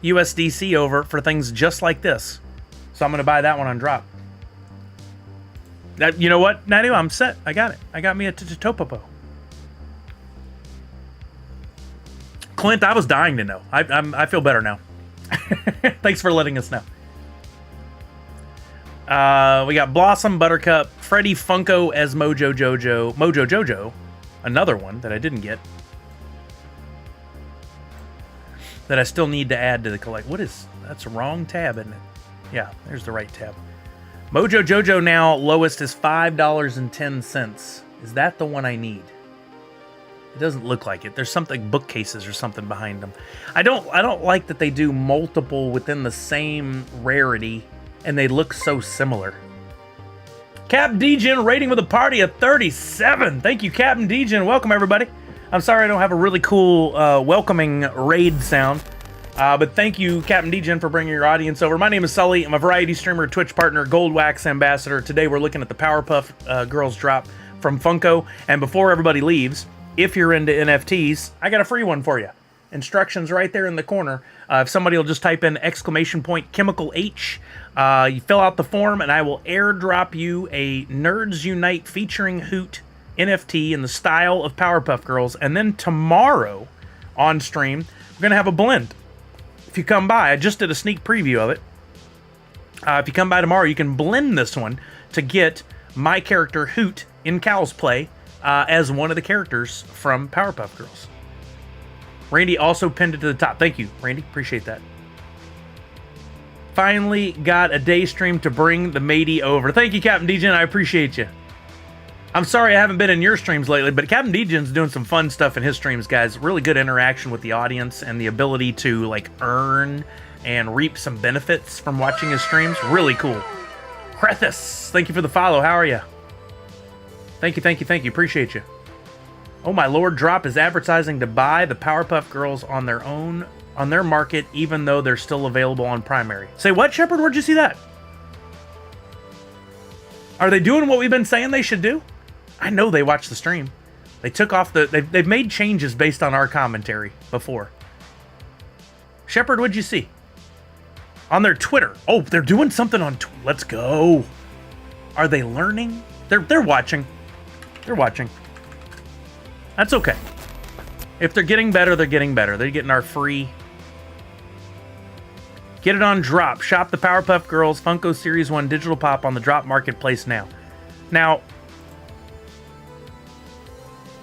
USDC over for things just like this. So I'm going to buy that one on Drop. You know what, Nadu? I'm set. I got it. I got me a Topopo. Clint, I was dying to know. I feel better now. Thanks for letting us know. We got Blossom, Buttercup, Freddy Funko as Mojo Jojo, another one that I didn't get, that I still need to add to the collect. That's a wrong tab, isn't it? Yeah, there's the right tab. Mojo Jojo now lowest is $5.10. Is that the one I need? It doesn't look like it. There's something, bookcases or something behind them. I don't like that they do multiple within the same rarity and they look so similar. Captain Degen rating with a party of 37. Thank you, Captain Degen. Welcome, everybody. I'm sorry I don't have a really cool welcoming raid sound. But thank you, Captain Degen, for bringing your audience over. My name is Sully. I'm a variety streamer, Twitch partner, Gold Wax ambassador. Today we're looking at the Powerpuff Girls drop from Funko. And before everybody leaves, if you're into NFTs, I got a free one for you. Instructions right there in the corner. If somebody will just type in !Chemical H, you fill out the form and I will airdrop you a Nerds Unite featuring Hoot NFT in the style of Powerpuff Girls. And then tomorrow on stream, we're going to have a blend. If you come by, I just did a sneak preview of it. If you come by tomorrow, you can blend this one to get my character Hoot in Cal's play as one of the characters from Powerpuff Girls. Randy also pinned it to the top. Thank you, Randy. Appreciate that. Finally got a day stream to bring the matey over. Thank you, Captain Degen. I appreciate you. I'm sorry I haven't been in your streams lately, but Captain Degen's doing some fun stuff in his streams, guys. Really good interaction with the audience and the ability to like earn and reap some benefits from watching his streams. Really cool. Crethus, thank you for the follow. How are you? Thank you, thank you, thank you. Appreciate you. Oh my lord, Drop is advertising to buy the Powerpuff Girls on their market, even though they're still available on primary. Say what, Shepard? Where'd you see that? Are they doing what we've been saying they should do? I know they watched the stream. They took off they've made changes based on our commentary before. Shepard, what'd you see? On their Twitter. Oh, they're doing something on let's go. Are they learning? They're watching. They're watching. That's okay. If they're getting better, they're getting better. They're getting our free. Get it on Drop. Shop the Powerpuff Girls Funko Series 1 Digital Pop on the Drop Marketplace now. Now,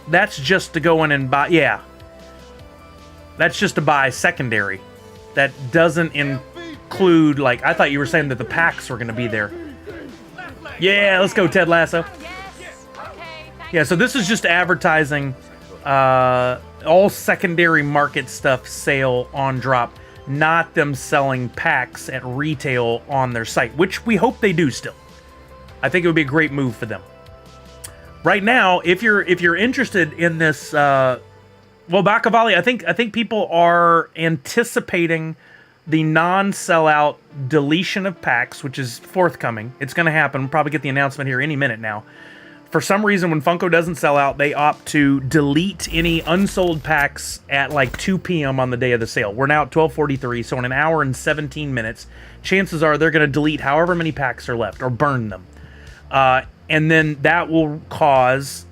that's just to go in and buy. Yeah. That's just to buy secondary. That doesn't include, like, I thought you were saying that the packs were going to be there. Yeah, let's go, Ted Lasso. Yes. Okay, thank Yeah, so this is just advertising all secondary market stuff sale on drop, not them selling packs at retail on their site, which we hope they do still. I think it would be a great move for them. Right now, if you're interested in this, well, Bakavali, I think people are anticipating the non-sellout deletion of packs, which is forthcoming. It's going to happen. We'll probably get the announcement here any minute now. For some reason, when Funko doesn't sell out, they opt to delete any unsold packs at like 2 p.m. on the day of the sale. We're now at 12:43, so in an hour and 17 minutes, chances are they're going to delete however many packs are left or burn them. And then that will cause,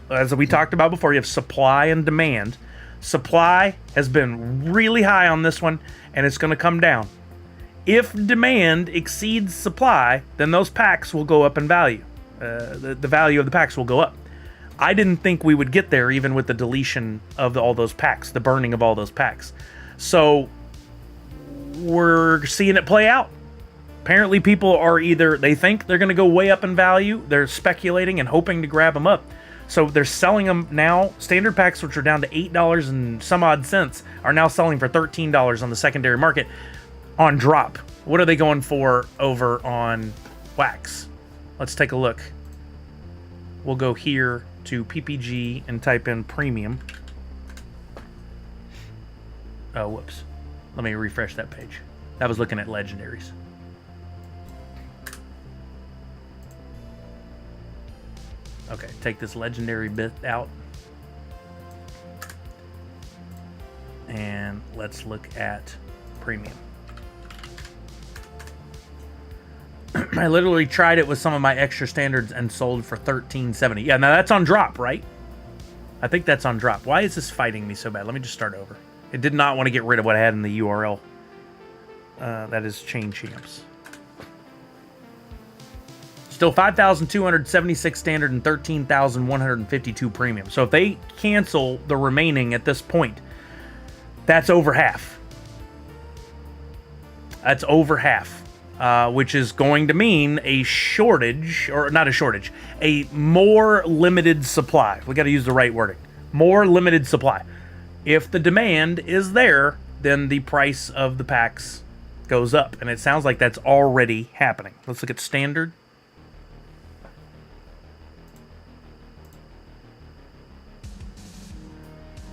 as we talked about before, you have supply and demand. Supply has been really high on this one, and it's going to come down. If demand exceeds supply, then those packs will go up in value. The value of the packs will go up. I didn't think we would get there even with the deletion of all those packs, the burning of all those packs. So we're seeing it play out. Apparently people are either, they think they're going to go way up in value, they're speculating and hoping to grab them up. So they're selling them now. Standard packs, which are down to $8 and some odd cents, are now selling for $13 on the secondary market on drop. What are they going for over on Wax? Let's take a look. We'll go here to PPG and type in premium. Oh, whoops. Let me refresh that page. I was looking at legendaries. Okay, take this legendary bit out. And let's look at premium. I literally tried it with some of my extra standards and sold for $13.70. Yeah, now that's on drop, right? I think that's on drop. Why is this fighting me so bad? Let me just start over. It did not want to get rid of what I had in the URL. That is Chain Champs. Still 5,276 standard and 13,152 premium. So if they cancel the remaining at this point, that's over half. That's over half, which is going to mean a shortage, or not a shortage, a more limited supply. We got to use the right wording. More limited supply. If the demand is there, then the price of the packs goes up. And it sounds like that's already happening. Let's look at standard.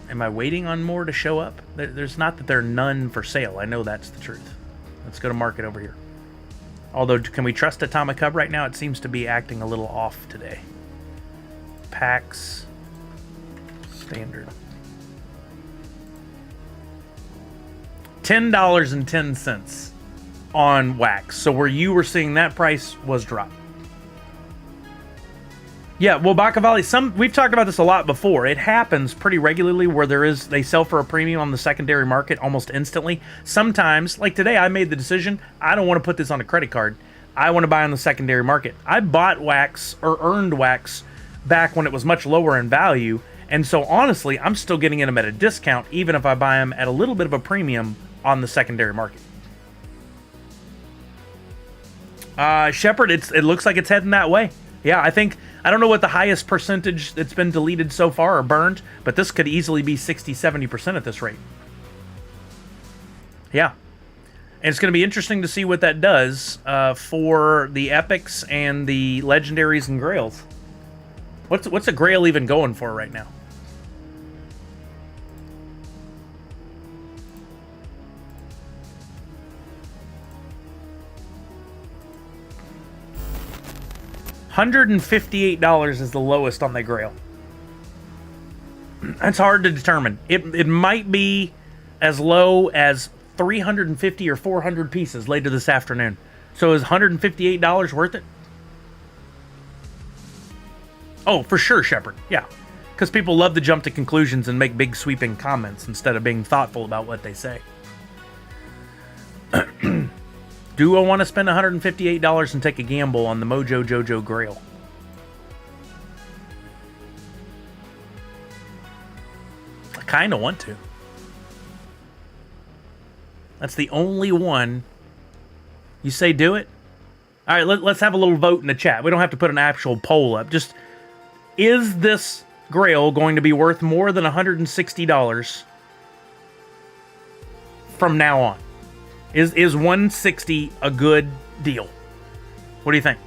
Am I waiting on more to show up? There's not that there are none for sale. I know that's the truth. Let's go to market over here. Although, can we trust Atomic Hub right now? It seems to be acting a little off today. Packs. Standard. $10.10 on Wax. So where you were seeing that price was dropped. Yeah, well, Bakavali, we've talked about this a lot before. It happens pretty regularly where they sell for a premium on the secondary market almost instantly. Sometimes, like today, I made the decision, I don't want to put this on a credit card. I want to buy on the secondary market. I bought Wax, or earned Wax, back when it was much lower in value. And so, honestly, I'm still getting them at a discount, even if I buy them at a little bit of a premium on the secondary market. Shepard, it looks like it's heading that way. Yeah, I don't know what the highest percentage that's been deleted so far or burned, but this could easily be 60-70% at this rate. Yeah. And it's going to be interesting to see what that does for the epics and the legendaries and grails. What's a grail even going for right now? $158 is the lowest on the grail. That's hard to determine. It might be as low as 350 or 400 pieces later this afternoon. So is $158 worth it? Oh, for sure, Shepard. Yeah. Because people love to jump to conclusions and make big sweeping comments instead of being thoughtful about what they say. Do I want to spend $158 and take a gamble on the Mojo Jojo Grail? I kind of want to. That's the only one. You say do it? All right, let's have a little vote in the chat. We don't have to put an actual poll up. Just Is this Grail going to be worth more than $160 from now on? Is $160 a good deal? What do you think?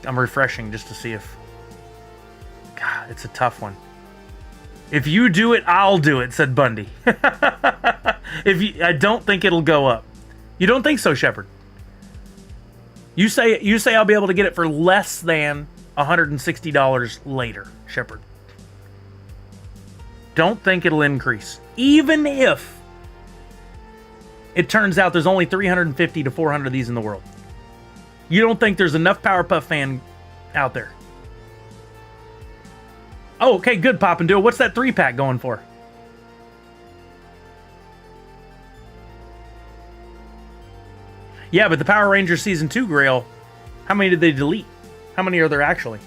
I'm refreshing just to see if... God, it's a tough one. If you do it, I'll do it, said Bundy. I don't think it'll go up. You don't think so, Shepard? You say I'll be able to get it for less than $160 later, Shepard. Don't think it'll increase. Even if it turns out there's only 350 to 400 of these in the world. You don't think there's enough Powerpuff fan out there? Oh, okay, good, Pop and Duo. What's that 3-pack going for? Yeah, but the Power Rangers Season 2 Grail, how many did they delete? How many are there actually?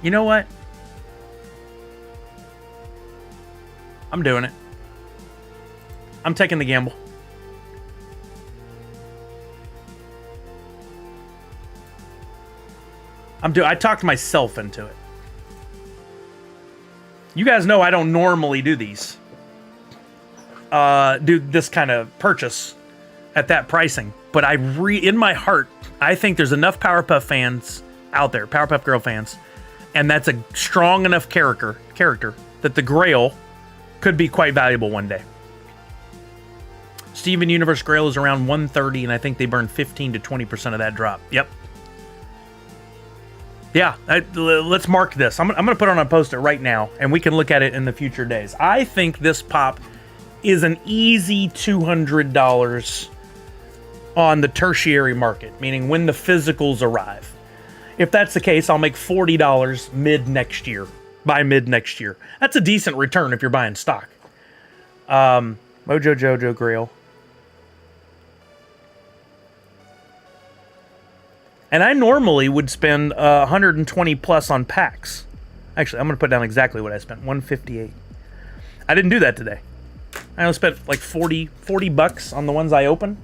You know what? I'm doing it. I'm taking the gamble. I talked myself into it. You guys know I don't normally do these. Do this kind of purchase at that pricing. But in my heart, I think there's enough Powerpuff fans out there, Powerpuff Girl fans, and that's a strong enough character that the Grail could be quite valuable one day. Steven Universe Grail is around 130, and I think they burn 15 to 20% of that drop. Yep. Yeah, let's mark this. I'm going to put it on a post-it right now, and we can look at it in the future days. I think this pop is an easy $200 on the tertiary market, meaning when the physicals arrive. If that's the case, I'll make $40 mid-next year, by mid-next year. That's a decent return if you're buying stock. Mojo Jojo Grail. And I normally would spend 120 plus on packs. Actually, I'm going to put down exactly what I spent, 158. I didn't do that today. I only spent like 40 bucks on the ones I opened.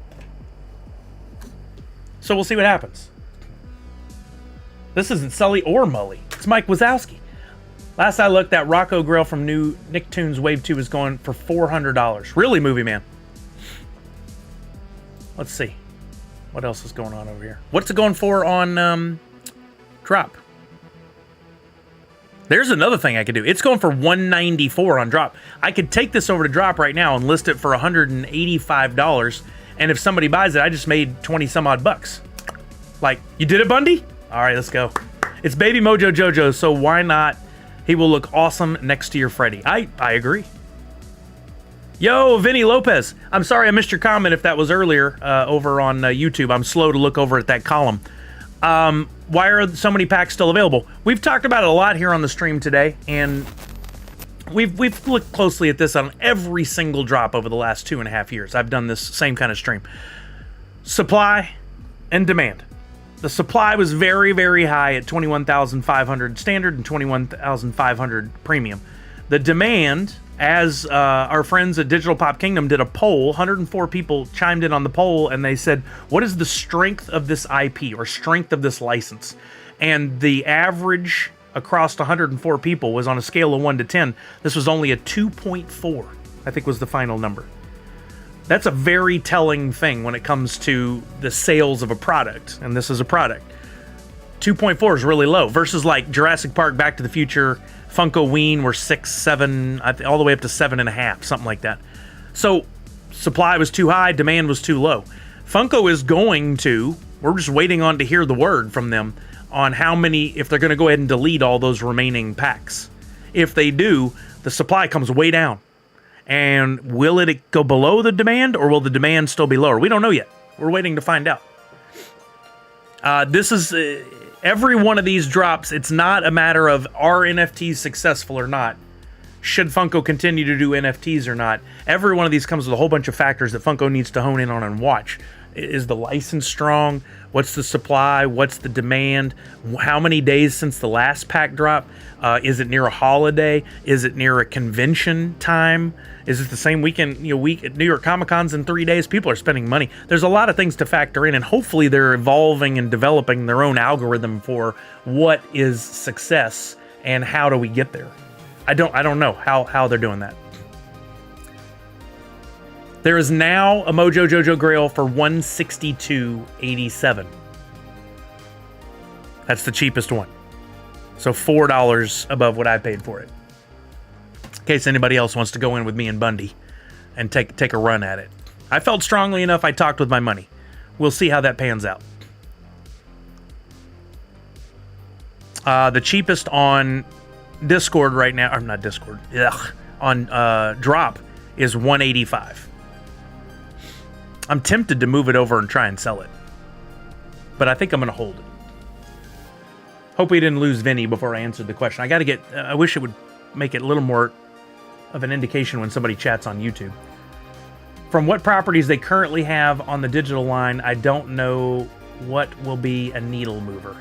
So we'll see what happens. This isn't Sully or Mully. It's Mike Wazowski. Last I looked, that Rocco Grail from new Nicktoons Wave 2 is going for $400. Really, Movie Man? Let's see. What else is going on over here? What's it going for on Drop? There's another thing I could do. It's going for $194 on Drop. I could take this over to Drop right now and list it for $185. And if somebody buys it, I just made 20 some odd bucks. Like, you did it, Bundy? All right, let's go. It's Baby Mojo Jojo, so why not? He will look awesome next to your Freddy. I agree. Yo, Vinny Lopez. I'm sorry I missed your comment if that was earlier over on YouTube. I'm slow to look over at that column. Why are so many packs still available? We've talked about it a lot here on the stream today, and we've looked closely at this on every single drop over the last 2.5 years. I've done this same kind of stream. Supply and demand. The supply was very, very high at 21,500 standard and 21,500 premium. The demand, as our friends at Digital Pop Kingdom did a poll, 104 people chimed in on the poll, and they said, what is the strength of this IP or strength of this license? And the average across 104 people was on a scale of 1 to 10. This was only a 2.4, I think was the final number. That's a very telling thing when it comes to the sales of a product, and this is a product. 2.4 is really low versus like Jurassic Park, Back to the Future, Funko Ween were 6, 7, all the way up to 7.5, something like that. So supply was too high, demand was too low. Funko is going to, we're just waiting on to hear the word from them on how many, if they're going to go ahead and delete all those remaining packs. If they do, the supply comes way down. And will it go below the demand, or will the demand still be lower? We don't know yet. We're waiting to find out. This is every one of these drops. It's not a matter of are NFTs successful or not. Should Funko continue to do NFTs or not? Every one of these comes with a whole bunch of factors that Funko needs to hone in on and watch. Is the license strong? What's the supply? What's the demand? How many days since the last pack drop? Is it near a holiday? Is it near a convention time? Is it the same weekend, week at New York Comic Con's in 3 days? People are spending money. There's a lot of things to factor in, and hopefully they're evolving and developing their own algorithm for what is success and how do we get there. I don't know how they're doing that. There is now a Mojo Jojo Grail for $162.87. That's the cheapest one. So $4 above what I paid for it. In case anybody else wants to go in with me and Bundy and take a run at it. I felt strongly enough, I talked with my money. We'll see how that pans out. The cheapest on Discord right now, or not Discord, on Drop is $185. I'm tempted to move it over and try and sell it, but I think I'm going to hold it. Hope we didn't lose Vinny before I answered the question. I wish it would make it a little more of an indication when somebody chats on YouTube. From what properties they currently have on the digital line, I don't know what will be a needle mover.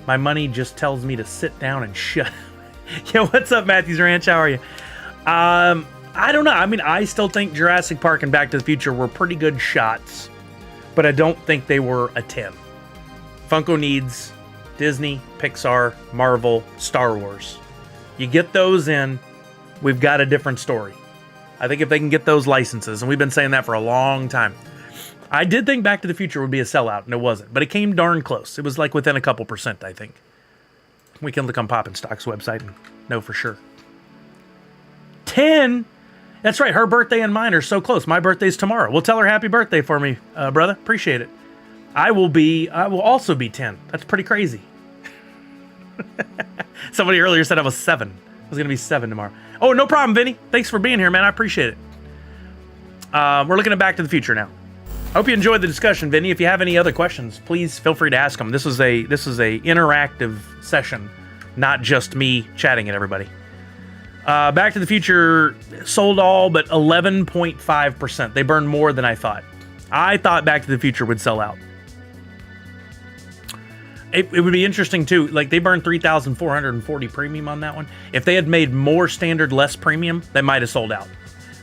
My money just tells me to sit down and shut. Yeah, what's up, Matthews Ranch? How are you? I don't know. I mean, I still think Jurassic Park and Back to the Future were pretty good shots, but I don't think they were a 10. Funko needs Disney, Pixar, Marvel, Star Wars. You get those in, we've got a different story. I think if they can get those licenses, and we've been saying that for a long time. I did think Back to the Future would be a sellout, and it wasn't, but it came darn close. It was like within a couple percent, I think. We can look on Poppin' Stock's website and know for sure. 10? That's right, her birthday and mine are so close. My birthday's tomorrow. Well, tell her happy birthday for me, brother. Appreciate it. I will also be 10. That's pretty crazy. Somebody earlier said I was 7. I was going to be 7 tomorrow. Oh, no problem, Vinny. Thanks for being here, man. I appreciate it. We're looking at Back to the Future now. I hope you enjoyed the discussion, Vinny. If you have any other questions, please feel free to ask them. This is a interactive session, not just me chatting at everybody. Back to the Future sold all but 11.5%. They burned more than I thought. I thought Back to the Future would sell out. It would be interesting too. Like, they burned 3,440 premium on that one. If they had made more standard, less premium, they might have sold out.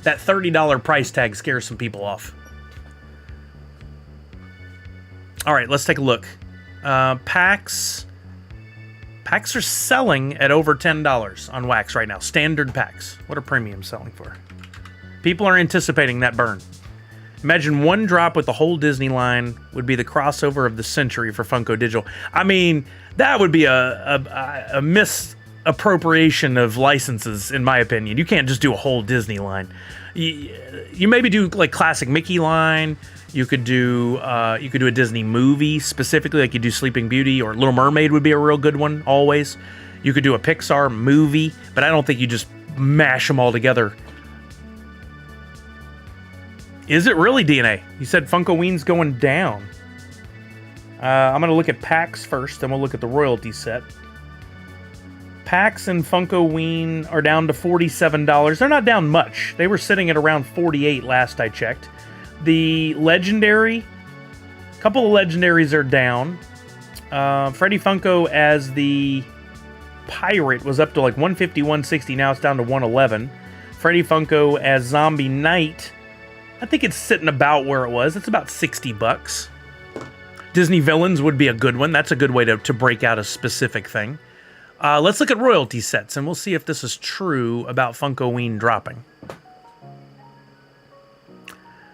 That $30 price tag scares some people off. All right, let's take a look. Packs are selling at over $10 on wax right now. Standard packs. What are premiums selling for? People are anticipating that burn. Imagine one drop with the whole Disney line would be the crossover of the century for Funko Digital. I mean, that would be a misappropriation of licenses, in my opinion. You can't just do a whole Disney line. You maybe do like classic Mickey line. You could do a Disney movie specifically, like you do Sleeping Beauty, or Little Mermaid would be a real good one always. You could do a Pixar movie, but I don't think you just mash them all together. Is it really DNA? You said Funko Ween's going down. I'm going to look at packs first, then we'll look at the royalty set. Packs and Funko Ween are down to $47. They're not down much. They were sitting at around $48 last I checked. The Legendary, a couple of Legendaries are down. Freddy Funko as the Pirate was up to like $150, $160. Now it's down to $111. Freddy Funko as Zombie Knight, I think it's sitting about where it was. It's about $60. Disney Villains would be a good one. That's a good way to break out a specific thing. Let's look at royalty sets, and we'll see if this is true about Funko Ween dropping.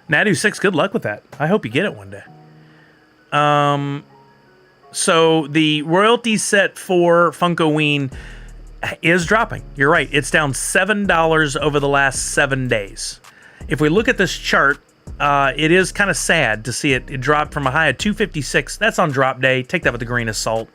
Nadu6, good luck with that. I hope you get it one day. So the royalty set for Funko Ween is dropping. You're right. It's down $7 over the last 7 days. If we look at this chart, it is kind of sad to see it dropped from a high of 256. That's on drop day. Take that with a grain of salt.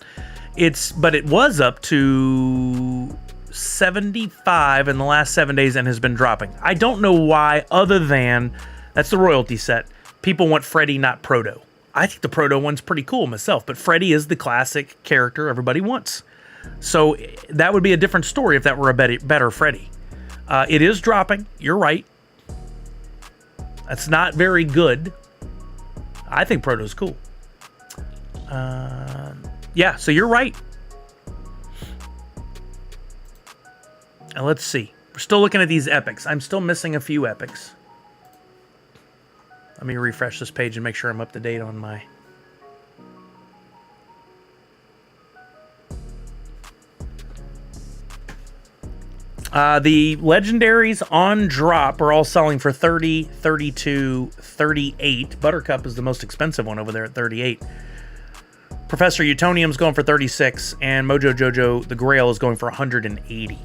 But it was up to 75 in the last 7 days and has been dropping. I don't know why, other than that's the royalty set. People want Freddy, not Proto. I think the Proto one's pretty cool myself, but Freddy is the classic character everybody wants. So that would be a different story if that were a better Freddy. It is dropping. You're right. That's not very good. I think Proto's cool. Yeah, so you're right. And let's see. We're still looking at these epics. I'm still missing a few epics. Let me refresh this page and make sure I'm up to date on my... The legendaries on drop are all selling for 30, 32, 38. Buttercup is the most expensive one over there at 38. Professor Utonium's going for 36, and Mojo Jojo the Grail is going for 180. In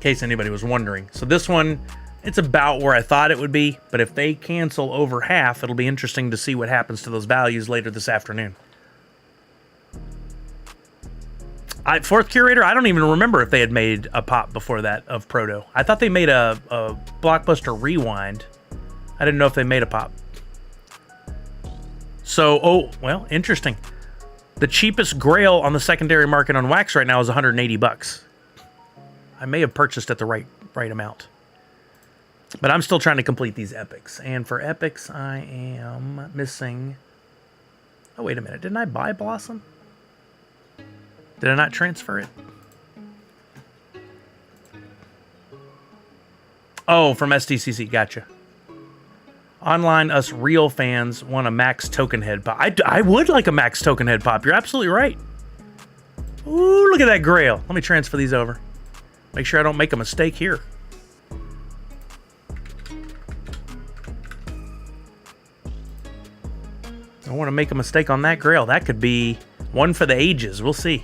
case anybody was wondering. So this one, it's about where I thought it would be, but if they cancel over half, it'll be interesting to see what happens to those values later this afternoon. Fourth Curator, I don't even remember if they had made a pop before that of Proto. I thought they made a Blockbuster Rewind. I didn't know if they made a pop. So, oh, well, interesting. The cheapest Grail on the secondary market on wax right now is 180 bucks. I may have purchased at the right amount. But I'm still trying to complete these epics. And for epics, I am missing... Oh, wait a minute. Didn't I buy Blossom? Did I not transfer it? Oh, from SDCC. Gotcha. Online, us real fans want a max token head pop. I would like a max token head pop. You're absolutely right. Ooh, look at that Grail. Let me transfer these over. Make sure I don't make a mistake here. I want to make a mistake on that Grail. That could be one for the ages. We'll see.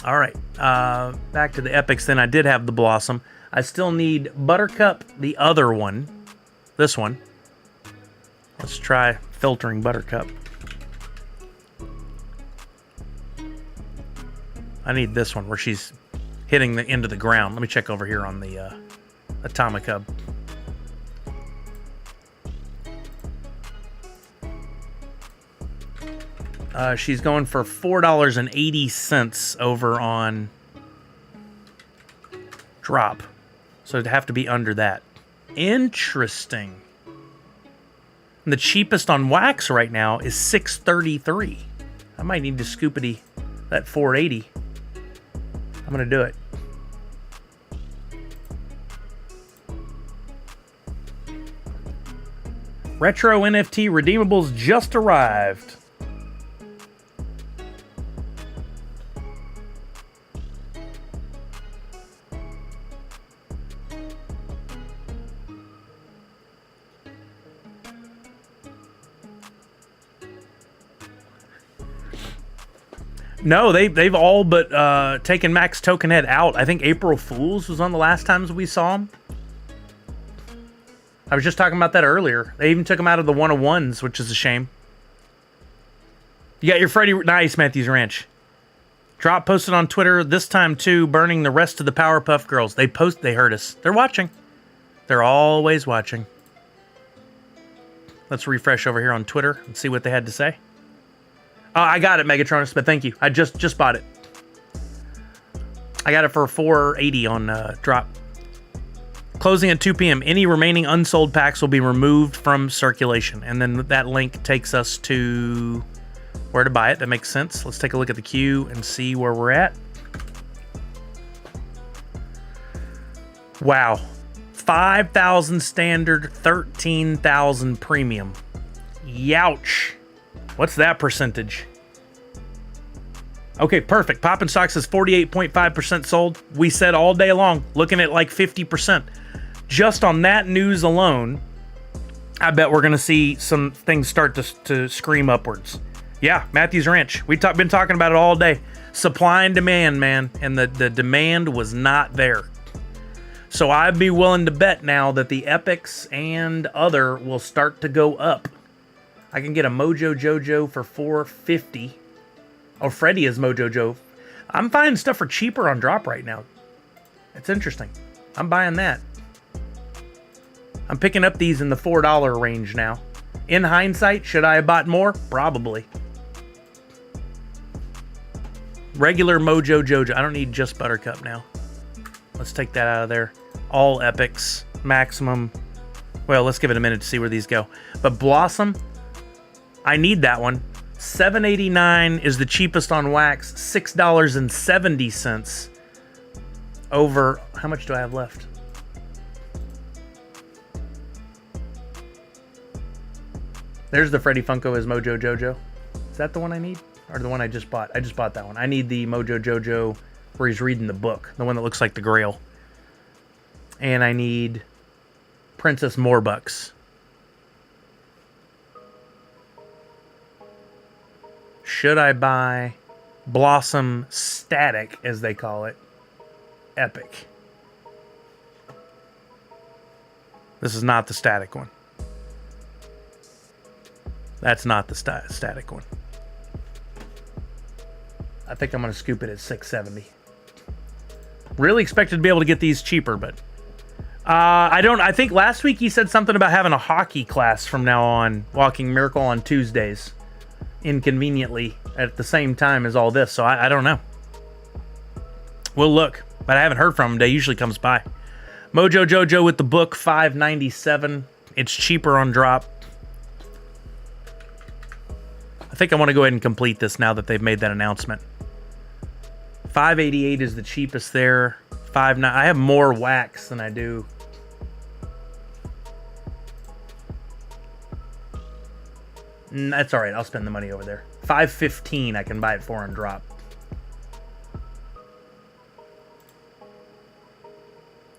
All right. Back to the epics then. I did have the Blossom. I still need Buttercup, the other one. This one. Let's try filtering Buttercup. I need this one where she's hitting the end of the ground. Let me check over here on the Atomic Hub. She's going for $4.80 over on drop. So it'd have to be under that. Interesting. And the cheapest on wax right now is $6.33. I might need to scoopity that $4.80. I'm going to do it. Retro NFT redeemables just arrived. No, they've all but taken Max Token Head out. I think April Fool's was on the last times we saw him. I was just talking about that earlier. They even took him out of the 101s, which is a shame. You got your Freddy... Nice, Matthews Ranch. Drop posted on Twitter this time, too, burning the rest of the Powerpuff Girls. They heard us. They're watching. They're always watching. Let's refresh over here on Twitter and see what they had to say. I got it, Megatronus, but thank you. I just bought it. I got it for $4.80 on drop. Closing at 2 p.m. Any remaining unsold packs will be removed from circulation. And then that link takes us to where to buy it. That makes sense. Let's take a look at the queue and see where we're at. Wow. 5,000 standard, 13,000 premium. Youch. What's that percentage? Okay, perfect. Poppin' Stocks is 48.5% sold. We said all day long, looking at like 50%. Just on that news alone, I bet we're going to see some things start to scream upwards. Yeah, Matthews Ranch. We've been talking about it all day. Supply and demand, man. And the demand was not there. So I'd be willing to bet now that the epics and other will start to go up. I can get a Mojo Jojo for $4.50. Oh, Freddy is Mojo Joe. I'm finding stuff for cheaper on drop right now. It's interesting. I'm buying that. I'm picking up these in the $4 range now. In hindsight, should I have bought more? Probably. Regular Mojo Jojo. I don't need just Buttercup now. Let's take that out of there. All epics. Maximum. Well, let's give it a minute to see where these go. But Blossom, I need that one. $7.89 is the cheapest on wax. $6.70 over. How much do I have left? There's the Freddy Funko as Mojo Jojo. Is that the one I need? Or the one I just bought? I just bought that one. I need the Mojo Jojo where he's reading the book. The one that looks like the Grail. And I need Princess Morbucks. Should I buy Blossom Static, as they call it? Epic. This is not the static one. That's not the static one. I think I'm going to scoop it at $6.70. Really expected to be able to get these cheaper, but I think last week he said something about having a hockey class from now on, Walking Miracle on Tuesdays, inconveniently at the same time as all this. So I don't know. We'll look, but I haven't heard from him. They usually comes by. Mojo Jojo with the book, $5.97. It's cheaper on drop. I think I want to go ahead and complete this now that they've made that announcement. $5.88 is the cheapest there. $5.9. I have more wax than I do. That's all right. I'll spend the money over there. $5.15 I can buy it for on drop.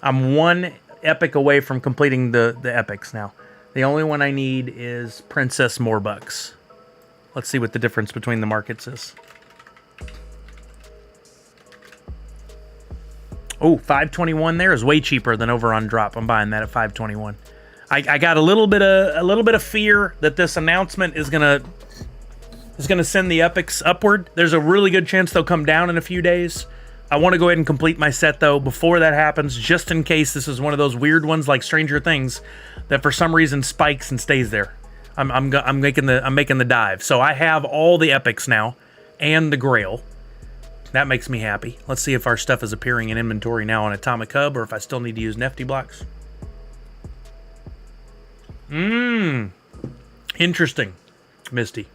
I'm one epic away from completing the epics now. The only one I need is Princess Morbucks. Let's see what the difference between the markets is. Oh, $5.21 there is way cheaper than over on drop. I'm buying that at $5.21. I got a little bit of fear that this announcement is gonna send the epics upward. There's a really good chance they'll come down in a few days. I want to go ahead and complete my set though before that happens, just in case this is one of those weird ones like Stranger Things that for some reason spikes and stays there. I'm making the dive. So I have all the epics now and the Grail. That makes me happy. Let's see if our stuff is appearing in inventory now on Atomic Hub or if I still need to use Nifty blocks. Interesting, Misty.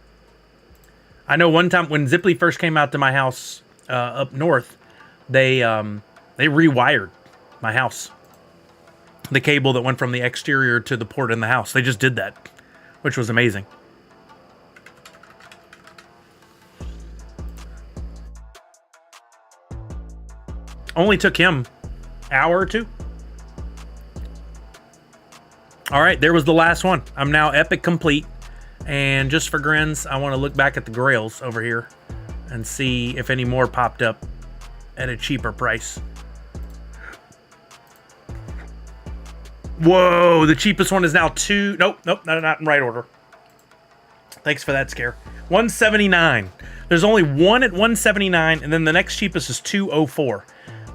I know one time when Zipley first came out to my house up north, they rewired my house. The cable that went from the exterior to the port in the house. They just did that, which was amazing. Only took him an hour or two. All right, there was the last one. I'm now epic complete. And just for grins, I want to look back at the Grails over here and see if any more popped up at a cheaper price. Whoa, the cheapest one is now nope, not in right order. Thanks for that scare. $179. There's only one at $179, and then the next cheapest is $204.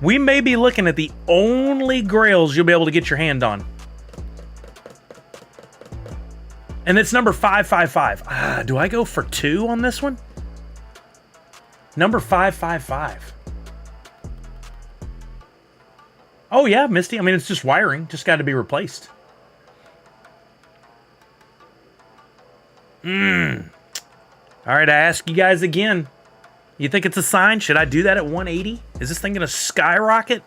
We may be looking at the only Grails you'll be able to get your hand on. And it's number 555. Do I go for 2 on this one? Number 555. Oh yeah, Misty. I mean, it's just wiring. Just got to be replaced. All right, I ask you guys again. You think it's a sign? Should I do that at 180? Is this thing going to skyrocket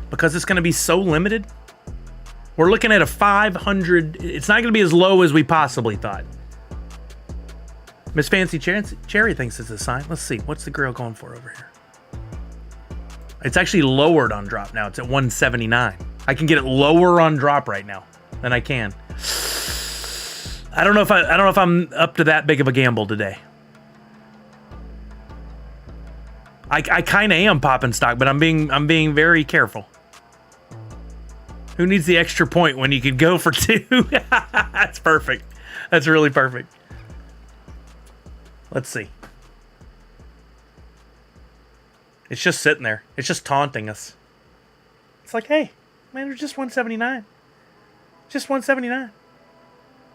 because it's going to be so limited? We're looking at a 500. It's not going to be as low as we possibly thought. Miss Fancy Cherry thinks it's a sign. Let's see. What's the Grail going for over here? It's actually lowered on drop now. It's at 179. I can get it lower on drop right now than I can. I don't know if I'm up to that big of a gamble today. I kind of am popping stock, but I'm being very careful. Who needs the extra point when you could go for 2? That's perfect. That's really perfect. Let's see. It's just sitting there. It's just taunting us. It's like, hey, man, it's just 179. Just 179.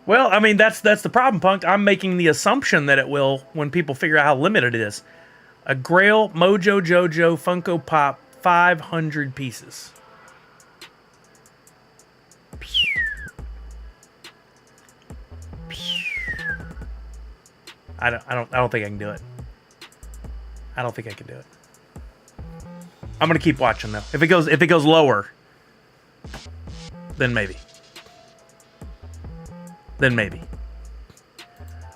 Well, I mean, that's the problem, Punk. I'm making the assumption that it will when people figure out how limited it is. A Grail Mojo Jojo Funko Pop, 500 pieces. I don't think I can do it. I don't think I can do it. I'm gonna keep watching though. If it goes lower, then maybe.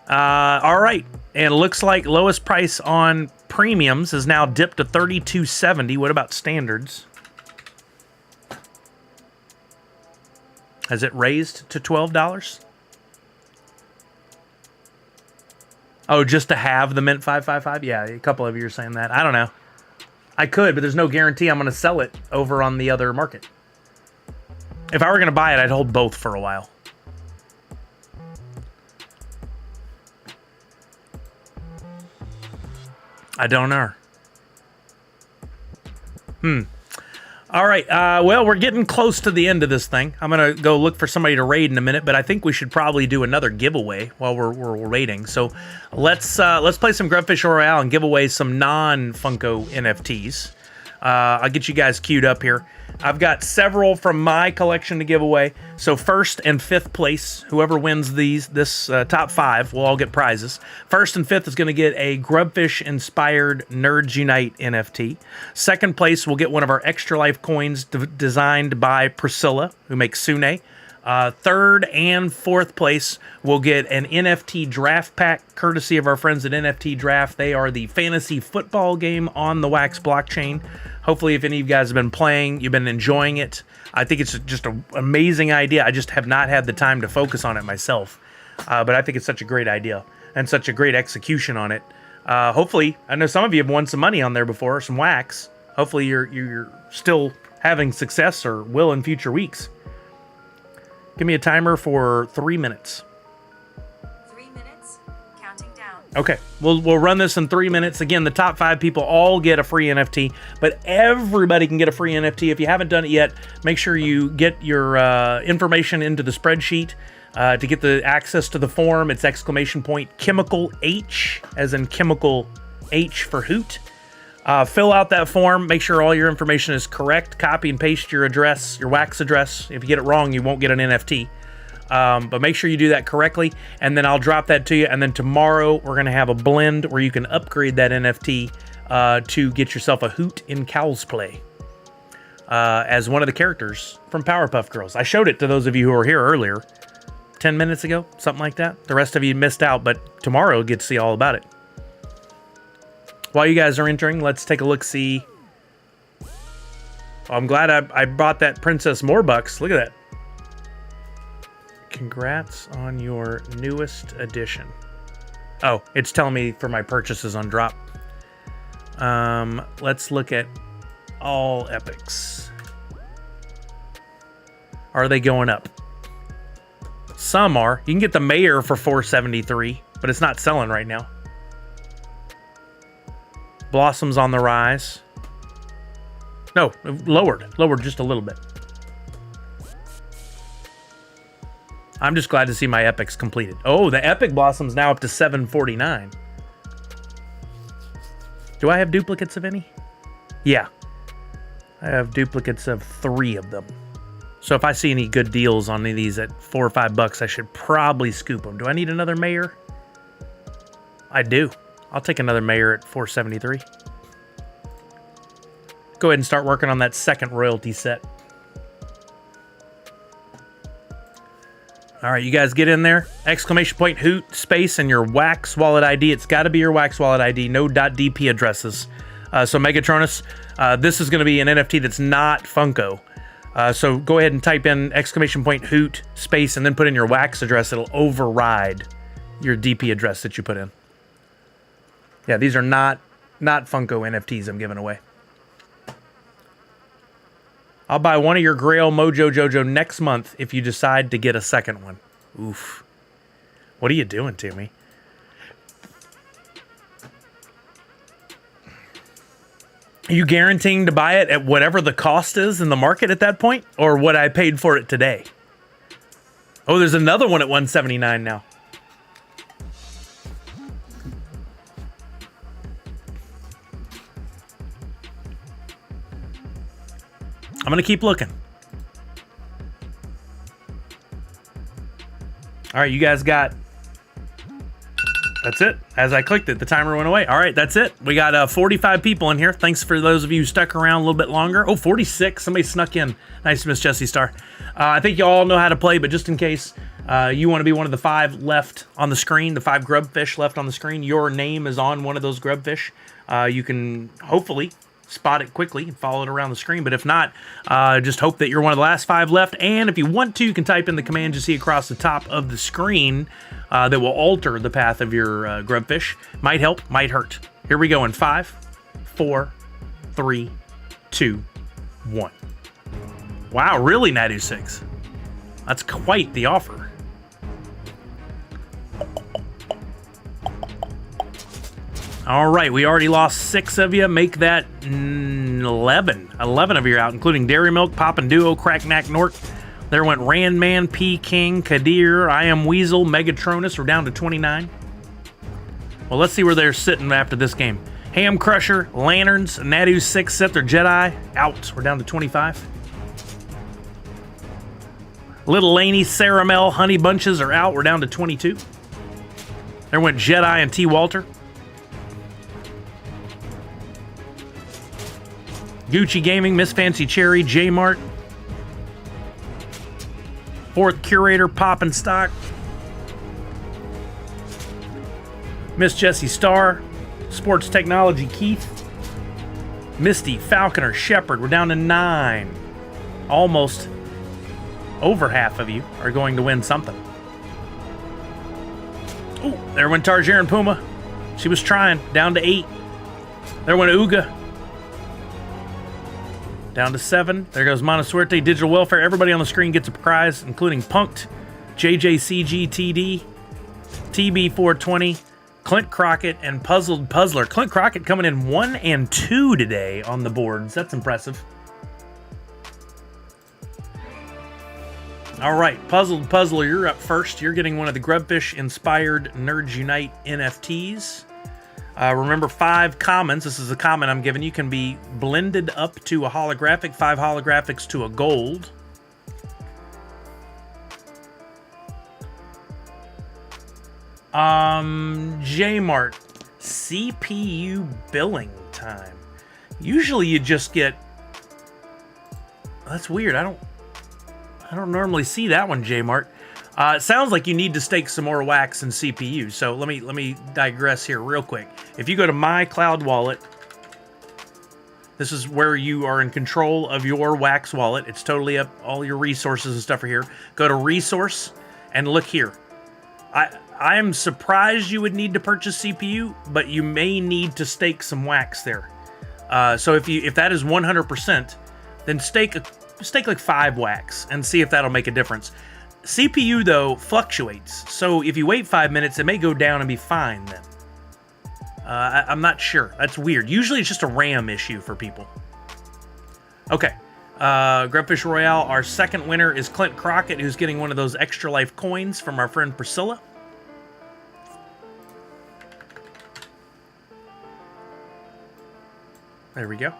All right, and it looks like lowest price on premiums is now dipped to $32.70. What about standards? Has it raised to $12? Oh, just to have the Mint 555? Yeah, a couple of you are saying that. I don't know. I could, but there's no guarantee I'm going to sell it over on the other market. If I were going to buy it, I'd hold both for a while. I don't know. All right. Well, we're getting close to the end of this thing. I'm going to go look for somebody to raid in a minute, but I think we should probably do another giveaway while we're raiding. So let's play some Grubfish Royale and give away some non-Funko NFTs. I'll get you guys queued up here. I've got several from my collection to give away. So first and fifth place, whoever wins this top five will all get prizes. First and fifth is going to get a Grubfish-inspired Nerds Unite NFT. Second place will get one of our Extra Life coins designed by Priscilla, who makes Sune. Third and fourth place will get an NFT draft pack, courtesy of our friends at NFT Draft. They are the fantasy football game on the Wax blockchain. Hopefully, if any of you guys have been playing, you've been enjoying it. I think it's just an amazing idea. I just have not had the time to focus on it myself. But I think it's such a great idea and such a great execution on it. Hopefully, I know some of you have won some money on there before, some Wax. Hopefully, you're still having success or will in future weeks. Give me a timer for 3 minutes. 3 minutes, counting down. Okay, we'll run this in 3 minutes. Again, the top 5 people all get a free NFT, but everybody can get a free NFT. If you haven't done it yet, make sure you get your information into the spreadsheet. To get the access to the form, it's !chemical H, as in chemical H for hoot. Fill out that form. Make sure all your information is correct. Copy and paste your address, your Wax address. If you get it wrong, you won't get an NFT. But make sure you do that correctly, and then I'll drop that to you. And then tomorrow, we're going to have a blend where you can upgrade that NFT to get yourself a Hoot in Cowl's Play as one of the characters from Powerpuff Girls. I showed it to those of you who were here earlier, 10 minutes ago, something like that. The rest of you missed out, but tomorrow you get to see all about it. While you guys are entering, let's take a look-see. Oh, I'm glad I bought that Princess Morbucks. Look at that. Congrats on your newest addition. Oh, it's telling me for my purchases on drop. Let's look at all epics. Are they going up? Some are. You can get the Mayor for $473, but it's not selling right now. Blossom's on the rise. No, lowered just a little bit. I'm just glad to see my epics completed. Oh, the epic Blossom's now up to $749. Do I have duplicates of any? Yeah. I have duplicates of 3 of them. So if I see any good deals on any of these at $4 or $5, I should probably scoop them. Do I need another Mayor? I do. I'll take another Mayor at $473. Go ahead and start working on that second royalty set. All right, you guys get in there. Exclamation point, hoot, space, and your Wax wallet ID. It's got to be your Wax wallet ID. No .dp addresses. So Megatronus, this is going to be an NFT that's not Funko. So go ahead and type in exclamation point, hoot, space, and then put in your Wax address. It'll override your DP address that you put in. Yeah, these are not Funko NFTs I'm giving away. I'll buy one of your Grail Mojo Jojo next month if you decide to get a second one. Oof. What are you doing to me? Are you guaranteeing to buy it at whatever the cost is in the market at that point? Or what I paid for it today? Oh, there's another one at $179 now. I'm going to keep looking. All right, you guys got That's it. As I clicked it, the timer went away. All right, that's it. We got 45 people in here. Thanks for those of you who stuck around a little bit longer. Oh, 46. Somebody snuck in. Nice, Miss Jessie Star. I think you all know how to play, but just in case you want to be one of the 5 left on the screen, the 5 grubfish left on the screen, your name is on one of those grubfish. You can hopefully spot it quickly and follow it around the screen, but if not, just hope that you're one of the last 5 left. And if you want to, you can type in the command you see across the top of the screen that will alter the path of your grubfish. Might help, might hurt. Here we go in 5, 4, 3, 2, 1. Wow, really, Nadu 6? That's quite the offer. All right, we already lost 6 of you. Make that 11. 11 of you are out, including Dairy Milk, Pop and Duo, Crack Knack Nork. There went Randman, P King, Kadir, I Am Weasel, Megatronus. We're down to 29. Well, let's see where they're sitting after this game. Ham Crusher, Lanterns, Nadu 6 set their Jedi. Out. We're down to 25. Little Laney, Caramel, Honey Bunches are out. We're down to 22. There went Jedi and T. Walter. Gucci Gaming, Miss Fancy Cherry, J Mart. 4th Curator, Pop and Stock. Miss Jessie Star, Sports Technology, Keith. Misty, Falconer, Shepherd. We're down to 9. Almost over half of you are going to win something. Oh, there went Tarjaran Puma. She was trying. Down to 8. There went Uga. Down to 7. There goes Montasuerte, Digital Welfare. Everybody on the screen gets a prize, including Punked, JJCGTD, TB420, Clint Crockett, and Puzzled Puzzler. Clint Crockett coming in 1 and 2 today on the boards. That's impressive. All right, Puzzled Puzzler, you're up first. You're getting one of the Grubfish-inspired Nerds Unite NFTs. Remember, 5 commons, this is a common I'm giving you, can be blended up to a holographic, 5 holographics to a gold. J-Mart, CPU billing time. Usually you just get, that's weird, I don't normally see that one, J-Mart. It sounds like you need to stake some more wax and CPU. So let me digress here real quick. If you go to My Cloud Wallet, this is where you are in control of your wax wallet. It's totally up. All your resources and stuff are here. Go to Resource and look here. I am surprised you would need to purchase CPU, but you may need to stake some wax there. So if that is 100%, then stake like 5 wax and see if that'll make a difference. CPU, though, fluctuates. So if you wait 5 minutes, it may go down and be fine then. I'm not sure. That's weird. Usually it's just a RAM issue for people. Okay. Grubfish Royale, our second winner is Clint Crockett, who's getting one of those Extra Life coins from our friend Priscilla. There we go.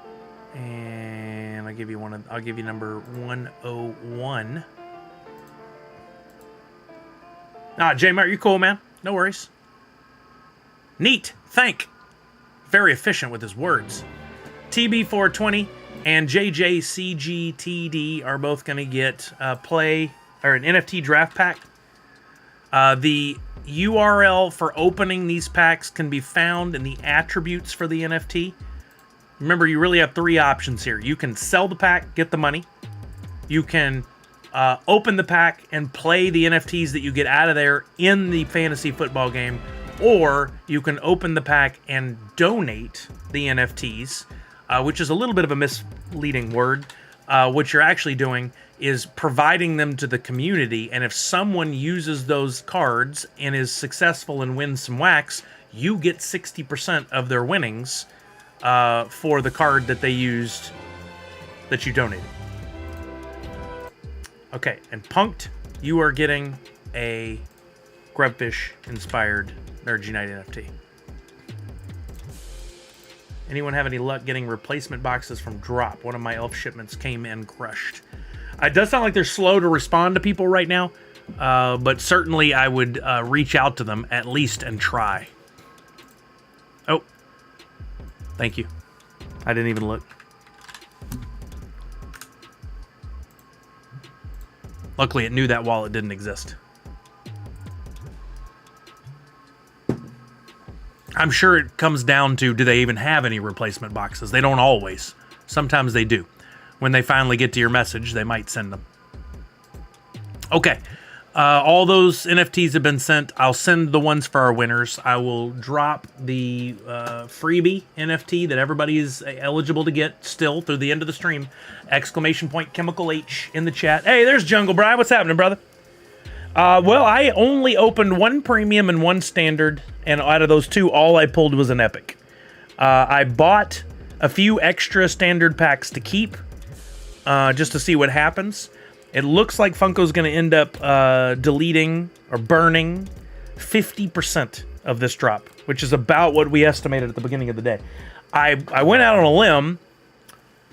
And I'll give you number 101. J-Mart, you cool, man. No worries. Neat. Thank. Very efficient with his words. TB420 and JJCGTD are both going to get an NFT draft pack. The URL for opening these packs can be found in the attributes for the NFT. Remember, you really have 3 options here. You can sell the pack, get the money. You can open the pack and play the NFTs that you get out of there in the fantasy football game, or you can open the pack and donate the NFTs, which is a little bit of a misleading word. What you're actually doing is providing them to the community, and if someone uses those cards and is successful and wins some wax, you get 60% of their winnings for the card that they used that you donated. Okay, and Punked, you are getting a Grubfish-inspired Nerds Unite NFT. Anyone have any luck getting replacement boxes from Drop? One of my elf shipments came in crushed. It does sound like they're slow to respond to people right now, but certainly I would reach out to them at least and try. Thank you. I didn't even look. Luckily, it knew that wallet didn't exist. I'm sure it comes down to, do they even have any replacement boxes? They don't always. Sometimes they do. When they finally get to your message, they might send them. Okay. All those NFTs have been sent. I'll send the ones for our winners. I will drop the freebie NFT that everybody is eligible to get still through the end of the stream. Exclamation point Chemical H in the chat. Hey, there's Jungle Brian. What's happening, brother? Well, I only opened one premium and one standard, and out of those two, all I pulled was an epic. I bought a few extra standard packs to keep, just to see what happens. It looks like Funko's going to end up deleting or burning 50% of this drop, which is about what we estimated at the beginning of the day. I went out on a limb.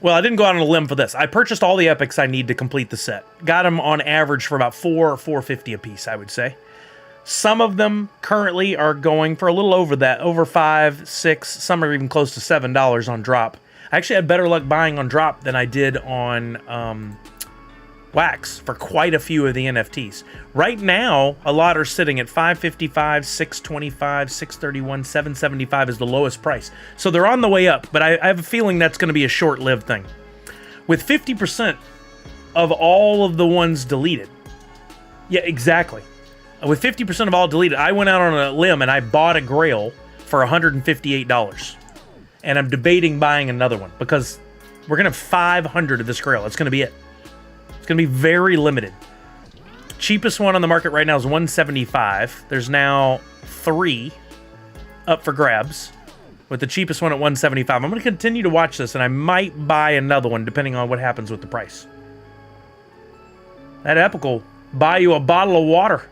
Well, I didn't go out on a limb for this. I purchased all the epics I need to complete the set. Got them on average for about $4 or $4.50 a piece, I would say. Some of them currently are going for a little over that, over $5, $6. Some are even close to $7 on drop. I actually had better luck buying on drop than I did on Wax for quite a few of the NFTs. Right now, a lot are sitting at $5.55, $6.25, $6.31, $7.75 is the lowest price. So they're on the way up, but I have a feeling that's going to be a short-lived thing. With 50% of all of the ones deleted. Yeah, exactly. With 50% of all deleted, I went out on a limb and I bought a Grail for $158. And I'm debating buying another one because we're going to have 500 of this Grail. That's going to be it. It's going to be very limited. Cheapest one on the market right now is $175. There's now 3 up for grabs, with the cheapest one at $175. I'm going to continue to watch this, and I might buy another one depending on what happens with the price. That Epic will buy you a bottle of water.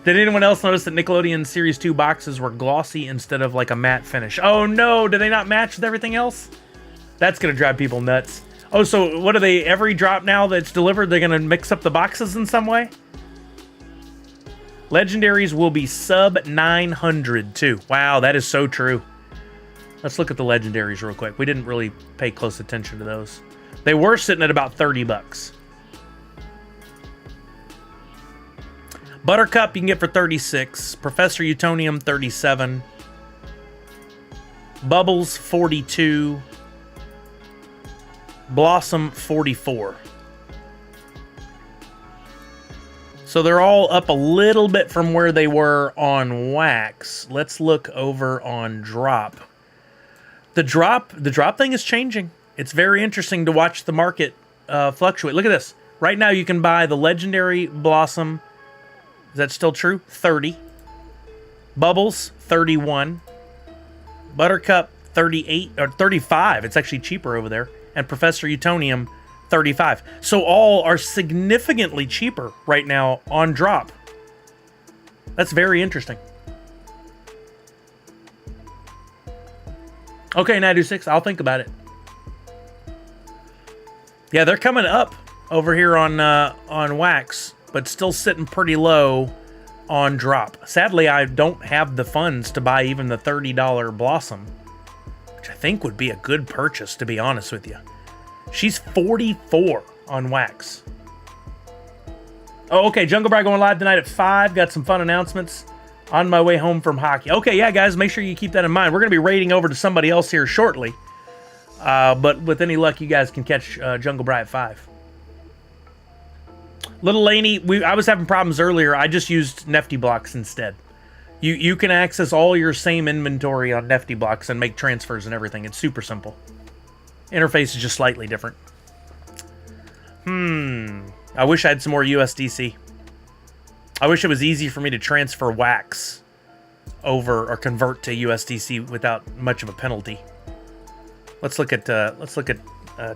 Did anyone else notice that Nickelodeon Series 2 boxes were glossy instead of like a matte finish? Oh no, do they not match with everything else? That's going to drive people nuts. Oh, so what are they, every drop now that's delivered, they're going to mix up the boxes in some way? Legendaries will be sub 900 too. Wow, that is so true. Let's look at the legendaries real quick. We didn't really pay close attention to those. They were sitting at about 30 bucks. Buttercup you can get for 36. Professor Utonium 37. Bubbles 42. Blossom 44. So they're all up a little bit from where they were on Wax. Let's look over on Drop. The drop thing is changing. It's very interesting to watch the market fluctuate. Look at this. Right now you can buy the legendary Blossom. Is that still true? 30. Bubbles 31. Buttercup 38 or 35. It's actually cheaper over there. And Professor Utonium, 35. So all are significantly cheaper right now on drop. That's very interesting. Okay, Nadu 6, I'll think about it. Yeah, they're coming up over here on Wax, but still sitting pretty low on drop. Sadly, I don't have the funds to buy even the $30 Blossom, which I think would be a good purchase, to be honest with you. She's 44 on Wax. Oh, okay, Jungle Bride going live tonight at 5. Got some fun announcements on my way home from hockey. Okay, yeah, guys, make sure you keep that in mind. We're going to be raiding over to somebody else here shortly. But with any luck, you guys can catch Jungle Bride at 5. Little Laney, I was having problems earlier. I just used Nifty Blocks instead. You can access all your same inventory on Nifty Blocks and make transfers and everything. It's super simple. Interface is just slightly different. I wish I had some more USDC. I wish it was easy for me to transfer Wax over or convert to USDC without much of a penalty. Let's look at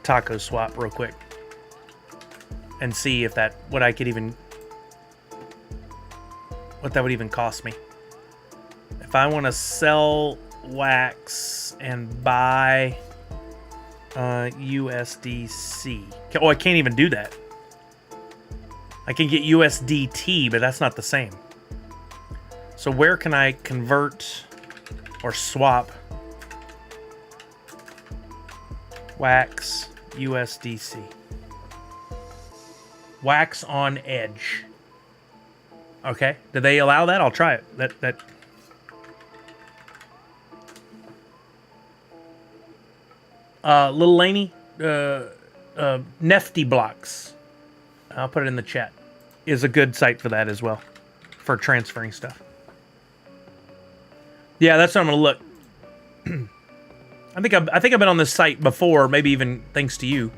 Taco Swap real quick and see if what that would even cost me. If I want to sell Wax and buy USDC. Oh, I can't even do that. I can get USDT, but that's not the same. So where can I convert or swap Wax USDC. Wax on edge. Okay. Do they allow that? I'll try it. That. Little Laney, Nefty Blocks. I'll put it in the chat. Is a good site for that as well, for transferring stuff. Yeah, that's what I'm gonna look. I think I've been on this site before, maybe even thanks to you.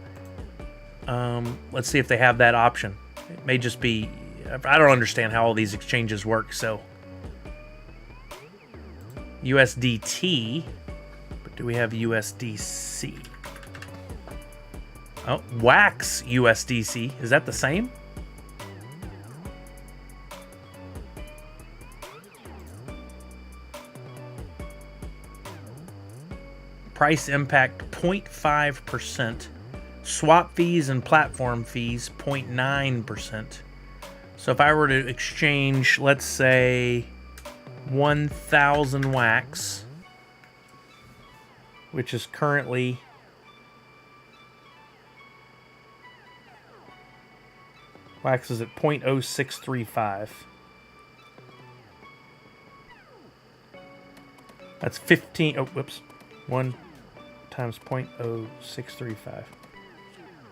Let's see if they have that option. It may just be, I don't understand how all these exchanges work. So USDT, but do we have USDC? Oh, Wax USDC. Is that the same? Price impact 0.5%. Swap fees and platform fees 0.9%. So if I were to exchange, let's say 1,000 wax, which is currently wax is at 0.0635. That's 15. Oh, whoops. 1 times 0.0635.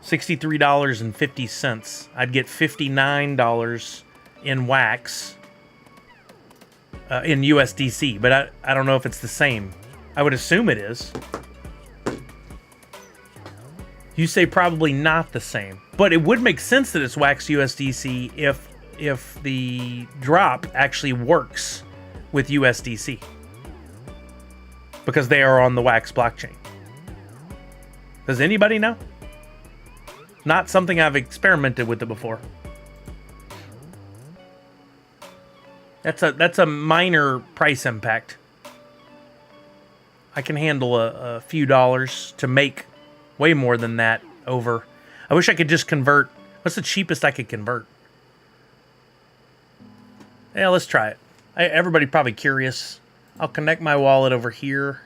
$63.50. I'd get $59 in wax in USDC, but I don't know if it's the same. I would assume it is. You say probably not the same, but it would make sense that it's wax USDC if the drop actually works with USDC, because they are on the wax blockchain. Does anybody know? Not something I've experimented with it before. That's a minor price impact. I can handle a few dollars to make way more than that over. I wish I could just convert. What's the cheapest I could convert? Yeah, let's try it. Everybody probably curious. I'll connect my wallet over here.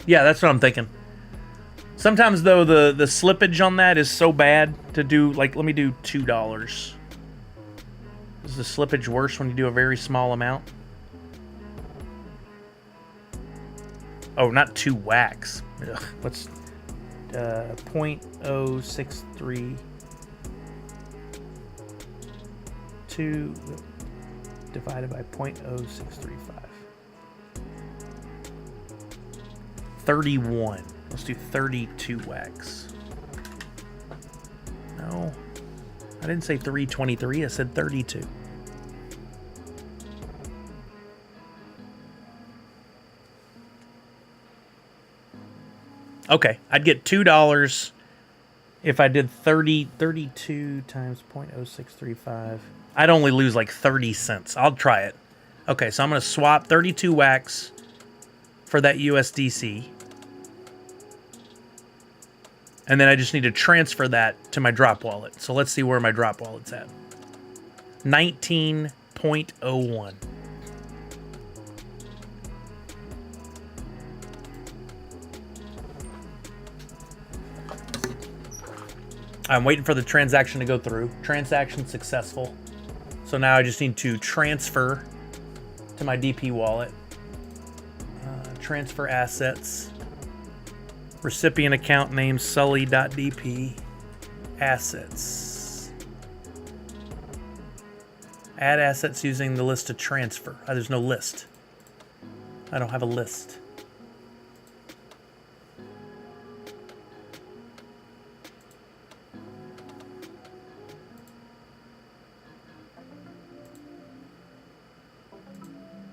Yeah, that's what I'm thinking. Sometimes, though, the slippage on that is so bad to do, like, let me do $2. Is the slippage worse when you do a very small amount? Oh, not 2 wax. Ugh, what's 0.063 divided by 0.0635. 31. Let's do 32 wax. No. I didn't say 323. I said 32. Okay. I'd get $2 if I did 32 times 0.0635. I'd only lose like 30 cents. I'll try it. Okay. So I'm going to swap 32 wax for that USDC. And then I just need to transfer that to my drop wallet. So let's see where my drop wallet's at. 19.01. I'm waiting for the transaction to go through. Transaction successful. So now I just need to transfer to my DP wallet. Transfer assets. Recipient account name sully.dp. Assets. Add assets using the list to transfer. There's no list. I don't have a list.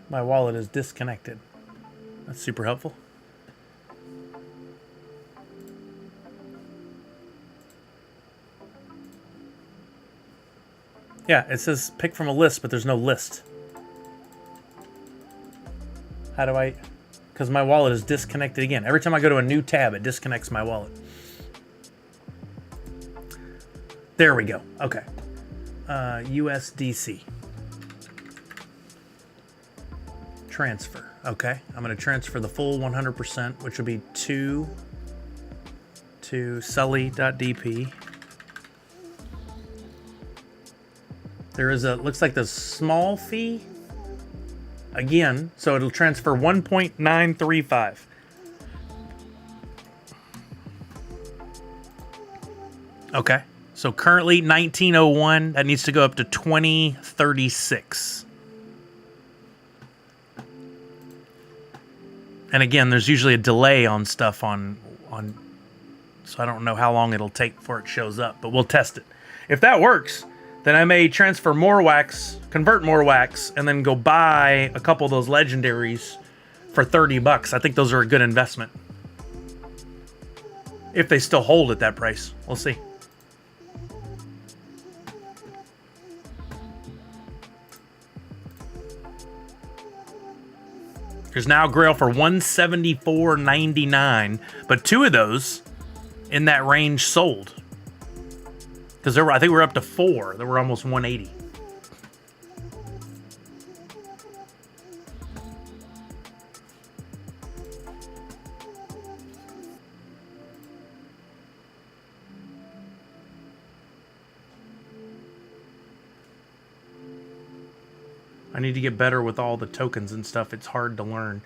My wallet is disconnected. That's super helpful. Yeah, it says pick from a list, but there's no list. How do I... Because my wallet is disconnected again. Every time I go to a new tab, it disconnects my wallet. There we go. Okay. USDC. Transfer. Okay, I'm going to transfer the full 100%, which will be 2 to Sully.dp. There is a, looks like the small fee again, so it'll transfer 1.935. Okay, so currently 1901, that needs to go up to 2036. And again, there's usually a delay on stuff on, so I don't know how long it'll take before it shows up, but we'll test it. If that works, then I may transfer more wax, convert more wax, and then go buy a couple of those legendaries for $30. I think those are a good investment. If they still hold at that price. We'll see. There's now Grail for $174.99, but 2 of those in that range sold. Because I think we're up to 4. There were almost 180. I need to get better with all the tokens and stuff. It's hard to learn.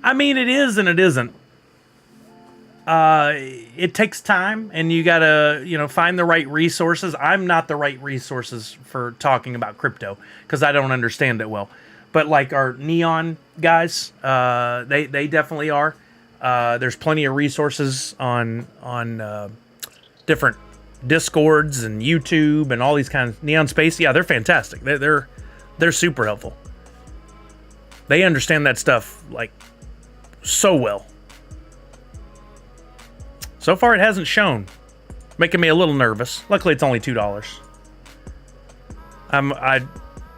I mean, it is and it isn't. It takes time, and you gotta, find the right resources. I'm not the right resources for talking about crypto because I don't understand it well. But like our Neon guys, they definitely are. There's plenty of resources on different Discords and YouTube and all these kinds. Neon Space, yeah, they're fantastic. They're super helpful. They understand that stuff like so well. So far, it hasn't shown, making me a little nervous. Luckily, it's only $2. I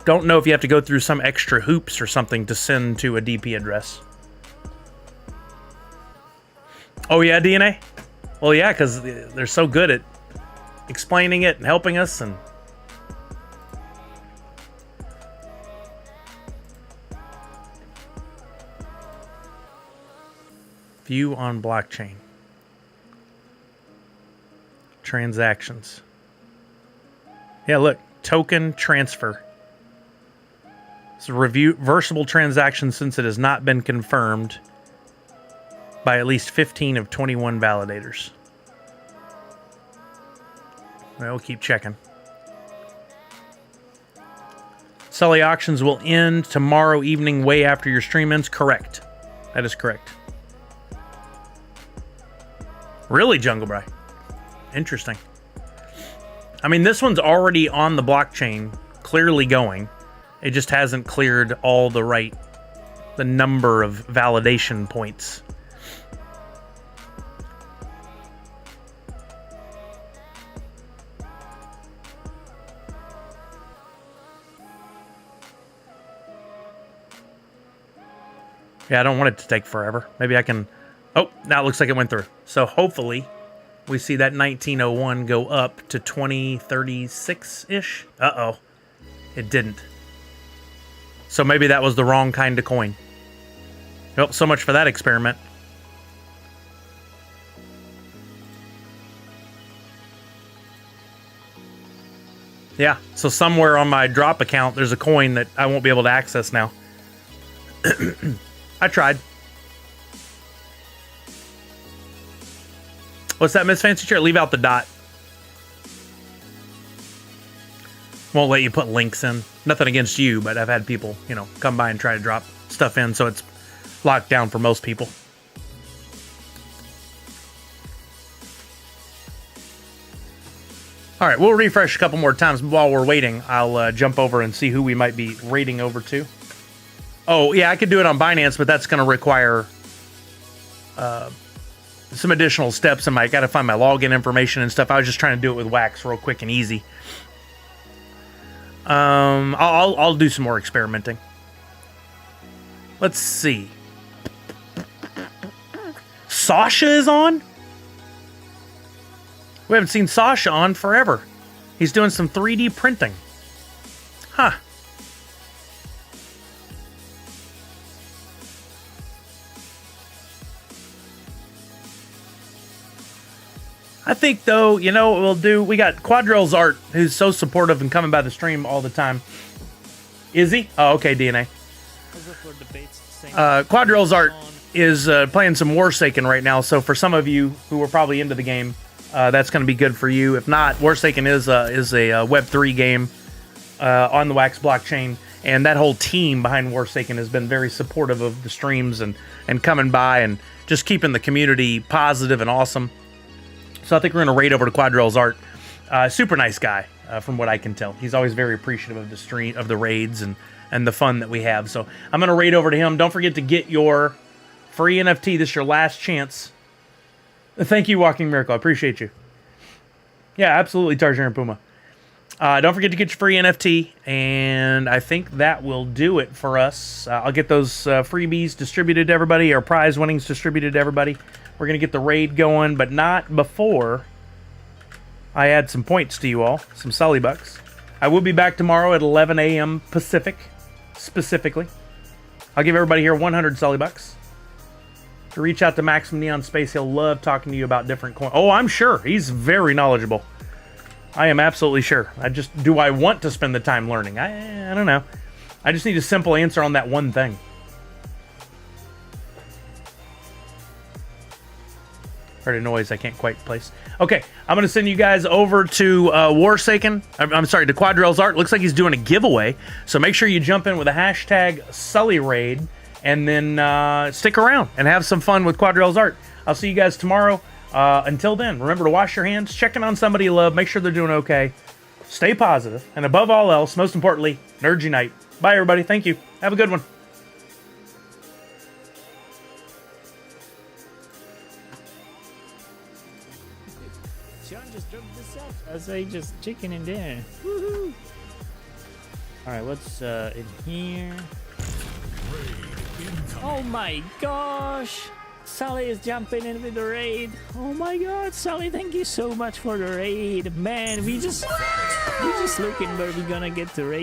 don't know if you have to go through some extra hoops or something to send to a DP address. Oh yeah, DNA? Well, yeah, because they're so good at explaining it and helping us. And view on blockchain. Transactions. Yeah, look, token transfer. It's a reversible transaction since it has not been confirmed by at least 15 of 21 validators. Well, we'll keep checking. Sully auctions will end tomorrow evening, way after your stream ends. Correct. That is correct. Really, Jungle Bry? Interesting. I mean, this one's already on the blockchain, clearly going. It just hasn't cleared all the number of validation points. Yeah, I don't want it to take forever. Maybe I can... Oh, now it looks like it went through. So hopefully we see that 1901 go up to 2036-ish. Uh-oh. It didn't. So maybe that was the wrong kind of coin. Well, so much for that experiment. Yeah, so somewhere on my drop account, there's a coin that I won't be able to access now. I tried. What's that, Miss Fancy Chair? Leave out the dot. Won't let you put links in. Nothing against you, but I've had people, come by and try to drop stuff in, so it's locked down for most people. All right, we'll refresh a couple more times. While we're waiting, I'll jump over and see who we might be rating over to. Oh, yeah, I could do it on Binance, but that's going to require some additional steps, and I got to find my login information and stuff. I was just trying to do it with Wax real quick and easy. I'll do some more experimenting. Let's see. Sasha is on? We haven't seen Sasha on forever. He's doing some 3D printing. Huh. I think, though, you know what we'll do? We got Quadril's Art, who's so supportive and coming by the stream all the time. Is he? Oh, okay, DNA. Quadril's Art is playing some Warsaken right now, so for some of you who are probably into the game, that's going to be good for you. If not, Warsaken is a Web3 game on the Wax blockchain, and that whole team behind Warsaken has been very supportive of the streams and coming by and just keeping the community positive and awesome. So I think we're going to raid over to Quadril's Art. Super nice guy, from what I can tell. He's always very appreciative of the stream, of the raids, and the fun that we have. So I'm going to raid over to him. Don't forget to get your free NFT. This is your last chance. Thank you, Walking Miracle. I appreciate you. Yeah, absolutely, Tarzan and Puma. Don't forget to get your free NFT, and I think that will do it for us. I'll get those freebies distributed to everybody, or prize winnings distributed to everybody. We're going to get the raid going, but not before I add some points to you all, some Sully Bucks. I will be back tomorrow at 11 a.m. Pacific, specifically. I'll give everybody here 100 Sully Bucks. To reach out to Maximum Neon Space, he'll love talking to you about different coins. Oh, I'm sure. He's very knowledgeable. I am absolutely sure. Do I want to spend the time learning? I don't know. I just need a simple answer on that one thing. Heard a noise I can't quite place. Okay, I'm going to send you guys over to Warsaken. I'm sorry, to Quadril's Art. Looks like he's doing a giveaway. So make sure you jump in with a hashtag SullyRaid and then stick around and have some fun with Quadril's Art. I'll see you guys tomorrow. Until then, remember to wash your hands, check in on somebody you love, make sure they're doing okay. Stay positive, and above all else, most importantly, Nerd Unite. Bye, everybody. Thank you. Have a good one. Sean just dropped this up. I say just chicken in there. Woohoo! Alright, what's in here? Oh my gosh! Sully is jumping in with the raid. Oh my god, Sully, thank you so much for the raid. Man, we just looking where we're gonna get the raid.